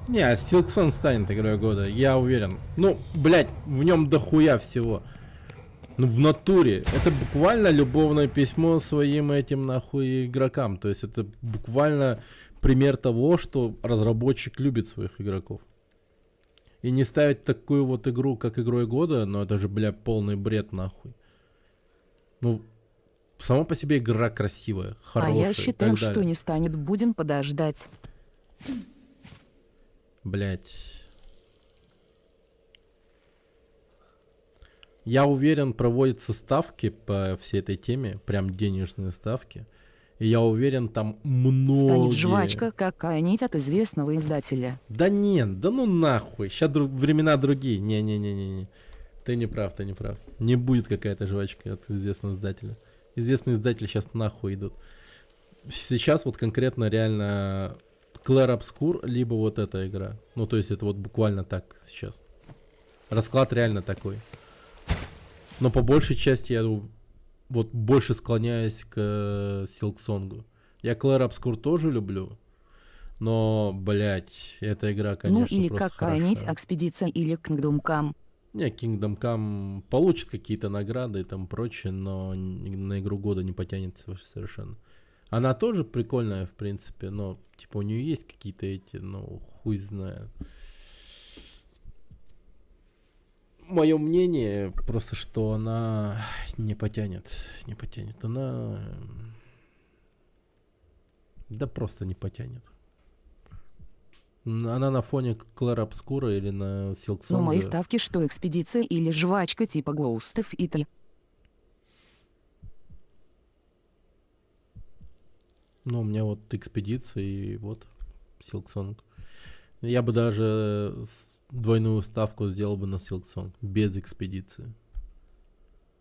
Не, Silksong станет игрой года, я уверен. Ну, блять, в нем дохуя всего. Ну, в натуре. Это буквально любовное письмо своим этим нахуй игрокам. То есть это буквально пример того, что разработчик любит своих игроков. И не ставить такую вот игру, как игрой года, но это же, бля, полный бред нахуй. Ну, сама по себе игра красивая, хорошая. А я и считаю, так что далее. не станет, будем подождать. Блять. Я уверен, проводятся ставки по всей этой теме, прям денежные ставки. И я уверен, там многие... Станет жвачка какая-нибудь от известного издателя. Да нет, да ну нахуй, сейчас времена другие. Не-не-не-не. Ты не прав, ты не прав. Не будет какая-то жвачка от известного издателя. Известные издатели сейчас нахуй идут. Сейчас вот конкретно реально Clair Obscur, либо вот эта игра. Ну то есть это вот буквально так сейчас. Расклад реально такой. Но по большей части я вот больше склоняюсь к Silksong. Я Clair Obscur тоже люблю. Но, блять, эта игра, конечно, Ну или просто какая-нибудь хороша. экспедиция или Kingdom Come. Не, Kingdom Come получит какие-то награды и там прочее, но на игру года не потянет совершенно. Она тоже прикольная, в принципе, но типа у нее есть какие-то эти, ну, хуй знает. Мое мнение просто, что она не потянет. Не потянет. Она... Да просто не потянет. Она на фоне Clair Obscur или на Silksong. Но мои ставки, что экспедиция или жвачка типа Ghost of Italy. Ну, у меня вот экспедиция и вот Silksong. Я бы даже двойную ставку сделал бы на Silksong. Без экспедиции.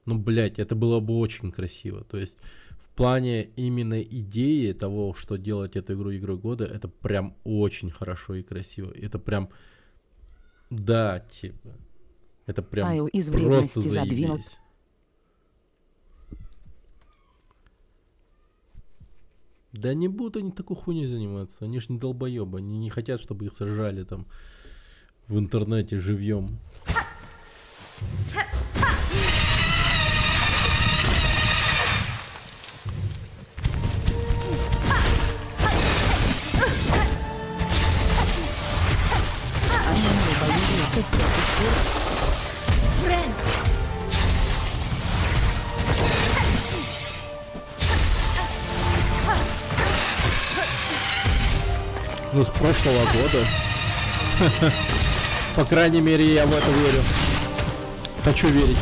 Ну, блять, это было бы очень красиво. То есть, в плане именно идеи того, что делать эту игру игрой года, это прям очень хорошо и красиво. Это прям... Да, типа... Это прям Айл из просто вредности задвинут. заебись. Да не будут они такой хуйней заниматься. Они ж не долбоебы. Они не хотят, чтобы их сажали там в интернете живьем. Они не боятся спрятать. Friend. Ну, с прошлого года. По крайней мере, я в это верю. Хочу верить.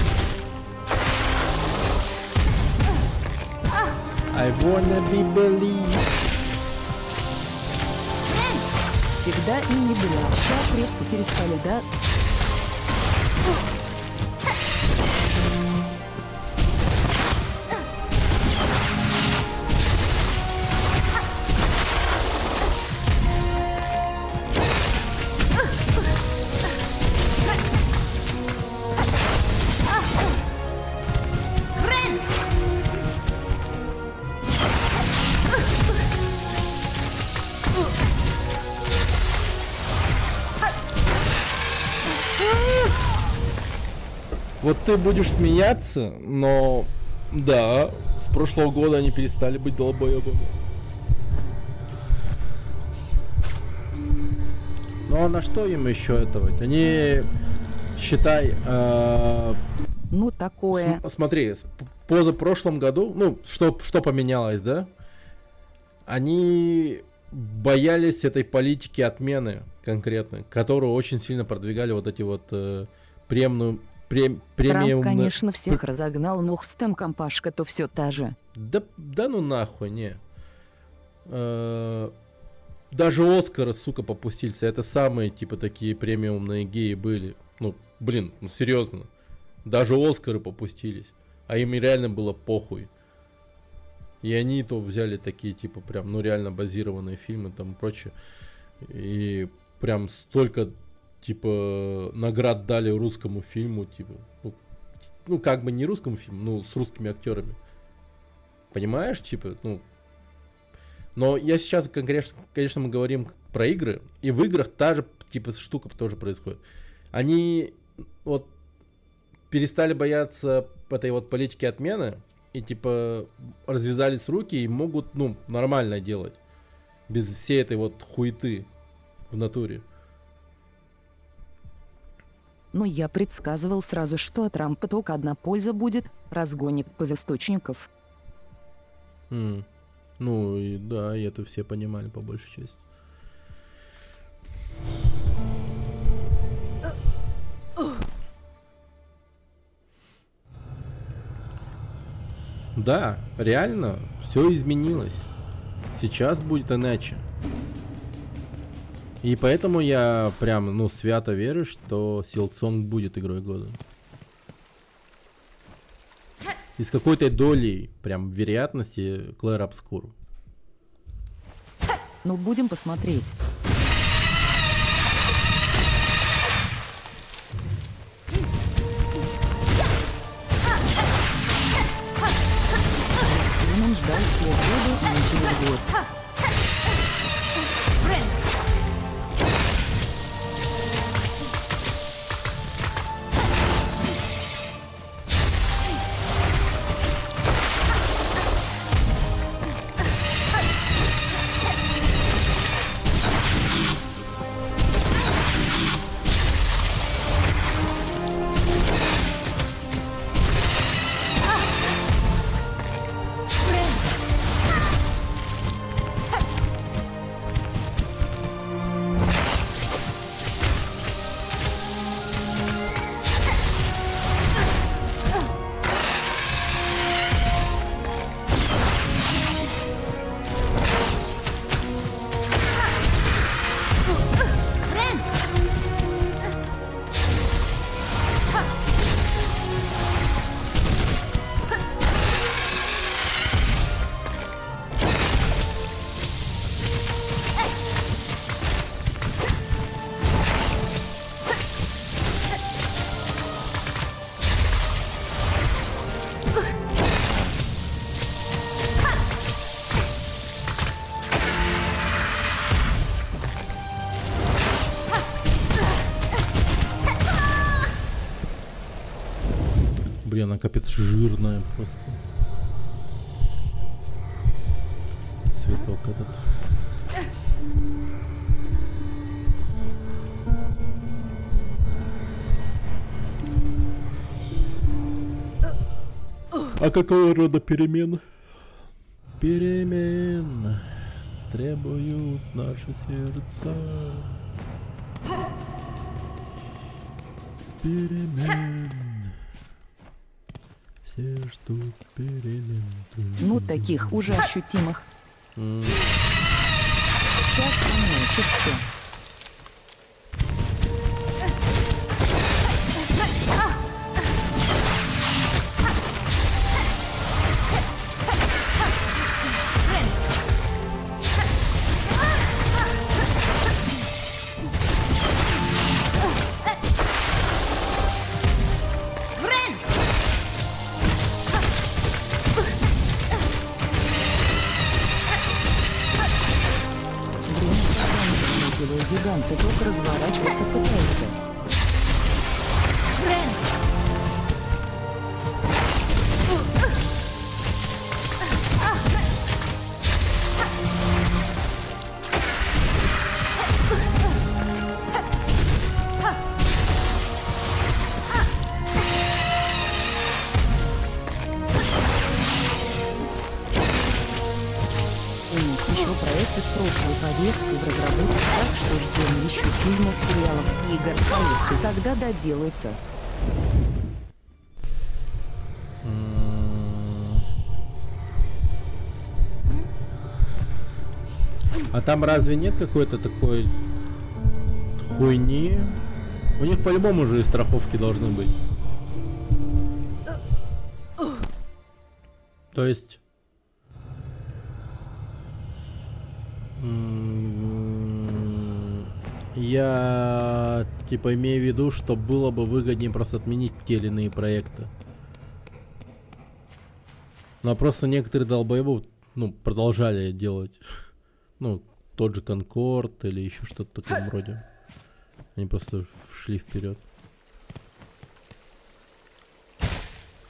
I wanna be believe. Всегда и не было. Так резко перестали, да? Вот ты будешь смеяться, но да, с прошлого года они перестали быть долбоебами. Ну а на что им еще этого? Они, считай, Ну такое. смотри, позапрошлом году, ну, что поменялось, да? Они боялись этой политики отмены конкретно, которую очень сильно продвигали вот эти вот премиум. Трамп, конечно, всех разогнал, но с тем компашка-то все та же. Да ну нахуй, не. Даже Оскары, сука, попустился. Это самые, типа, такие премиумные геи были. Ну, блин, ну серьезно. Даже Оскары попустились. А им и реально было похуй. И они то взяли такие, типа, прям, ну реально базированные фильмы там и прочее. И прям столько, типа, наград дали русскому фильму, типа, ну как бы не русскому фильму, ну, с русскими актерами. Понимаешь, типа, ну. Но я сейчас, конечно, мы говорим про игры, и в играх та же, типа, штука тоже происходит. Они вот перестали бояться этой вот политики отмены, и, типа, развязались руки и могут, ну, нормально делать. Без всей этой вот хуеты в натуре. Но я предсказывал сразу, что от Трампа только одна польза будет – разгонит повесточников. Ну и да, и это все понимали по большей части. Да, реально, все изменилось. Сейчас будет иначе. И поэтому я прям, ну, свято верю, что Silksong будет игрой года. И с какой-то долей, прям, вероятности, Clair Obscur. Ну, будем посмотреть. Нам ждать свободу не через год. Блин, она капец жирная просто. Цветок этот. А какого рода перемен? Перемен требуют наши сердца. Перемен. Все ждут перемен. Ну, таких уже ощутимых. Сейчас помолчит все. Гигант, ты только разворачиваться пытаешься. У них еще проект из прошлой повестки в разработке, так что ждем еще фильмов, сериалов, игр, повестки, когда доделаются. А там разве нет какой-то такой хуйни? У них по-любому уже и страховки должны быть. То есть... Я типа имею в виду, что было бы выгоднее просто отменить те или иные проекты. Но просто некоторые долбоебы, ну, продолжали делать. Ну, тот же Конкорд или еще что-то в таком роде. Они просто шли вперед.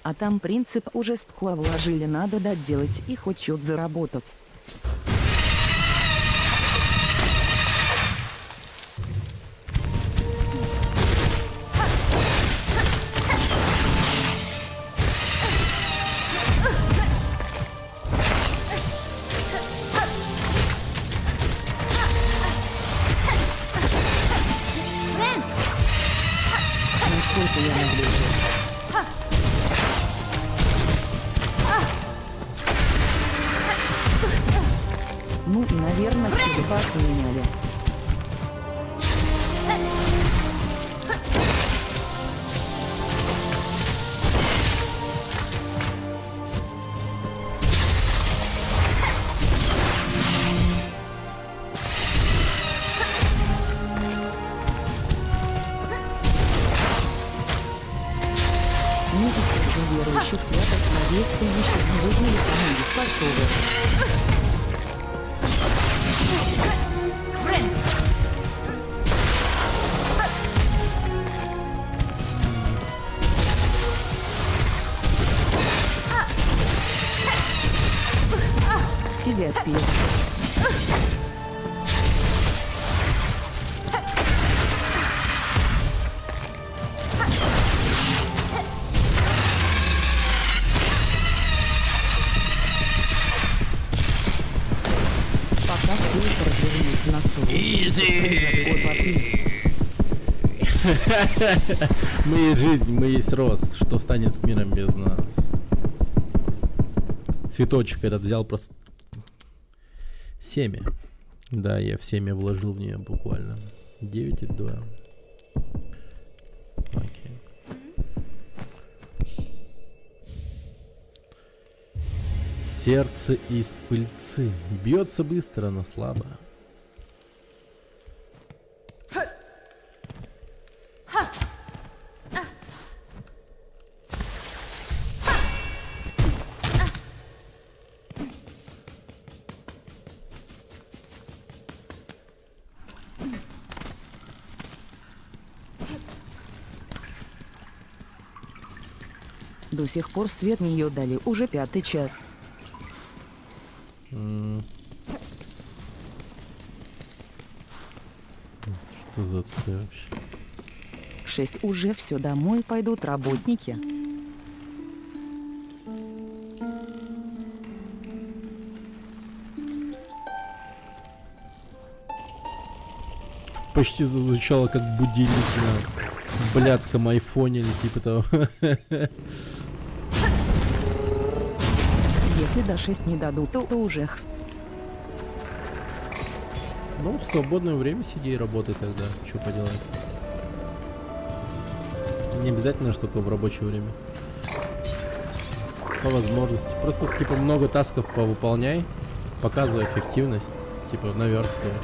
А там принцип уже стко вложили, надо доделать и хоть чуть заработать. Насколько я могу жить? Ну и, наверное, черепах меняли. Ну и также верующих святых словесий еще не выгнали самые способы. Сидят пьют. Пока фильтр развернется на 180. Мы есть жизнь, мы есть рост. Что станет с миром без нас? Цветочек этот взял просто... Семя. Да, я в семя вложил в нее буквально. 9,2. Окей. Сердце из пыльцы. Бьется быстро, но слабо. До сих пор свет не ее дали, уже 5-й час. Что за отстой вообще? 6 уже все, домой пойдут работники. Почти зазвучало как будильник на блядском айфоне или типа того. Если до 6 не дадут, то уже Ну, в свободное время сиди и работай тогда. Что поделать? Не обязательно, что только в рабочее время. По возможности. Просто, типа, много тасков повыполняй. Показывай эффективность. Типа, наверстывай.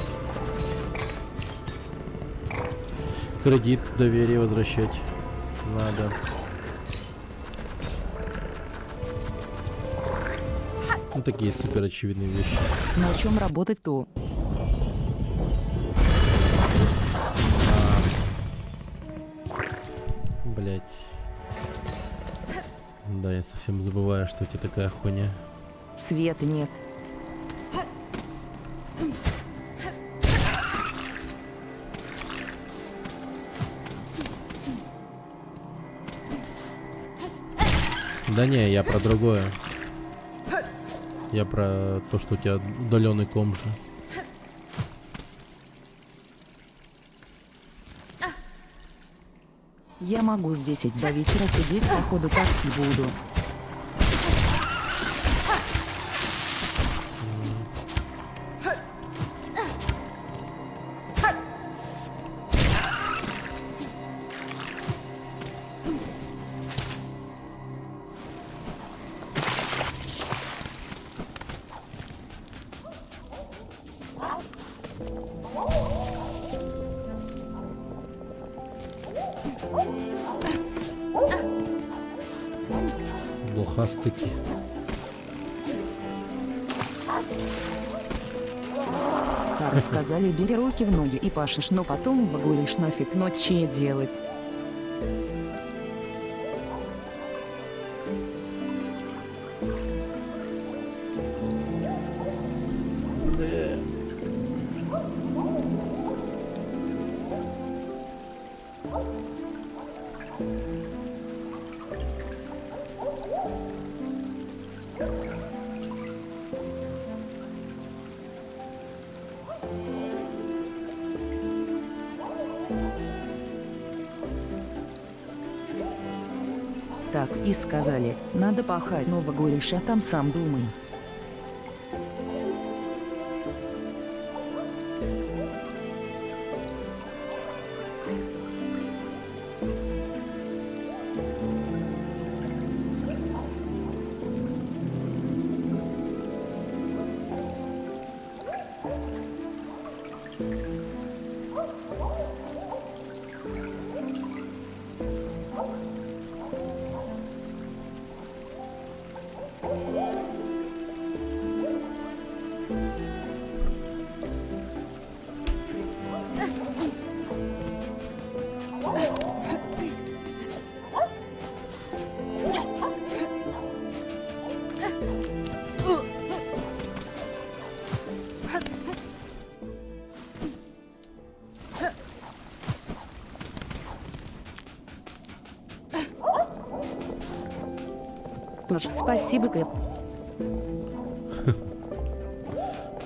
Кредит, доверие возвращать надо. Ну, такие супер очевидные вещи. на чем работать-то? Блять. Да, я совсем забываю, что у тебя такая хуйня. Света нет. Да не, я про другое. Я про то, что у тебя удаленный комп же. Я могу с 10 до вечера сидеть, походу так и буду. таки. Так сказали, бери руки в ноги и пашешь, но потом выгулишь нафиг, но че делать? Так и сказали, надо пахать, но выгулишь, а там сам думай. Тоже спасибо, Кэп.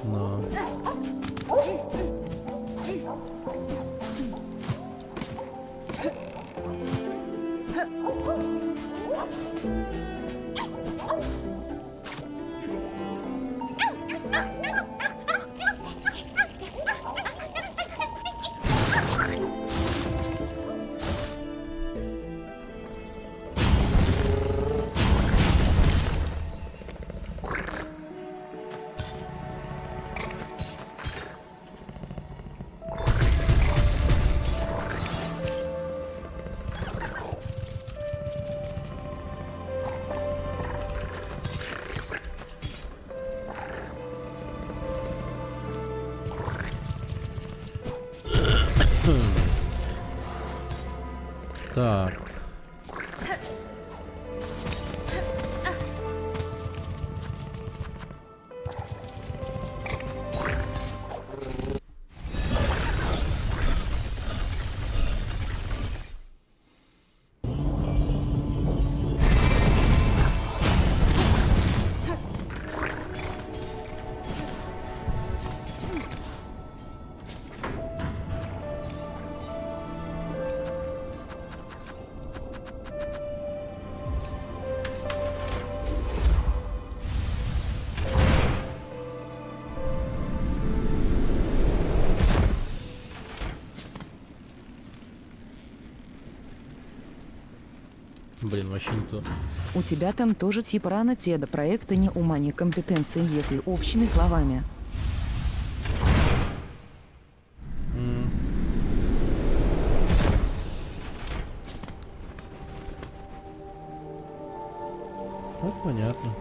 Но... Так. Блин, вообще не то. У тебя там тоже типа рано теда проекта не ума, не компетенции, если общими словами. Вот понятно.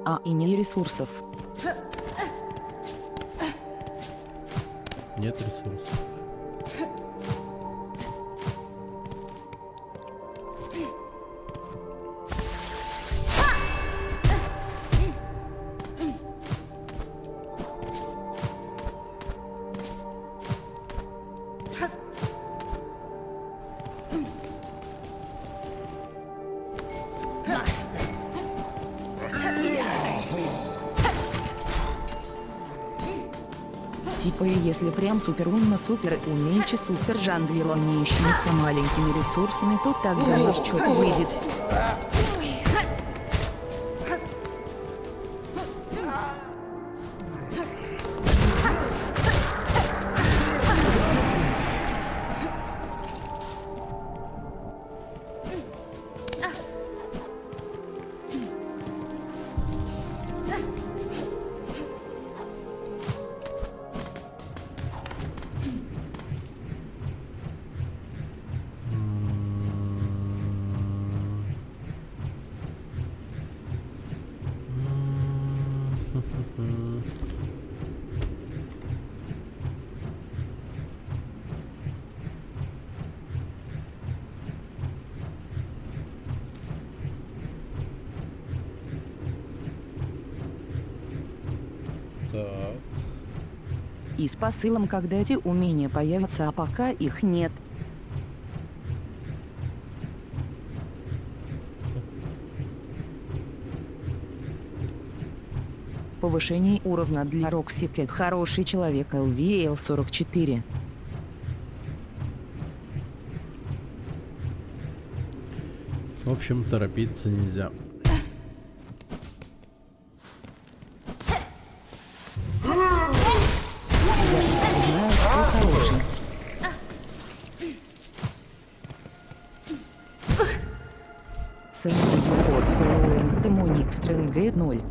А и не ресурсов. Нет ресурсов. Типа, если прям супер умно, супер умеючи, супер жонглировал имеющимися маленькими ресурсами, то тогда наш чёт выйдет. Так. И с посылом, когда эти умения появятся, а пока их нет. Повышение уровня для Рокси Кэт. Хороший человек LVL44. В общем, торопиться нельзя. Знаю, что хороший. Demonic Strength 0.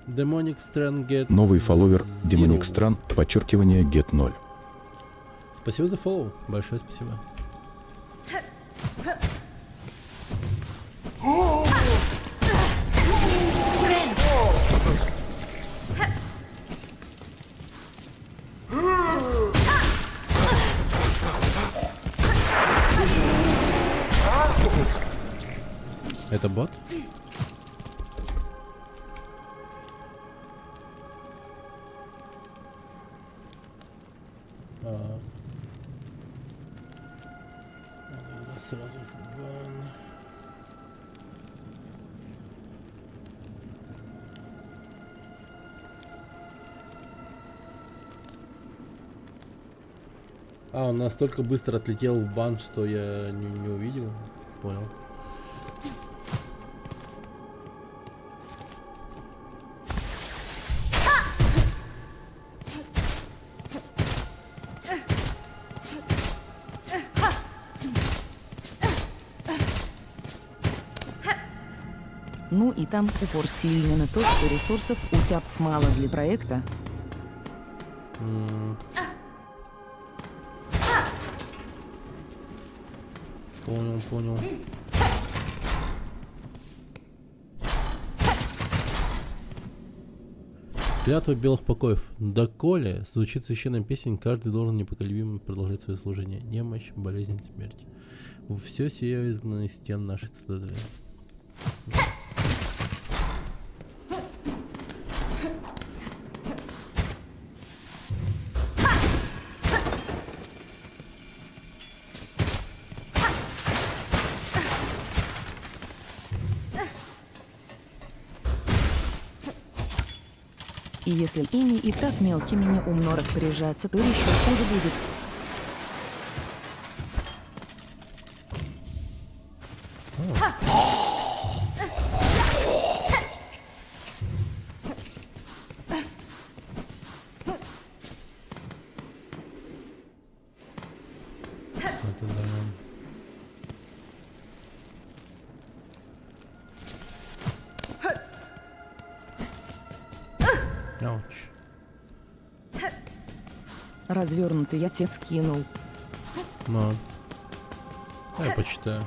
Demonic Strand Get. Новый фолловер Demonic Strand, подчеркивание Get 0. Спасибо за фоллоу. Большое спасибо. Это бот? Надо сразу в бан. Он настолько быстро отлетел в бан, что я не увидел. Понял. Ну и там упор сильно на то, что ресурсов у тебя мало для проекта. Понял. Клятва белых покоев. Доколе звучит священная песня, каждый должен непоколебимо продолжать свое служение. Немощь, болезнь, смерть. Все сие изгнано из стен нашей цитадели. И если ими и так мелкими не умно распоряжаться, то еще хуже будет. Это да. Ауч. Развернутый я тебе скинул. Ну. Я почитаю.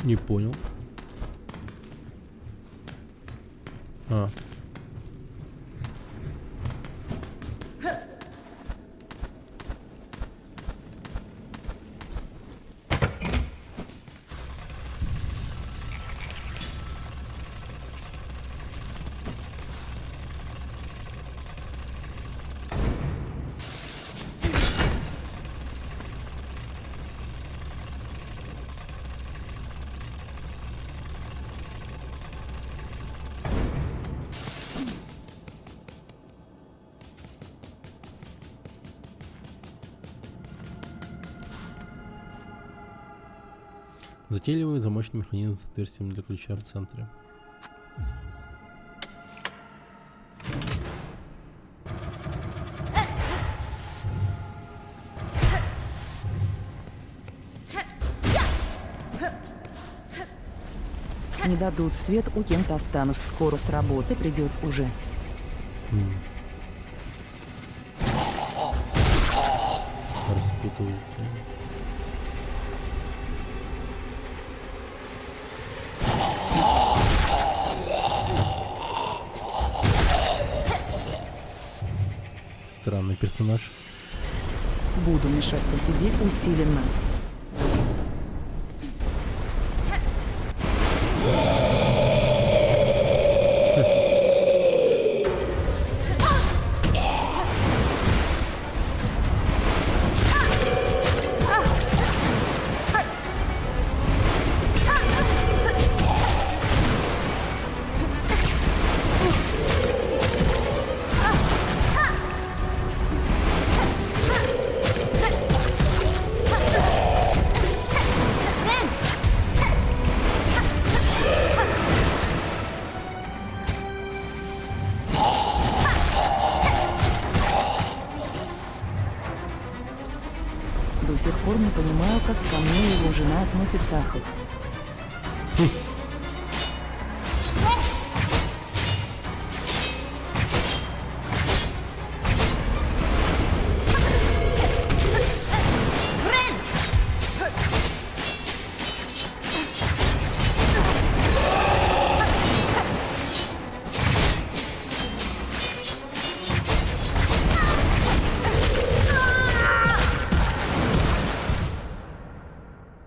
Не понял. Затейливый замочный механизм с отверстием для ключа в центре. Не дадут свет, у Кента останусь. Скоро с работы придет уже. Распутывают. Да? Странный персонаж. Буду мешаться сидеть усиленно. До сих пор не понимаю, как ко мне его жена относится. Ахов.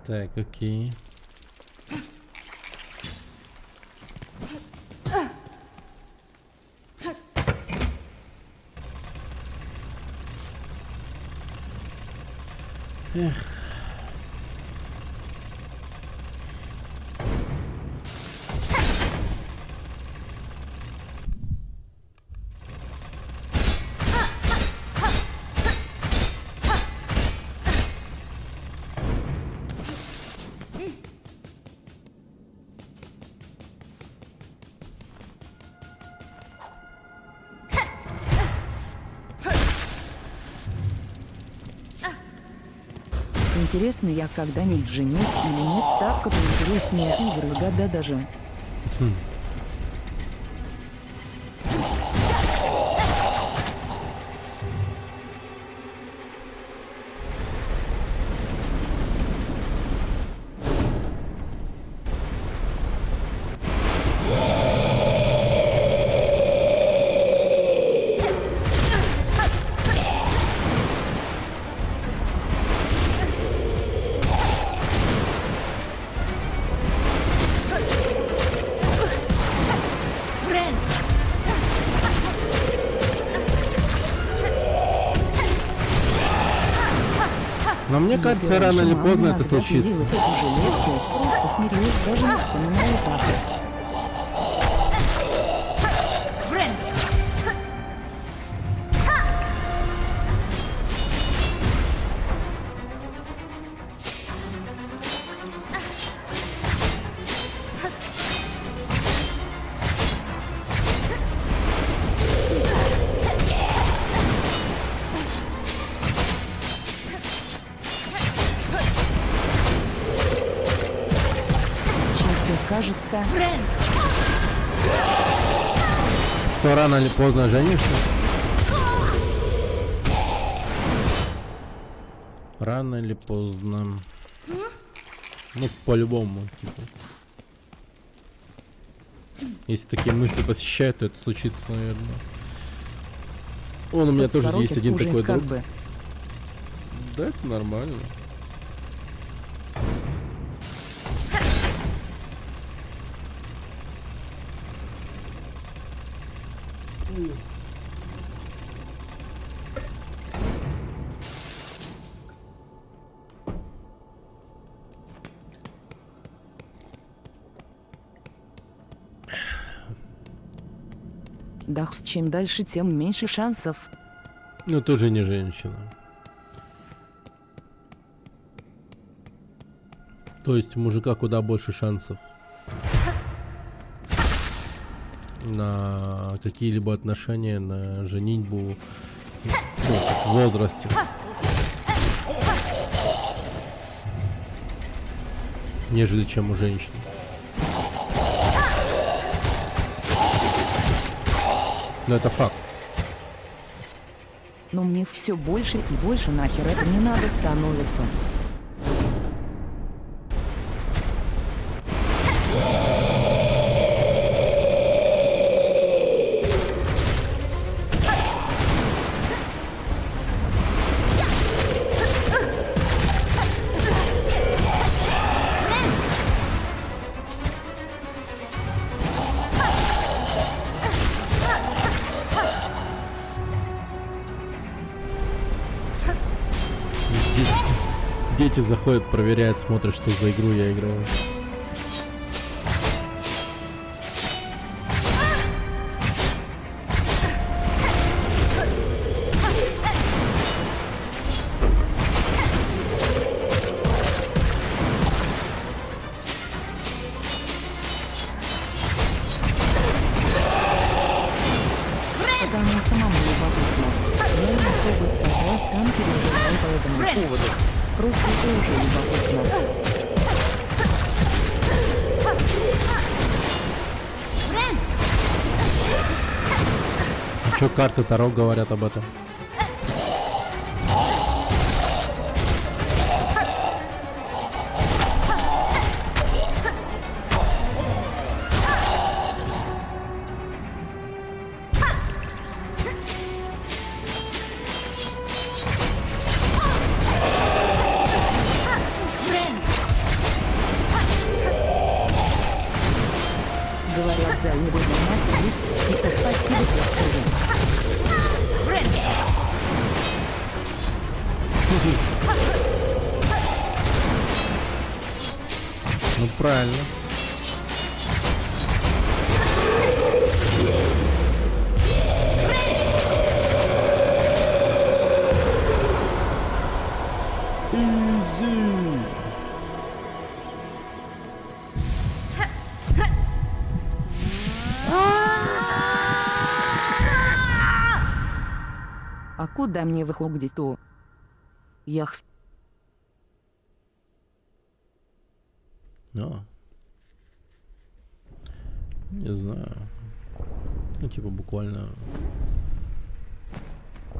Так, окей. Эх. Интересно, я когда-нибудь женюсь или нет? Ставка поинтереснее игры, года даже. Но мне кажется, рано или поздно это случится. Просто смирилась, даже не вспоминаю так. Кажется, что рано или поздно женишься? Рано или поздно. Ну, по-любому, типа. Если такие мысли посещают, то это случится, наверное. У меня тоже есть один такой друг. Да, это нормально. Да, чем дальше, тем меньше шансов. Ну, ты же не женщина. То есть у мужика куда больше шансов на какие-либо отношения, на женитьбу, ну, в возрасте, нежели чем у женщин. Но это факт. Но мне все больше и больше нахер это не надо становится. Дети заходят, проверяют, смотрят, что за игру я играю. Потому самому любопытно. Я не особо стараюсь там переживать по этому поводу. Просто тоже любопытно. Чё карты Таро говорят об этом? Говорят, за его мать есть, и спасибо за скажу. Ну правильно. А куда мне выходить-то? Ях. А. Не знаю. Ну, типа, буквально. О,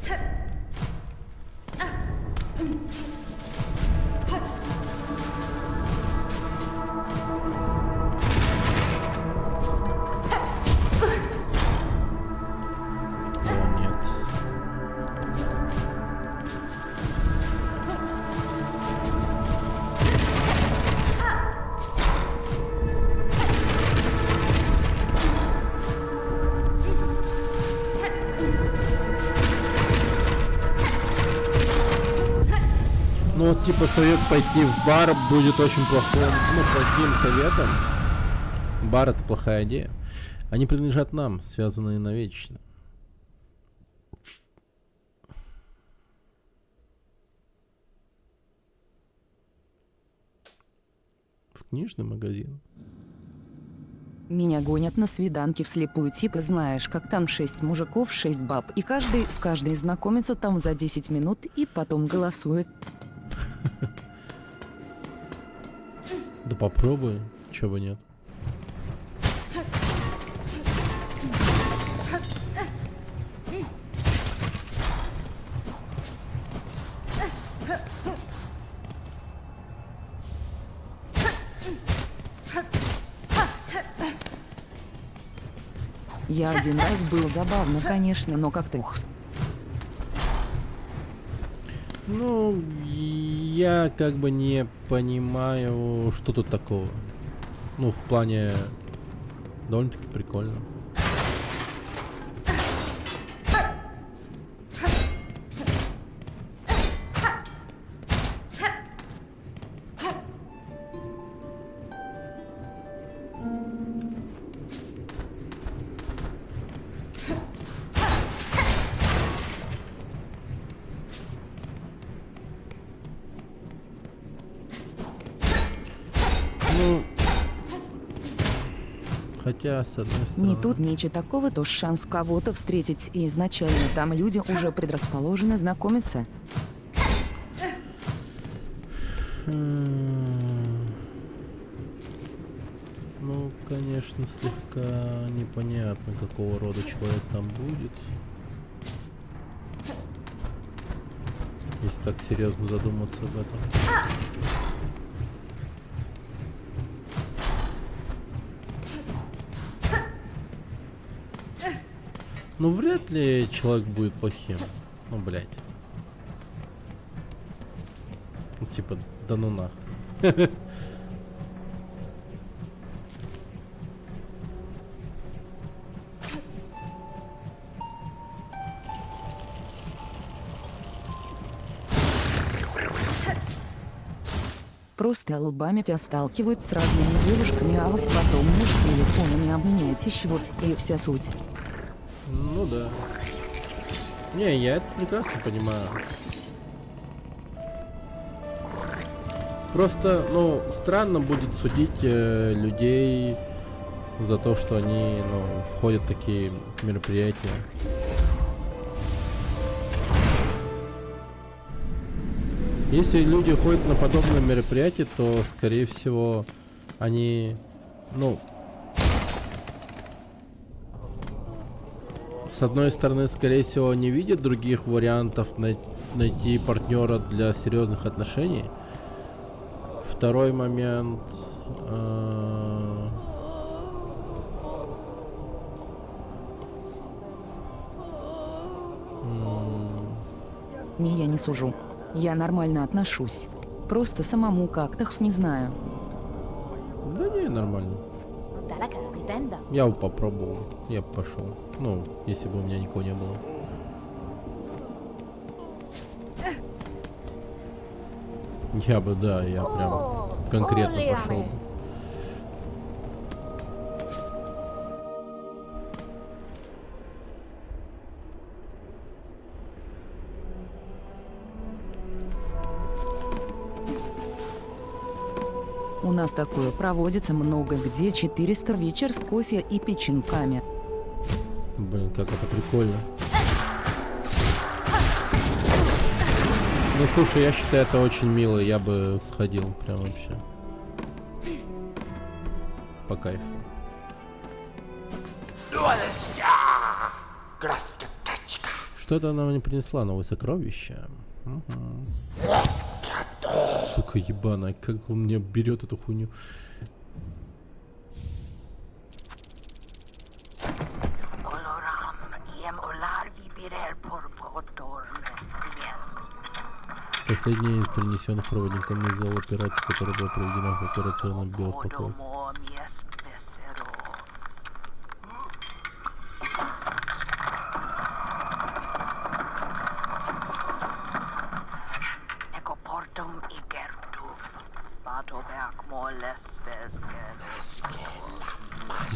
нет. Ну вот типа совет пойти в бар будет очень плохим, ну, плохим советом. Бар — это плохая идея. Они принадлежат нам, связанные навечно. В книжный магазин. Меня гонят на свиданки вслепую, типа знаешь, как там 6 мужиков, 6 баб, и каждый с каждой знакомится там за 10 минут и потом голосует. Да попробуй, чего бы нет. Я один раз был забавно, конечно, но как-то ух. Ну, я как бы не понимаю, что тут такого. Ну, в плане довольно-таки прикольно. Ну, хотя, с одной стороны... Ни тут ничего такого, то шанс кого-то встретить, и изначально там люди уже предрасположены знакомиться. Ну, конечно, слегка непонятно, какого рода человек там будет. Если так серьезно задуматься об этом. Ну, вряд ли человек будет плохим. Ну, блядь. Ну, типа, да ну нах. Просто лбами тебя сталкивают с разными девушками, а вас потом меж телефонами обменяетесь, вот и вся суть. Ну да. Не, я это прекрасно понимаю. Просто, ну, странно будет судить людей за то, что они, ну, входят в такие мероприятия. Если люди ходят на подобные мероприятия, то, скорее всего, они, ну, с одной стороны, скорее всего, не видят других вариантов найти партнера для серьезных отношений. Второй момент. Не, я не сужу. Я нормально отношусь. Просто самому как-то не знаю. Да не, нормально. Talaga, Vivenda. Я бы попробовал. Я бы пошел. Ну, если бы у меня никого не было. Я бы, да, я прям конкретно пошел бы. У нас такое проводится много где, 400 вечер с кофе и печенками. Блин, как это прикольно. Ну слушай, я считаю это очень мило, я бы сходил прям вообще. По кайфу. Что-то она мне принесла, новое сокровище. Угу. Сука ебаная, как он мне берет эту хуйню. Последняя из принесенных проводником из зала операции, которая была проведена в операционном белых покоях.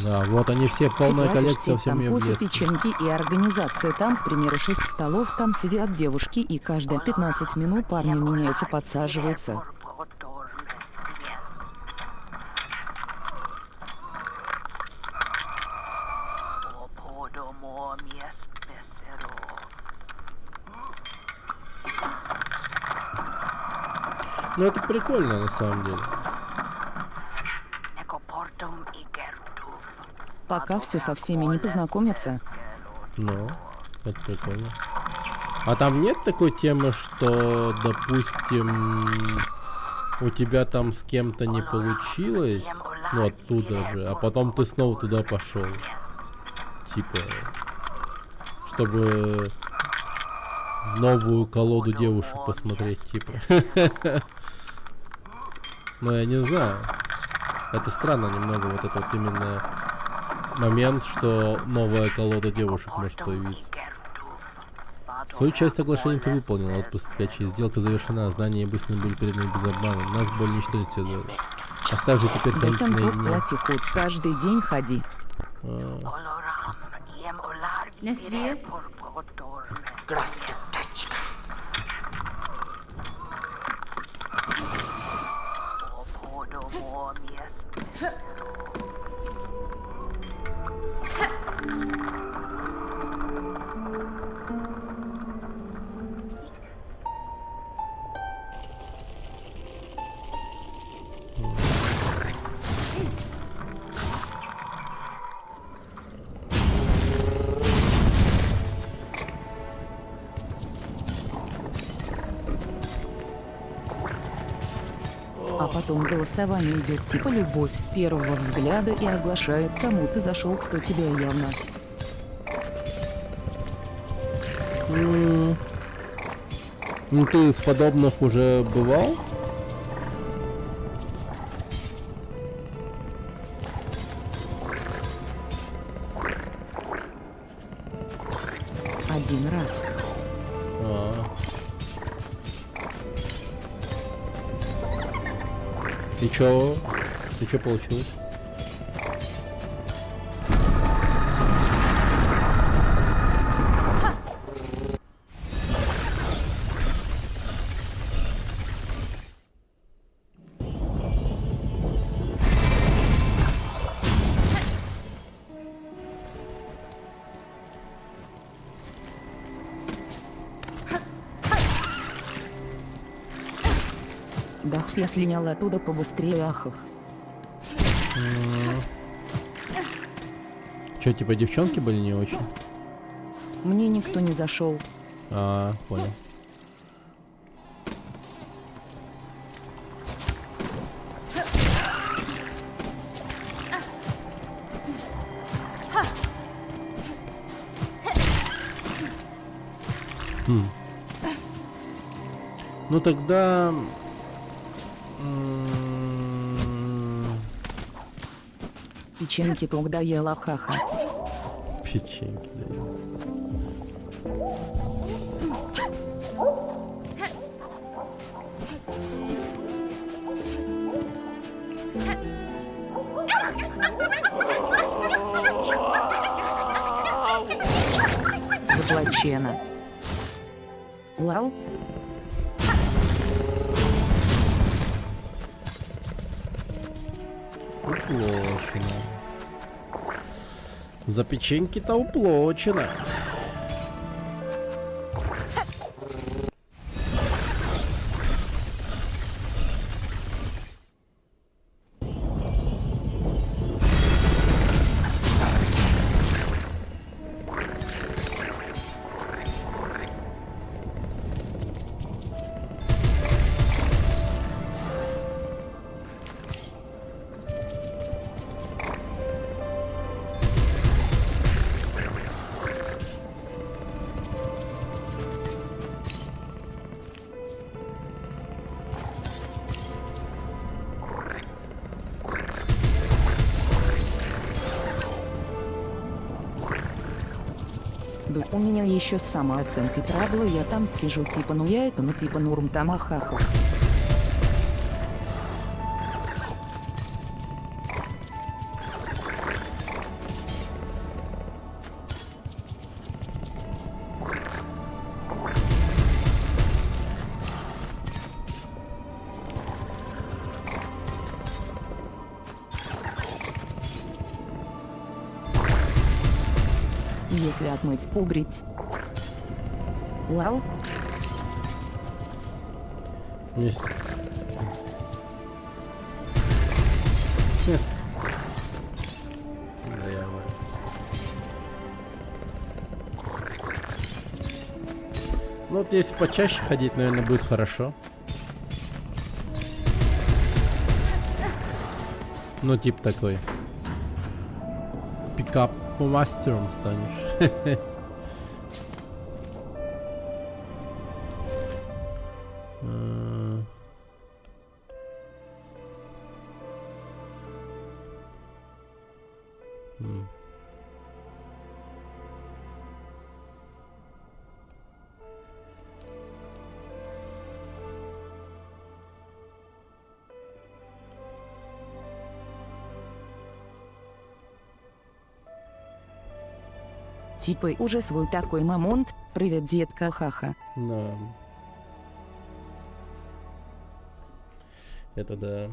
Да, вот они все, полная коллекция, всем там ее кофе, блеск. печеньки и организация. Там, к примеру, 6 столов, там сидят девушки, и каждые 15 минут парни меняются, подсаживаются. Ну это прикольно на самом деле. Пока все со всеми не познакомятся. Ну, это прикольно. А там нет такой темы, что, допустим, у тебя там с кем-то не получилось, ну оттуда же, а потом ты снова туда пошел. Типа, чтобы новую колоду девушек посмотреть, типа. Ну, я не знаю. Это странно немного, вот это вот именно момент, что новая колода девушек может появиться. Свою часть соглашения ты выполнил, отпуск ткачей. Сделка завершена, знания и быстро были переданы без обмана. Нас более ничто не связывает. Оставь же теперь В ходить этом наедине. платье хоть каждый день ходи. Nesvir. А потом голосование идет типа любовь с первого взгляда и оглашают, кому ты зашел, кто тебя явно. Ну ты в подобных уже бывал? Один раз. А. И чё? И чё получилось? Дахс, я слинял оттуда побыстрее, ахах. Чё, типа девчонки были не очень? Мне никто не зашел. А, понял. Ну тогда... Печеньки тогда ела, хаха. Печеньки, да. Заплачено. Лал? Уплочено. За печеньки-то уплочено. Да у меня еще с самооценкой трабла, я там сижу типа, ну я это, ну типа норм там, ахаха. Если отмыть, побрить. Лал? Есть. Да, я знаю. Ну вот если почаще ходить, наверное, будет хорошо. Ну тип такой. Пикап по мастерам станешь. Типа уже свой такой мамонт. Привет, детка, хаха. Да. Это да.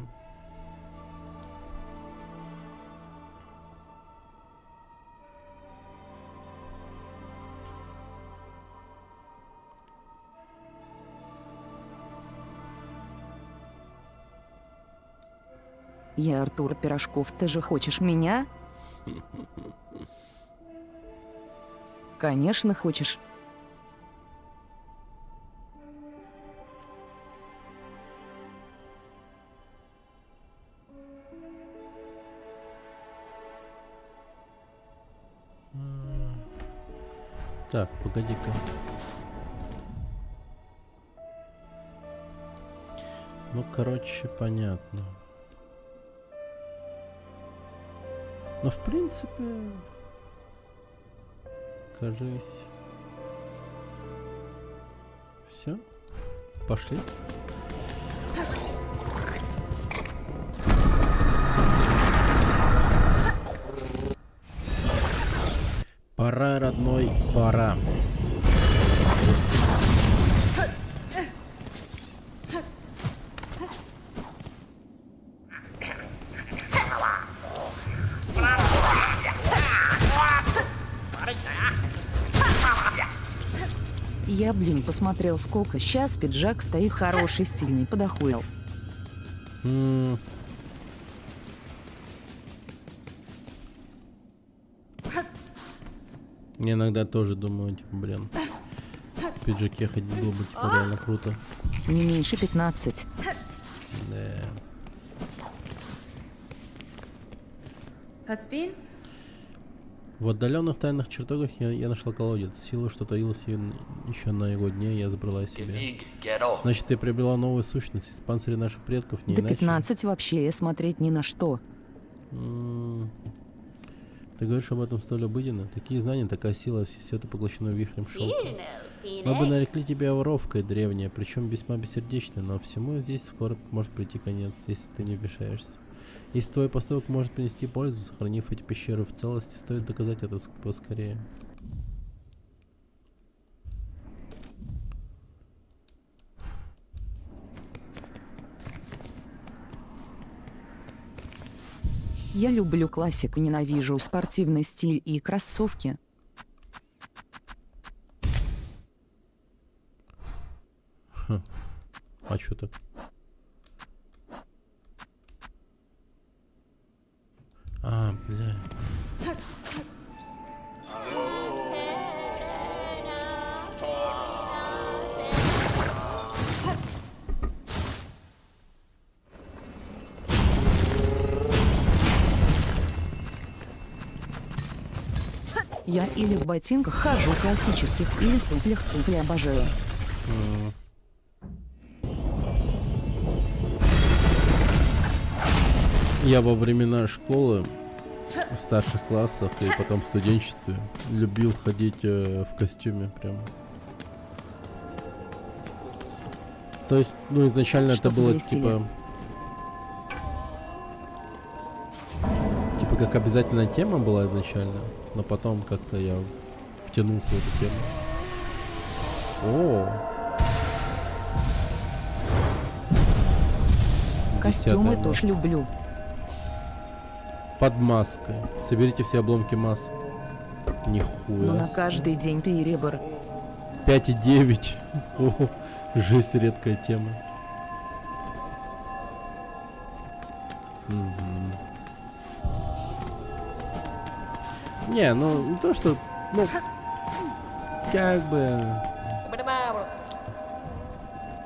Я Артур Пирожков, ты же хочешь меня? Конечно хочешь. Так, погоди-ка. Ну, короче, понятно. Но в принципе, кажись, все, пошли. Пора, родной, пора. Я, блин, посмотрел сколько. Сейчас пиджак стоит хороший, стильный, подохуел. Я иногда тоже думаю, типа, блин, в пиджаке ходить было бы, типа, реально круто. Не меньше 15. Да. Has been? В отдаленных тайных чертогах я нашла колодец. Сила, что таилась еще на его дне, я забрала себе. Значит, ты приобрела новую сущность из панциря наших предков, не До иначе. 15 вообще я смотреть ни на что. Ты говоришь об этом столь обыденно? Такие знания, такая сила, все это поглощено вихрем шелка. Мы бы нарекли тебя воровкой древняя, причем весьма бессердечной, но всему здесь скоро может прийти конец, если ты не вмешаешься. Если твой поступок может принести пользу, сохранив эти пещеры в целости, стоит доказать это поскорее. Я люблю классику, ненавижу спортивный стиль и кроссовки. А чё так? А, бля. Я или в ботинках хожу классических, или в туфлях, туфли обожаю. Я во времена школы, в старших классах и потом в студенчестве любил ходить в костюме прям. То есть, ну, изначально Чтоб это было блестели. типа как обязательная тема была изначально, но потом как-то я втянулся в эту тему. О! Костюмы 10-я тоже люблю. Под маской. Соберите все обломки масок. Нихуя. Но на себе. каждый день перебор. 5,9. О, жесть, редкая тема. Мгм. Не, ну не то, что, ну, как бы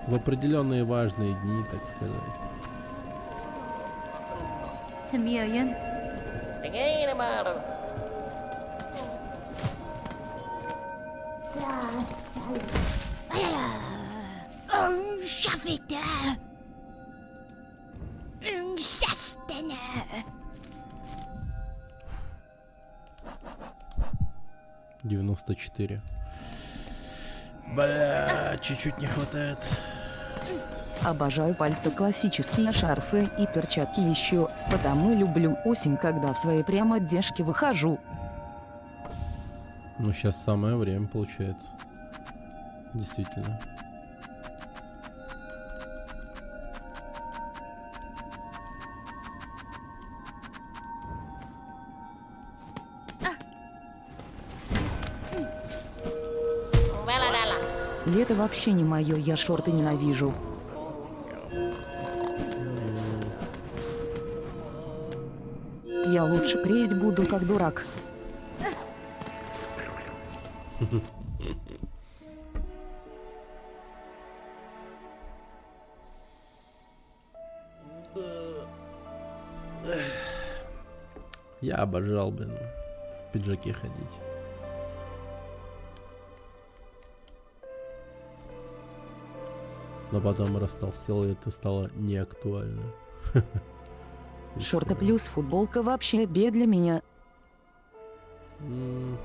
в определенные важные дни, так сказать. Chameleon. Şafete. Şastene. $94. Бля, чуть-чуть не хватает. Обожаю пальто, классические шарфы и перчатки еще, потому люблю осень, когда в своей прям одежке выхожу. Ну, сейчас самое время, получается. Действительно. Лето вообще не мое, я шорты ненавижу. Я лучше креять буду, как дурак. Я обожал, блин, в пиджаке ходить. Но потом растолстел, и это стало неактуально. Шорты плюс футболка вообще бед для меня. М.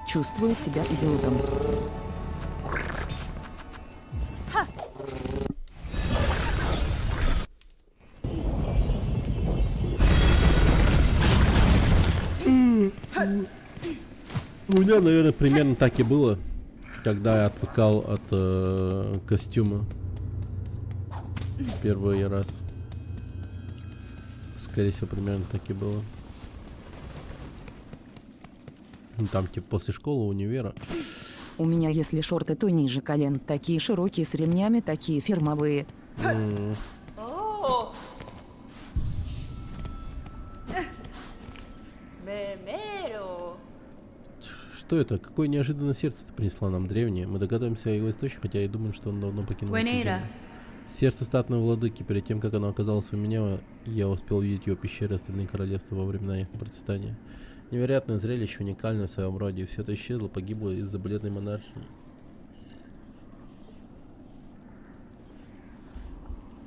Чувствую себя идиотом. У меня, наверное, примерно так и было, когда я отвыкал от костюма первый раз. Скорее всего, примерно так и было. Ну, там, типа, после школы, универа. У меня, если шорты, то ниже колен. Такие широкие с ремнями, такие фирмовые. М. Oh. Memero. Что это? Какое неожиданное сердце ты принесла нам, древнее? Мы догадываемся о его источнике, хотя я думаю, что он давно покинул эту Буэнейра. землю. Сердце статного владыки. Перед тем, как оно оказалось у меня, я успел увидеть его пещеры и остальные королевства во времена их процветания. Невероятное зрелище, уникальное в своем роде. Все это исчезло, погибло из-за бледной монархии.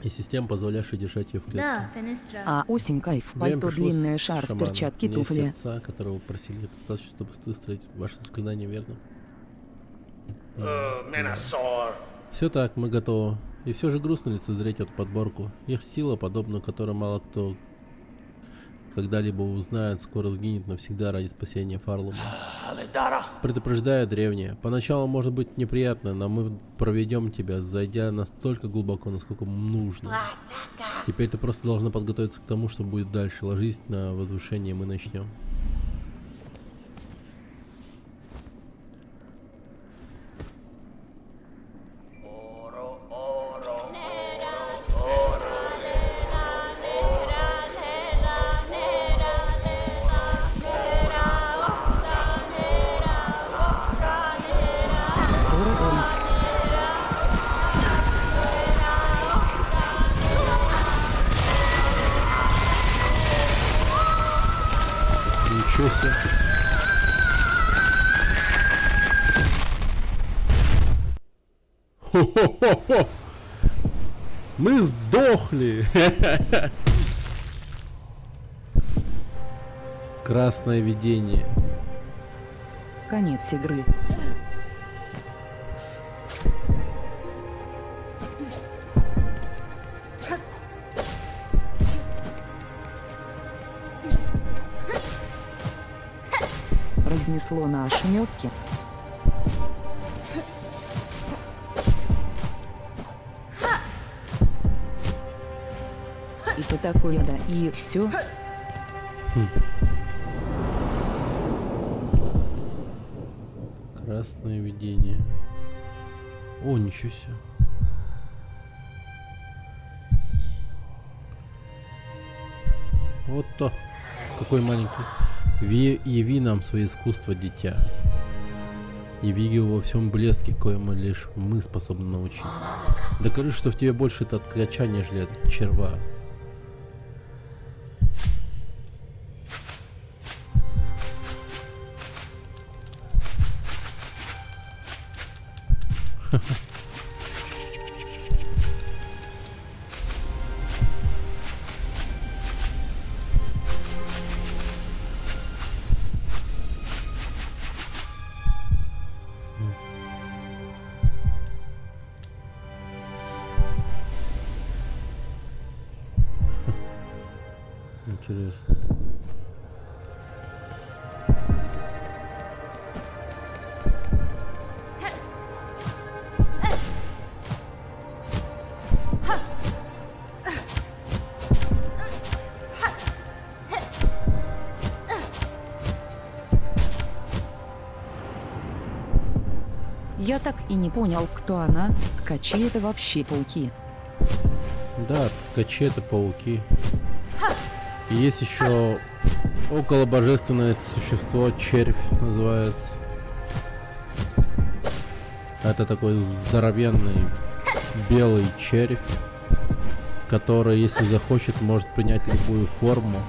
И система, позволявшая держать ее в клетке. Да, Фенестра. А осень кайф, Время пальто пришло длинное, с шарф, шамана. перчатки, У меня есть туфли. сердца, которого просили достаточно, чтобы выстроить ваше заклинание верно. Menasor. Все так, мы готовы. И все же грустно лицезреть эту подборку. Их сила, подобную которой мало кто когда-либо узнает, скоро сгинет навсегда ради спасения Фарлума. Alidara. Предупреждаю, древнее. Поначалу может быть неприятно, но мы проведем тебя, зайдя настолько глубоко, насколько нужно. Теперь ты просто должна подготовиться к тому, что будет дальше. Ложись на возвышение, мы начнем. Ничего себе. Хо-хо-хо-хо! Мы сдохли! Красное видение. Конец игры. Разнесло на ошметки. И то такое, да, и все. Красное видение. О, ничего себе. Вот то. Какой маленький. Яви нам свое искусство, дитя. Яви его во всем блеске, коему лишь мы способны научить. Докажи, что в тебе больше это от ткача, нежели от черва. Интересно. Я так и не понял, кто она. Ткачи — это вообще пауки. Да, ткачи это пауки. И есть еще около божественное существо, червь называется. Это такой здоровенный белый червь. который, если захочет, может принять любую форму.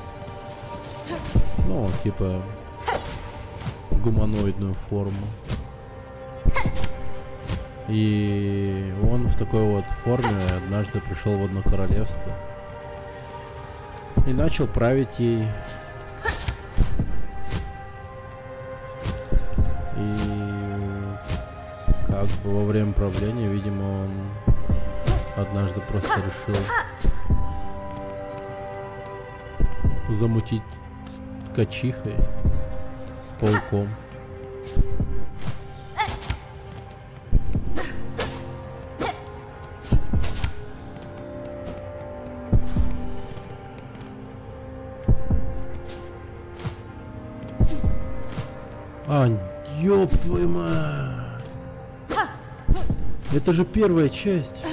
Ну, типа гуманоидную форму. И он в такой вот форме однажды пришел в одно королевство и начал править ей. И как бы во время правления, видимо, он однажды просто решил замутить с ткачихой, с пауком. Ань, ёб твою мать! Это же первая часть.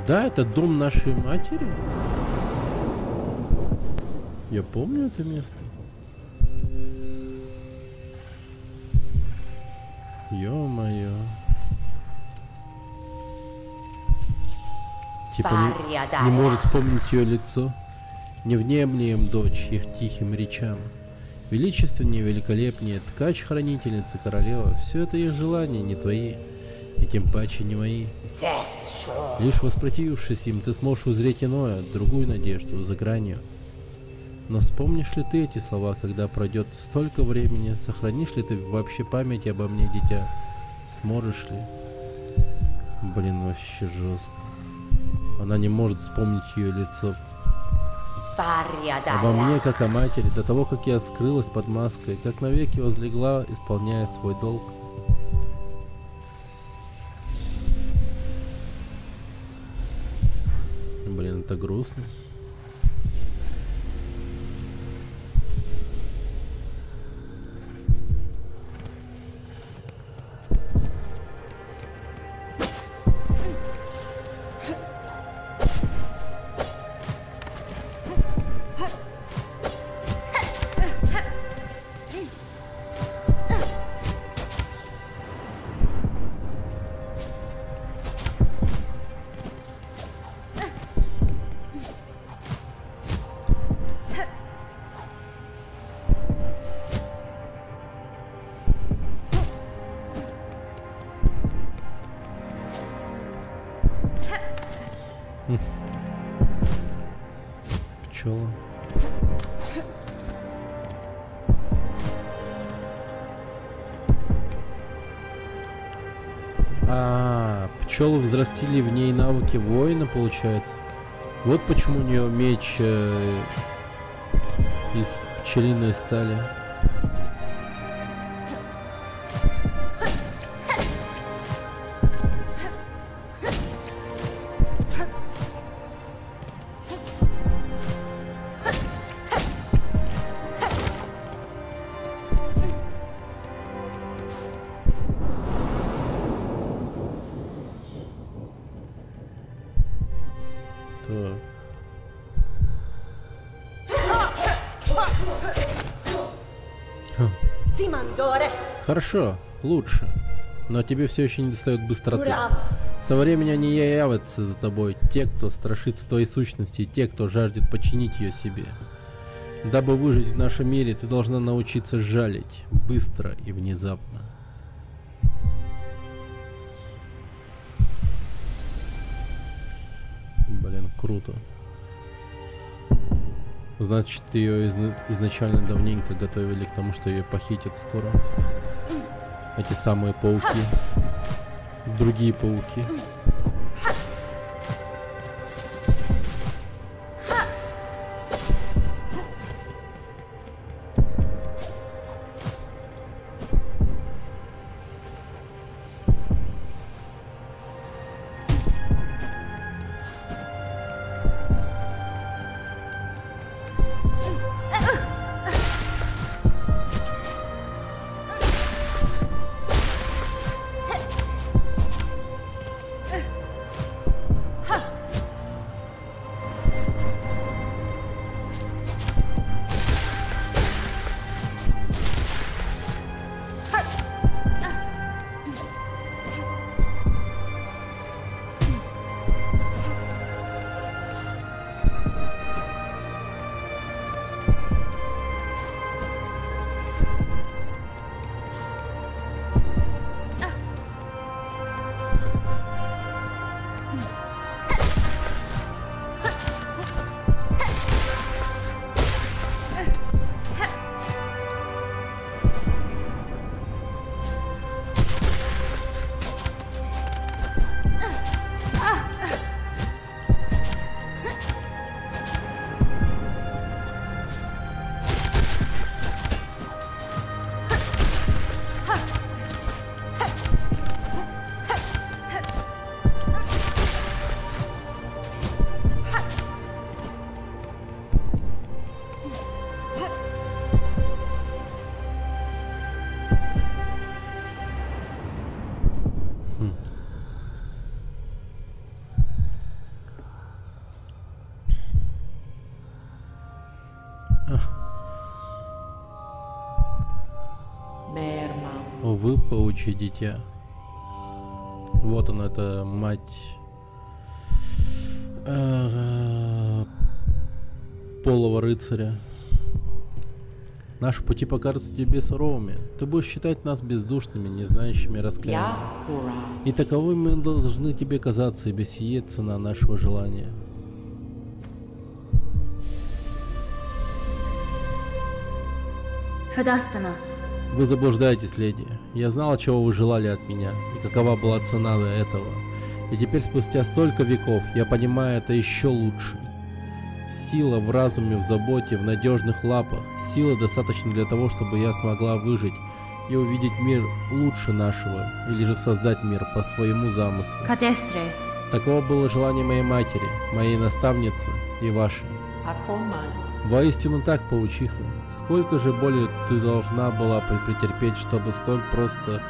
Да, это дом нашей матери. Я помню это место. Ё-моё. Типа не может вспомнить ее лицо. Не внемли им, дочь, их тихим речам. Величественнее, великолепнее, ткач-хранительница, королева. Все это их желания, не твои, и тем паче не мои. Лишь воспротивившись им, ты сможешь узреть иное, другую надежду, за гранью. Но вспомнишь ли ты эти слова, когда пройдет столько времени? Сохранишь ли ты вообще память обо мне, дитя? Сможешь ли? Блин, вообще жестко. Она не может вспомнить ее лицо. Обо мне, как о матери, до того, как я скрылась под маской, как навеки возлегла, исполняя свой долг. Блин, это грустно. Пчела. Пчелы взрастили в ней навыки воина, получается. Вот почему у нее меч из пчелиной стали. Хорошо, лучше. Но тебе все еще не достает быстроты. Со временем они явятся за тобой, те, кто страшится твоей сущности, и те, кто жаждет подчинить ее себе. Дабы выжить в нашем мире, ты должна научиться жалить, быстро и внезапно. Блин, круто. Значит, ее изначально давненько готовили к тому, что ее похитят скоро. Эти самые пауки. Другие пауки. Увы, паучье дитя. Вот он, это мать полого рыцаря. Наши пути покажутся тебе суровыми. Ты будешь считать нас бездушными, не знающими раскаяния. И таковыми мы должны тебе казаться, ибо сие цена нашего желания. Фадастана. Вы заблуждаетесь, леди. Я знал, чего вы желали от меня, и какова была цена этого. И теперь, спустя столько веков, я понимаю это еще лучше. Сила в разуме, в заботе, в надежных лапах. Силы достаточно для того, чтобы я смогла выжить и увидеть мир лучше нашего, или же создать мир по своему замыслу. Кадестре. Таково было желание моей матери, моей наставницы и вашей. Воистину так, паучиха. Сколько же боли ты должна была претерпеть, чтобы столь просто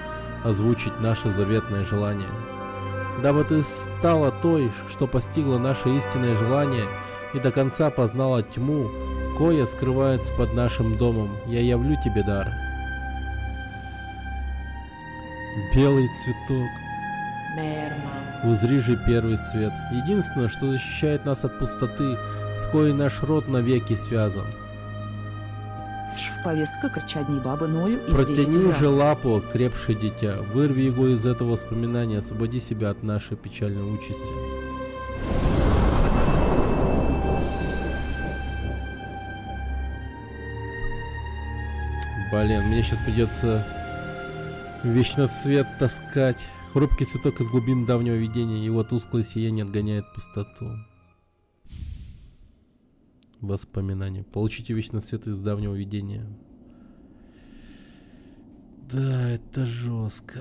озвучить наше заветное желание? Дабы ты стала той, что постигла наше истинное желание и до конца познала тьму, кое скрывается под нашим домом, я явлю тебе дар. Белый цветок. Узри же первый свет. Единственное, что защищает нас от пустоты, с коей наш род навеки связан. Повестка кричадней бабы 0 из 10 Протяни же лапу, крепшее дитя. Вырви его из этого воспоминания, освободи себя от нашей печальной участи. Блин, мне сейчас придется вечно свет таскать. Хрупкий цветок из глубин давнего видения, его тусклое сияние отгоняет пустоту. Воспоминания. Получите вечный свет из давнего видения. Да, это жестко.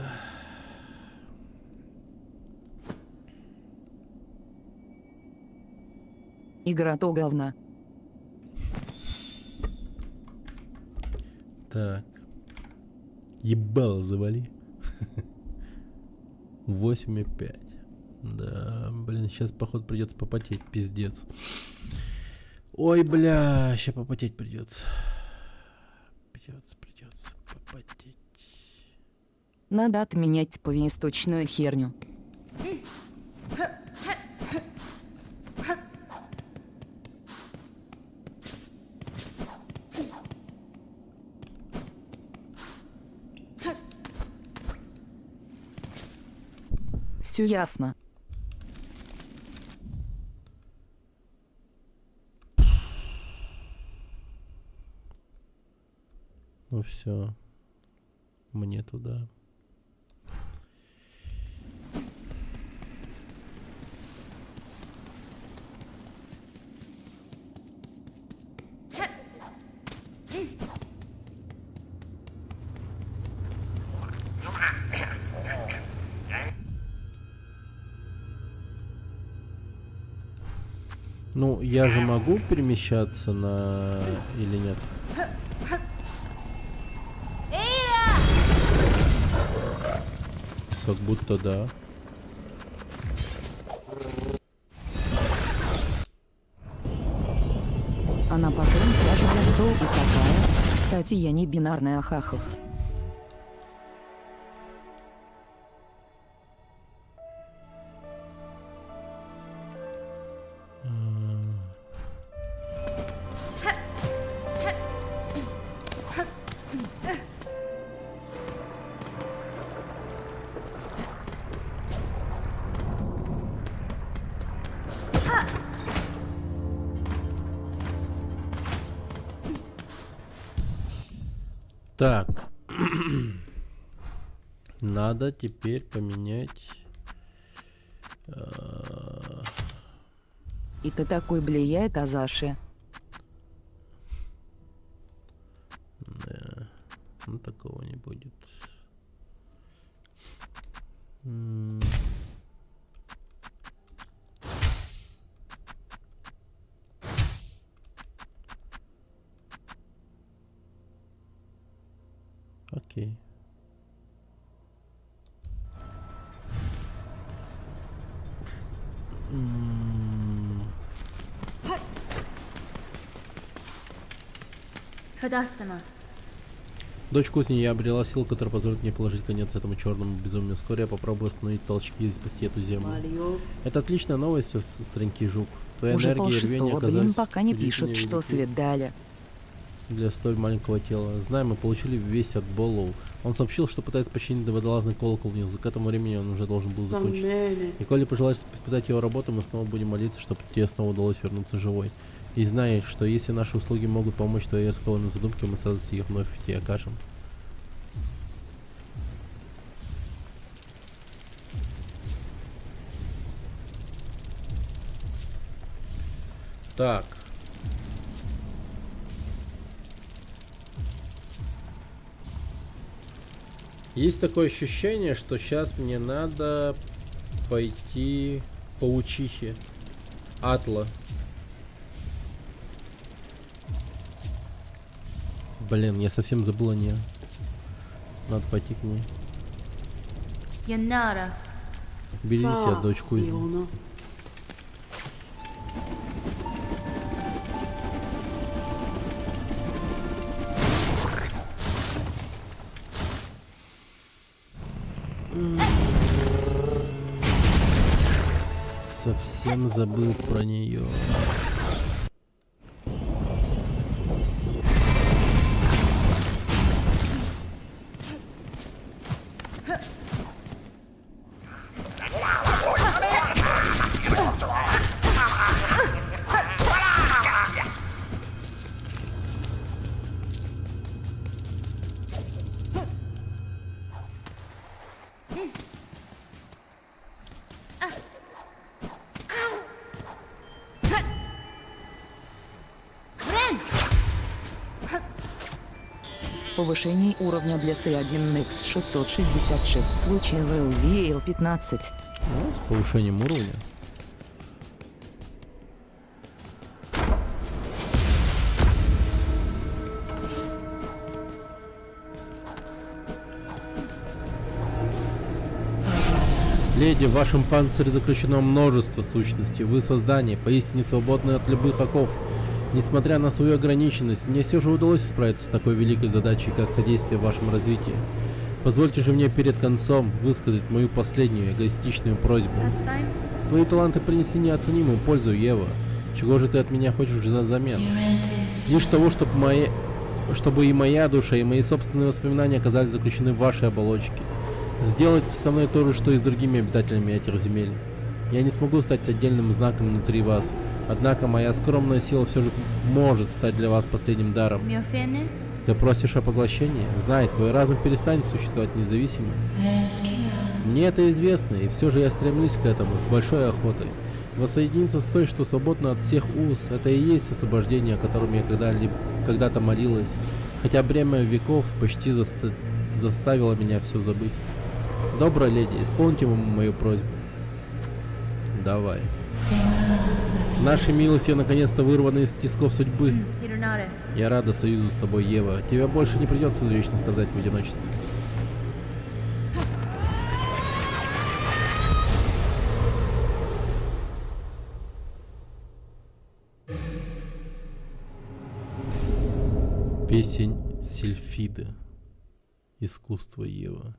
Игра то говна. Так. Ебало завали. 8,5. Да, блин, сейчас, походу, придется попотеть, пиздец. Ой, бля, сейчас попотеть придется. Придется попотеть. Надо отменять повесточную херню. Все ясно. Ну все, мне туда. Ну, я же могу перемещаться на... или нет? Как будто да. Она потом сяжет за стол и такая. Кстати, я не бинарная ахахов. Так. Надо теперь поменять... И ты такой влияет Азаши. Да. Ну, такого не будет. Окей. Фадастана. Дочь кузни, я обрела силу, которая позволит мне положить конец этому черному безумию. Вскоре я попробую остановить толчки и спасти эту землю. Это отличная новость, старенький жук. Твоя Уже энергия и рвение полшестого, оказались блин, пока не удивительно пишут, что велики свет дали. для столь маленького тела. Знаем, мы получили весть от Боллоу. Он сообщил, что пытается починить водолазный колокол внизу. К этому времени он уже должен был закончить. И коли пожелаешь испытать его работу, мы снова будем молиться, чтобы тебе снова удалось вернуться живой. И знай, что если наши услуги могут помочь твоей раскованной задумке, мы с радостью их вновь тебе окажем. Так. Есть такое ощущение, что сейчас мне надо пойти к паучихе Атла. Блин, я совсем забыл о ней. Надо пойти к ней. Янара. Берите себя, дочь кузни. Совсем забыл про нее. Повышение уровня для C1 Nex 666. Случай LV L15. Ну, с повышением уровня. Леди, в вашем панцире заключено множество сущностей. Вы создание, поистине свободное от любых оков. Несмотря на свою ограниченность, мне все же удалось справиться с такой великой задачей, как содействие вашему развитию. Позвольте же мне перед концом высказать мою последнюю эгоистичную просьбу. Твои таланты принесли неоценимую пользу, Ева. Чего же ты от меня хочешь взамен? Лишь того, чтобы и моя душа, и мои собственные воспоминания оказались заключены в вашей оболочке. Сделайте со мной то же, что и с другими обитателями этих земель. Я не смогу стать отдельным знаком внутри вас, однако моя скромная сила все же может стать для вас последним даром. Ты просишь о поглощении? Знай, твой разум перестанет существовать независимо. Мне это известно, и все же я стремлюсь к этому с большой охотой. Воссоединиться с той, что свободна от всех уз, это и есть освобождение, о котором я когда-то молилась, хотя бремя веков почти заставило меня все забыть. Добрая леди, исполните мою просьбу. Давай. Нашей милостью наконец-то вырваны из тисков судьбы. Я рада союзу с тобой, Ева. Тебе больше не придется вечно страдать в одиночестве. Песень Сильфиды. Искусство Ева.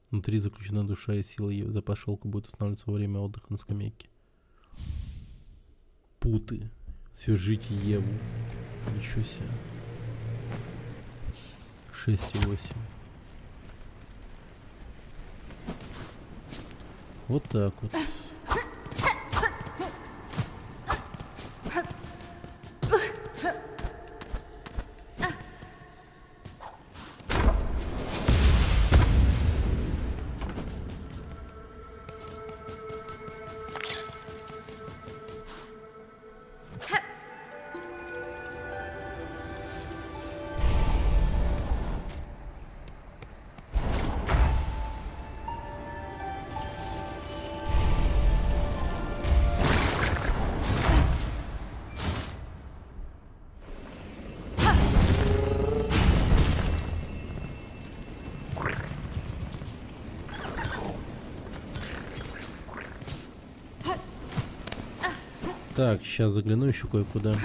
Внутри заключена душа и сила Евы. Запас шелка будет устанавливаться во время отдыха на скамейке. Путы. Свяжите Еву. Ничего себе. 6,8. Вот так вот. Так, сейчас загляну еще кое-куда.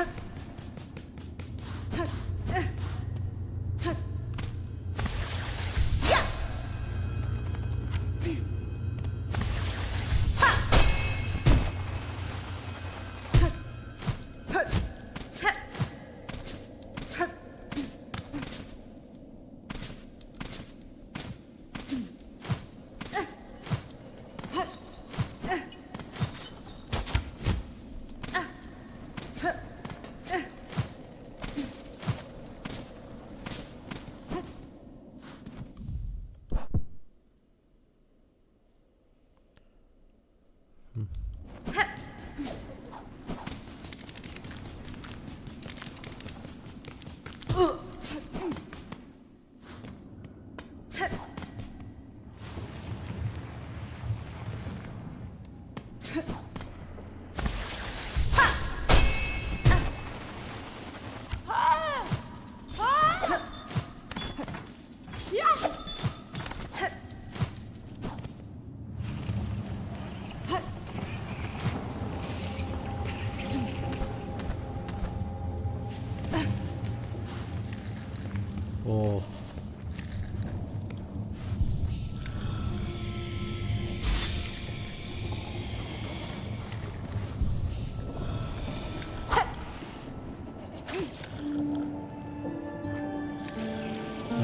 О.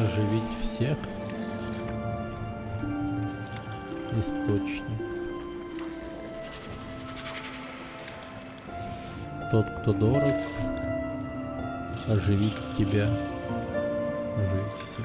Оживить всех. Источник. Тот, кто дорог. Оживить тебя. Оживить всех.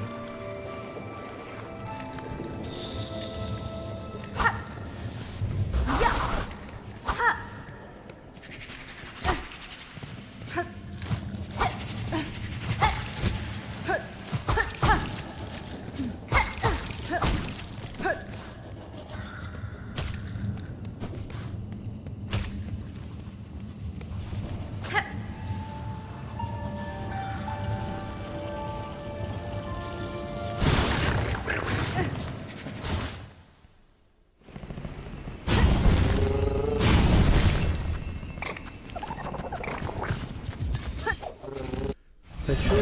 Хочу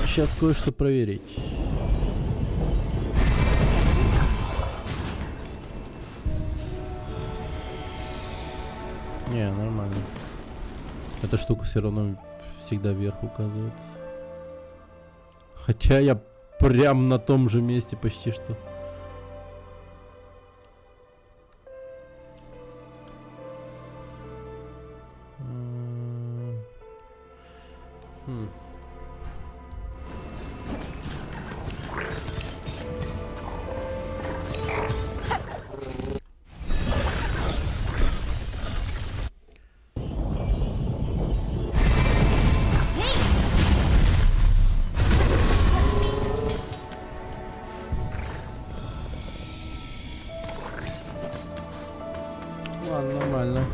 сейчас кое-что проверить. Не, нормально. Эта штука все равно всегда вверх указывает. Хотя я прям на том же месте почти что. Ладно, нормально.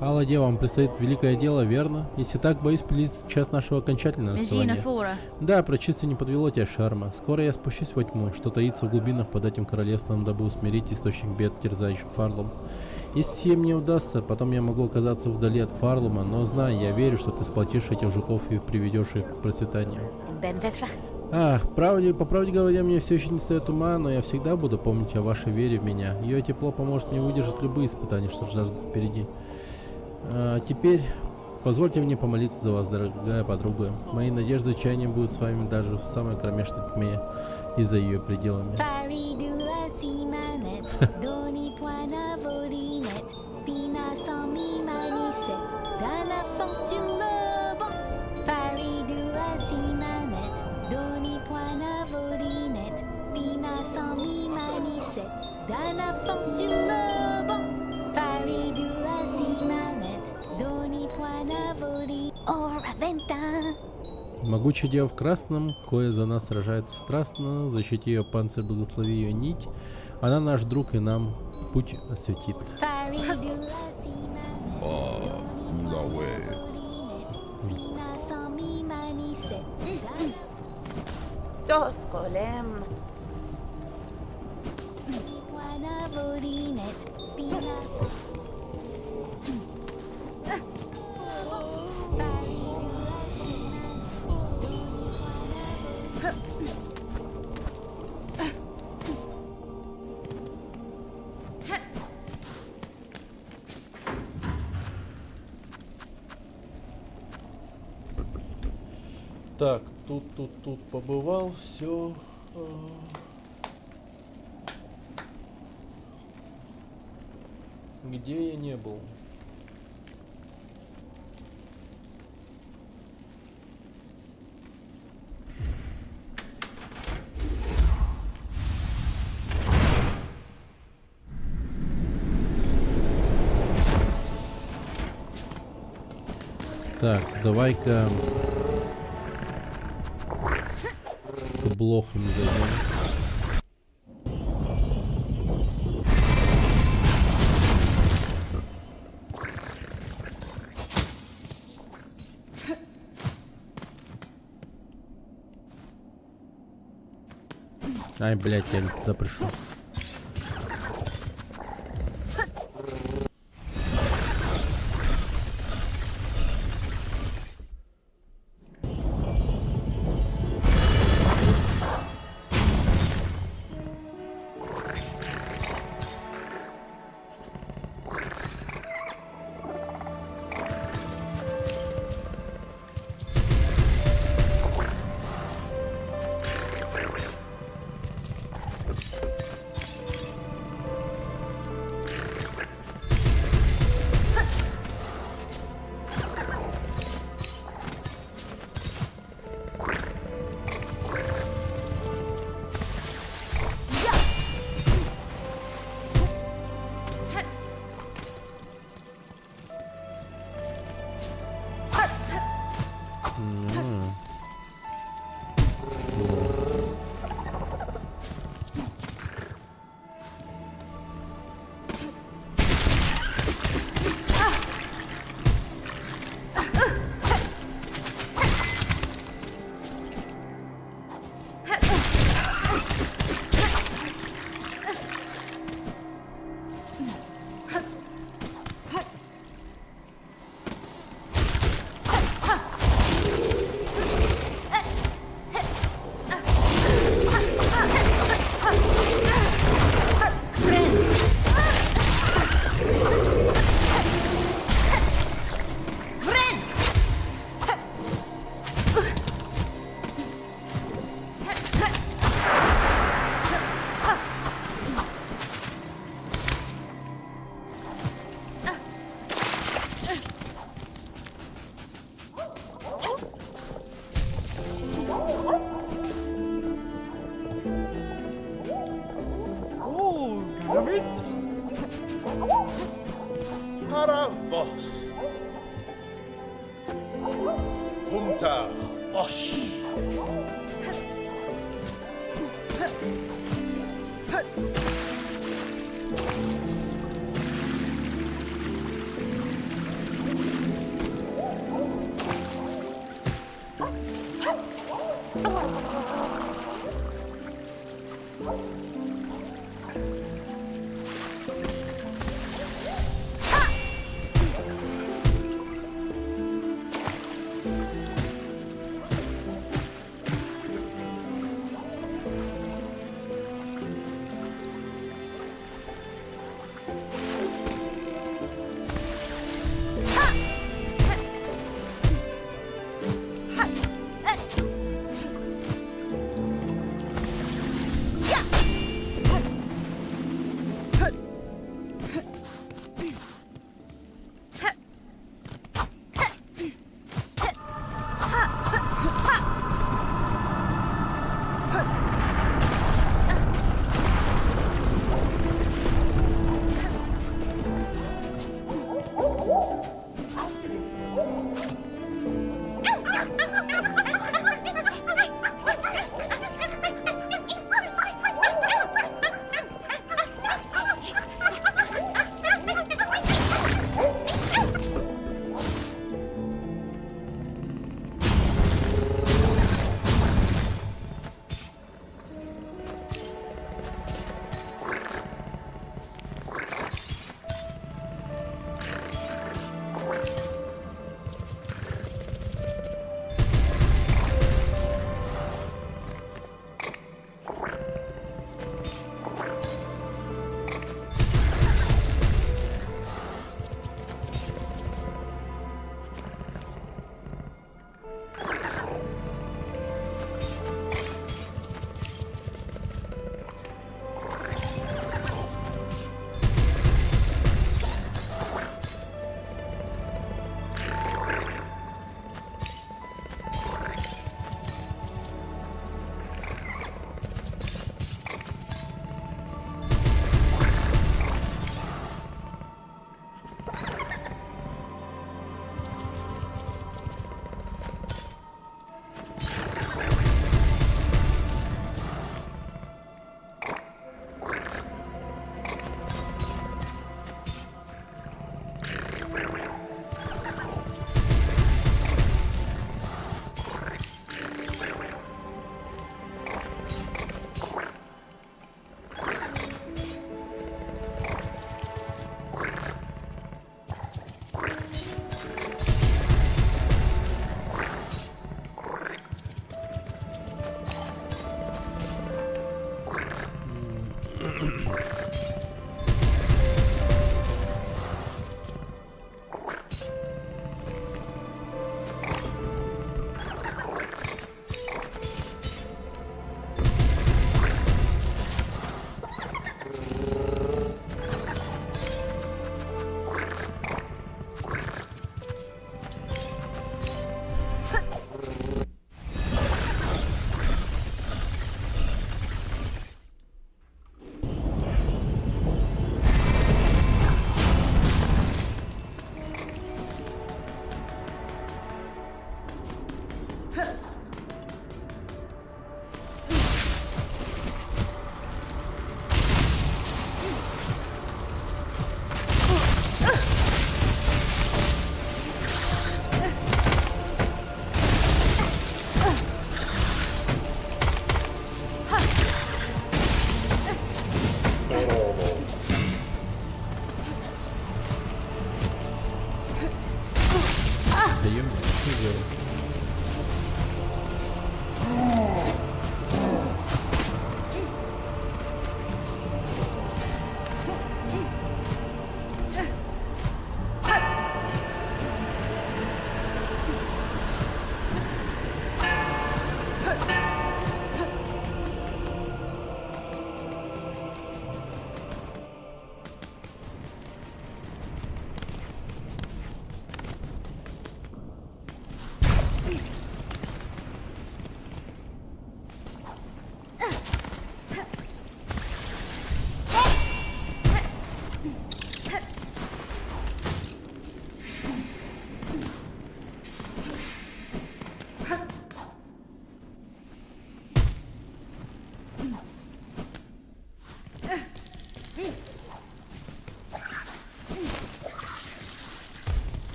Алла Дева, вам предстоит великое дело, верно? Если так, боюсь, близ час нашего окончательного расставания. Да, предчувствие не подвело тебя, Шарма. Скоро я спущусь во тьму, что таится в глубинах под этим королевством, дабы усмирить источник бед, терзающих Фарлум. Если мне удастся, потом я могу оказаться вдали от Фарлума, но знай, я верю, что ты сплотишь этих жуков и приведешь их к процветанию. Ах, по правде говоря, мне все еще не стоит ума, но я всегда буду помнить о вашей вере в меня. Ее тепло поможет мне выдержать любые испытания, что ждут впереди. Теперь позвольте мне помолиться за вас, дорогая подруга. Мои надежды и чаяния будут с вами даже в самой кромешной тьме и за ее пределами. Могучая дева в красном, кое за нас сражается страстно, защити ее панцирь, благослови ее нить. Она наш друг и нам путь осветит. Toskolem. Так, тут побывал, все. Где я не был? Так, давай-ка к блоху не зайдем. Ай, блядь, я не туда пришел. Haravost. Humta. Osh.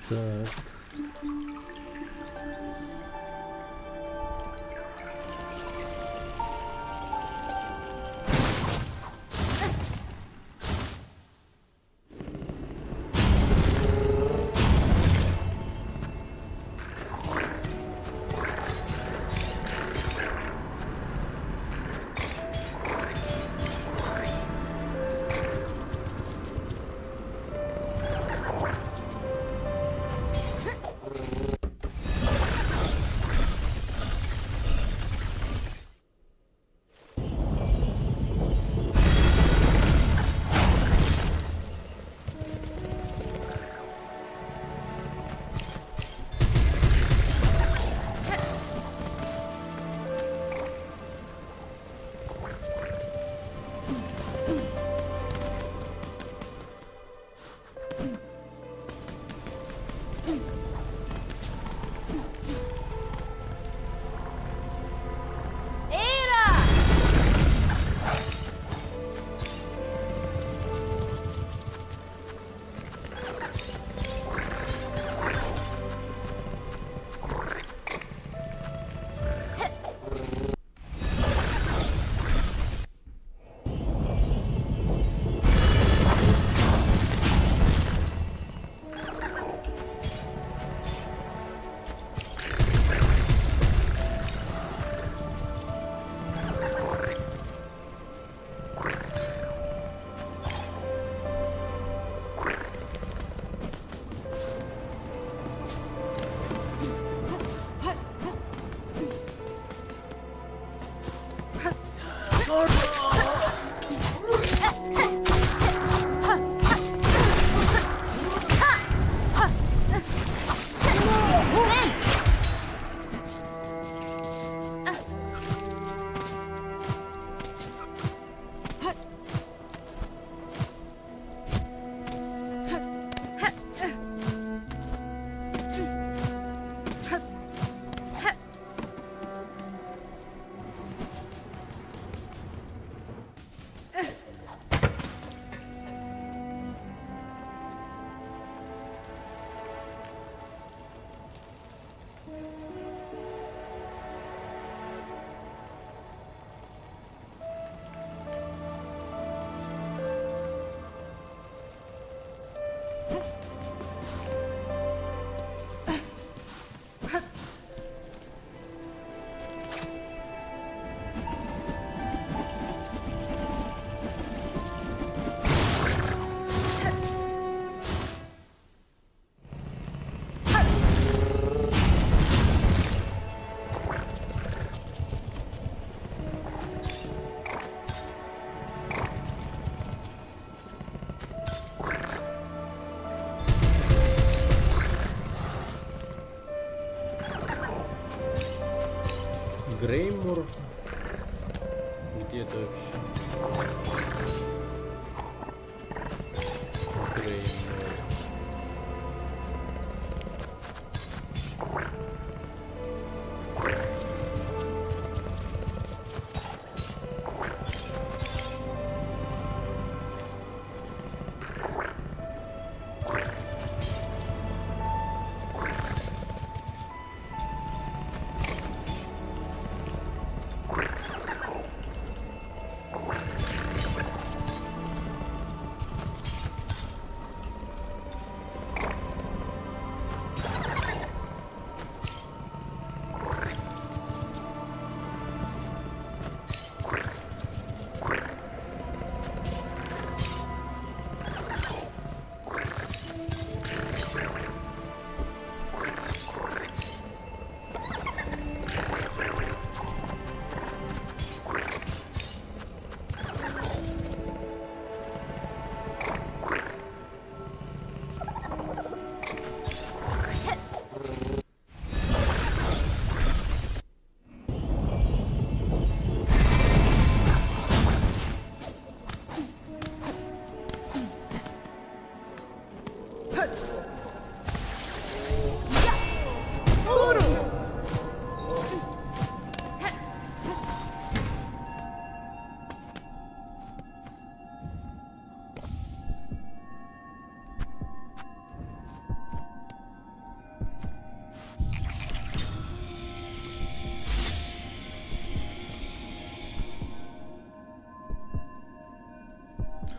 Так. Греймор? Где это вообще? Греймор.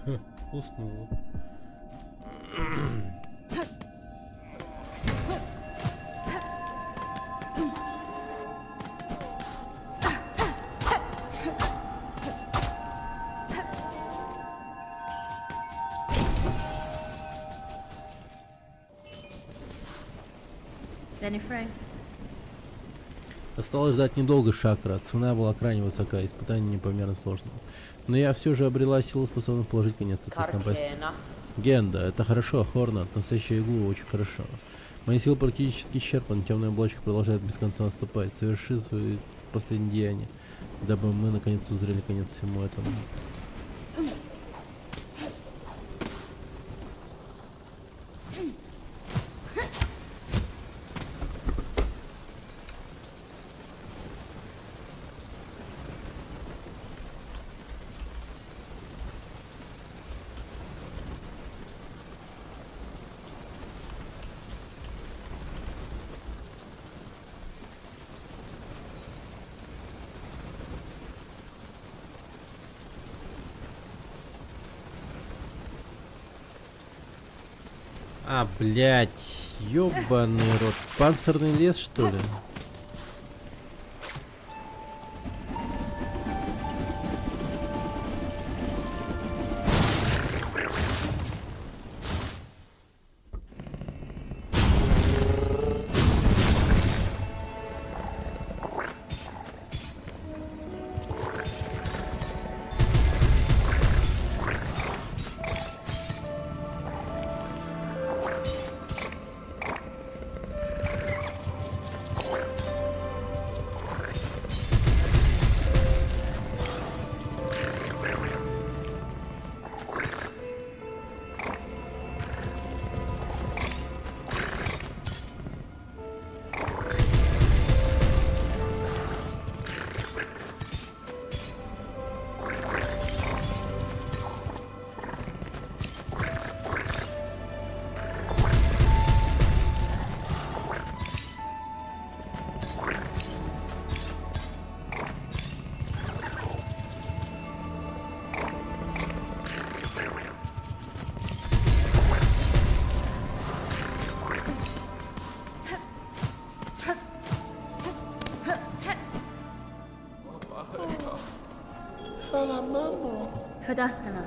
Уснул. Danny Frank. Осталось ждать недолго Шакра. Цена была крайне высока, испытание непомерно сложное. Но я все же обрела силу, способную положить конец этой напасти. Генда, это хорошо, Хорнет, настоящая игла очень хорошо. Мои силы практически исчерпаны, темная облачка продолжает без конца наступать. Соверши свои последние деяния, дабы мы наконец узрели конец всему этому. А, блять, ёбаный рот. Панцирный лес, что ли? Fadastama.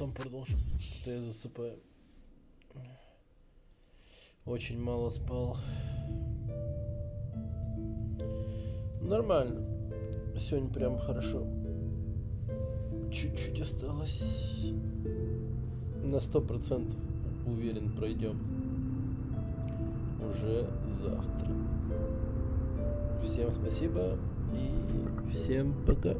потом продолжим. Что я засыпаю. Очень мало спал. Нормально. Сегодня прям хорошо. Чуть-чуть осталось. На 100% уверен, пройдем. Уже завтра. Всем спасибо и всем пока.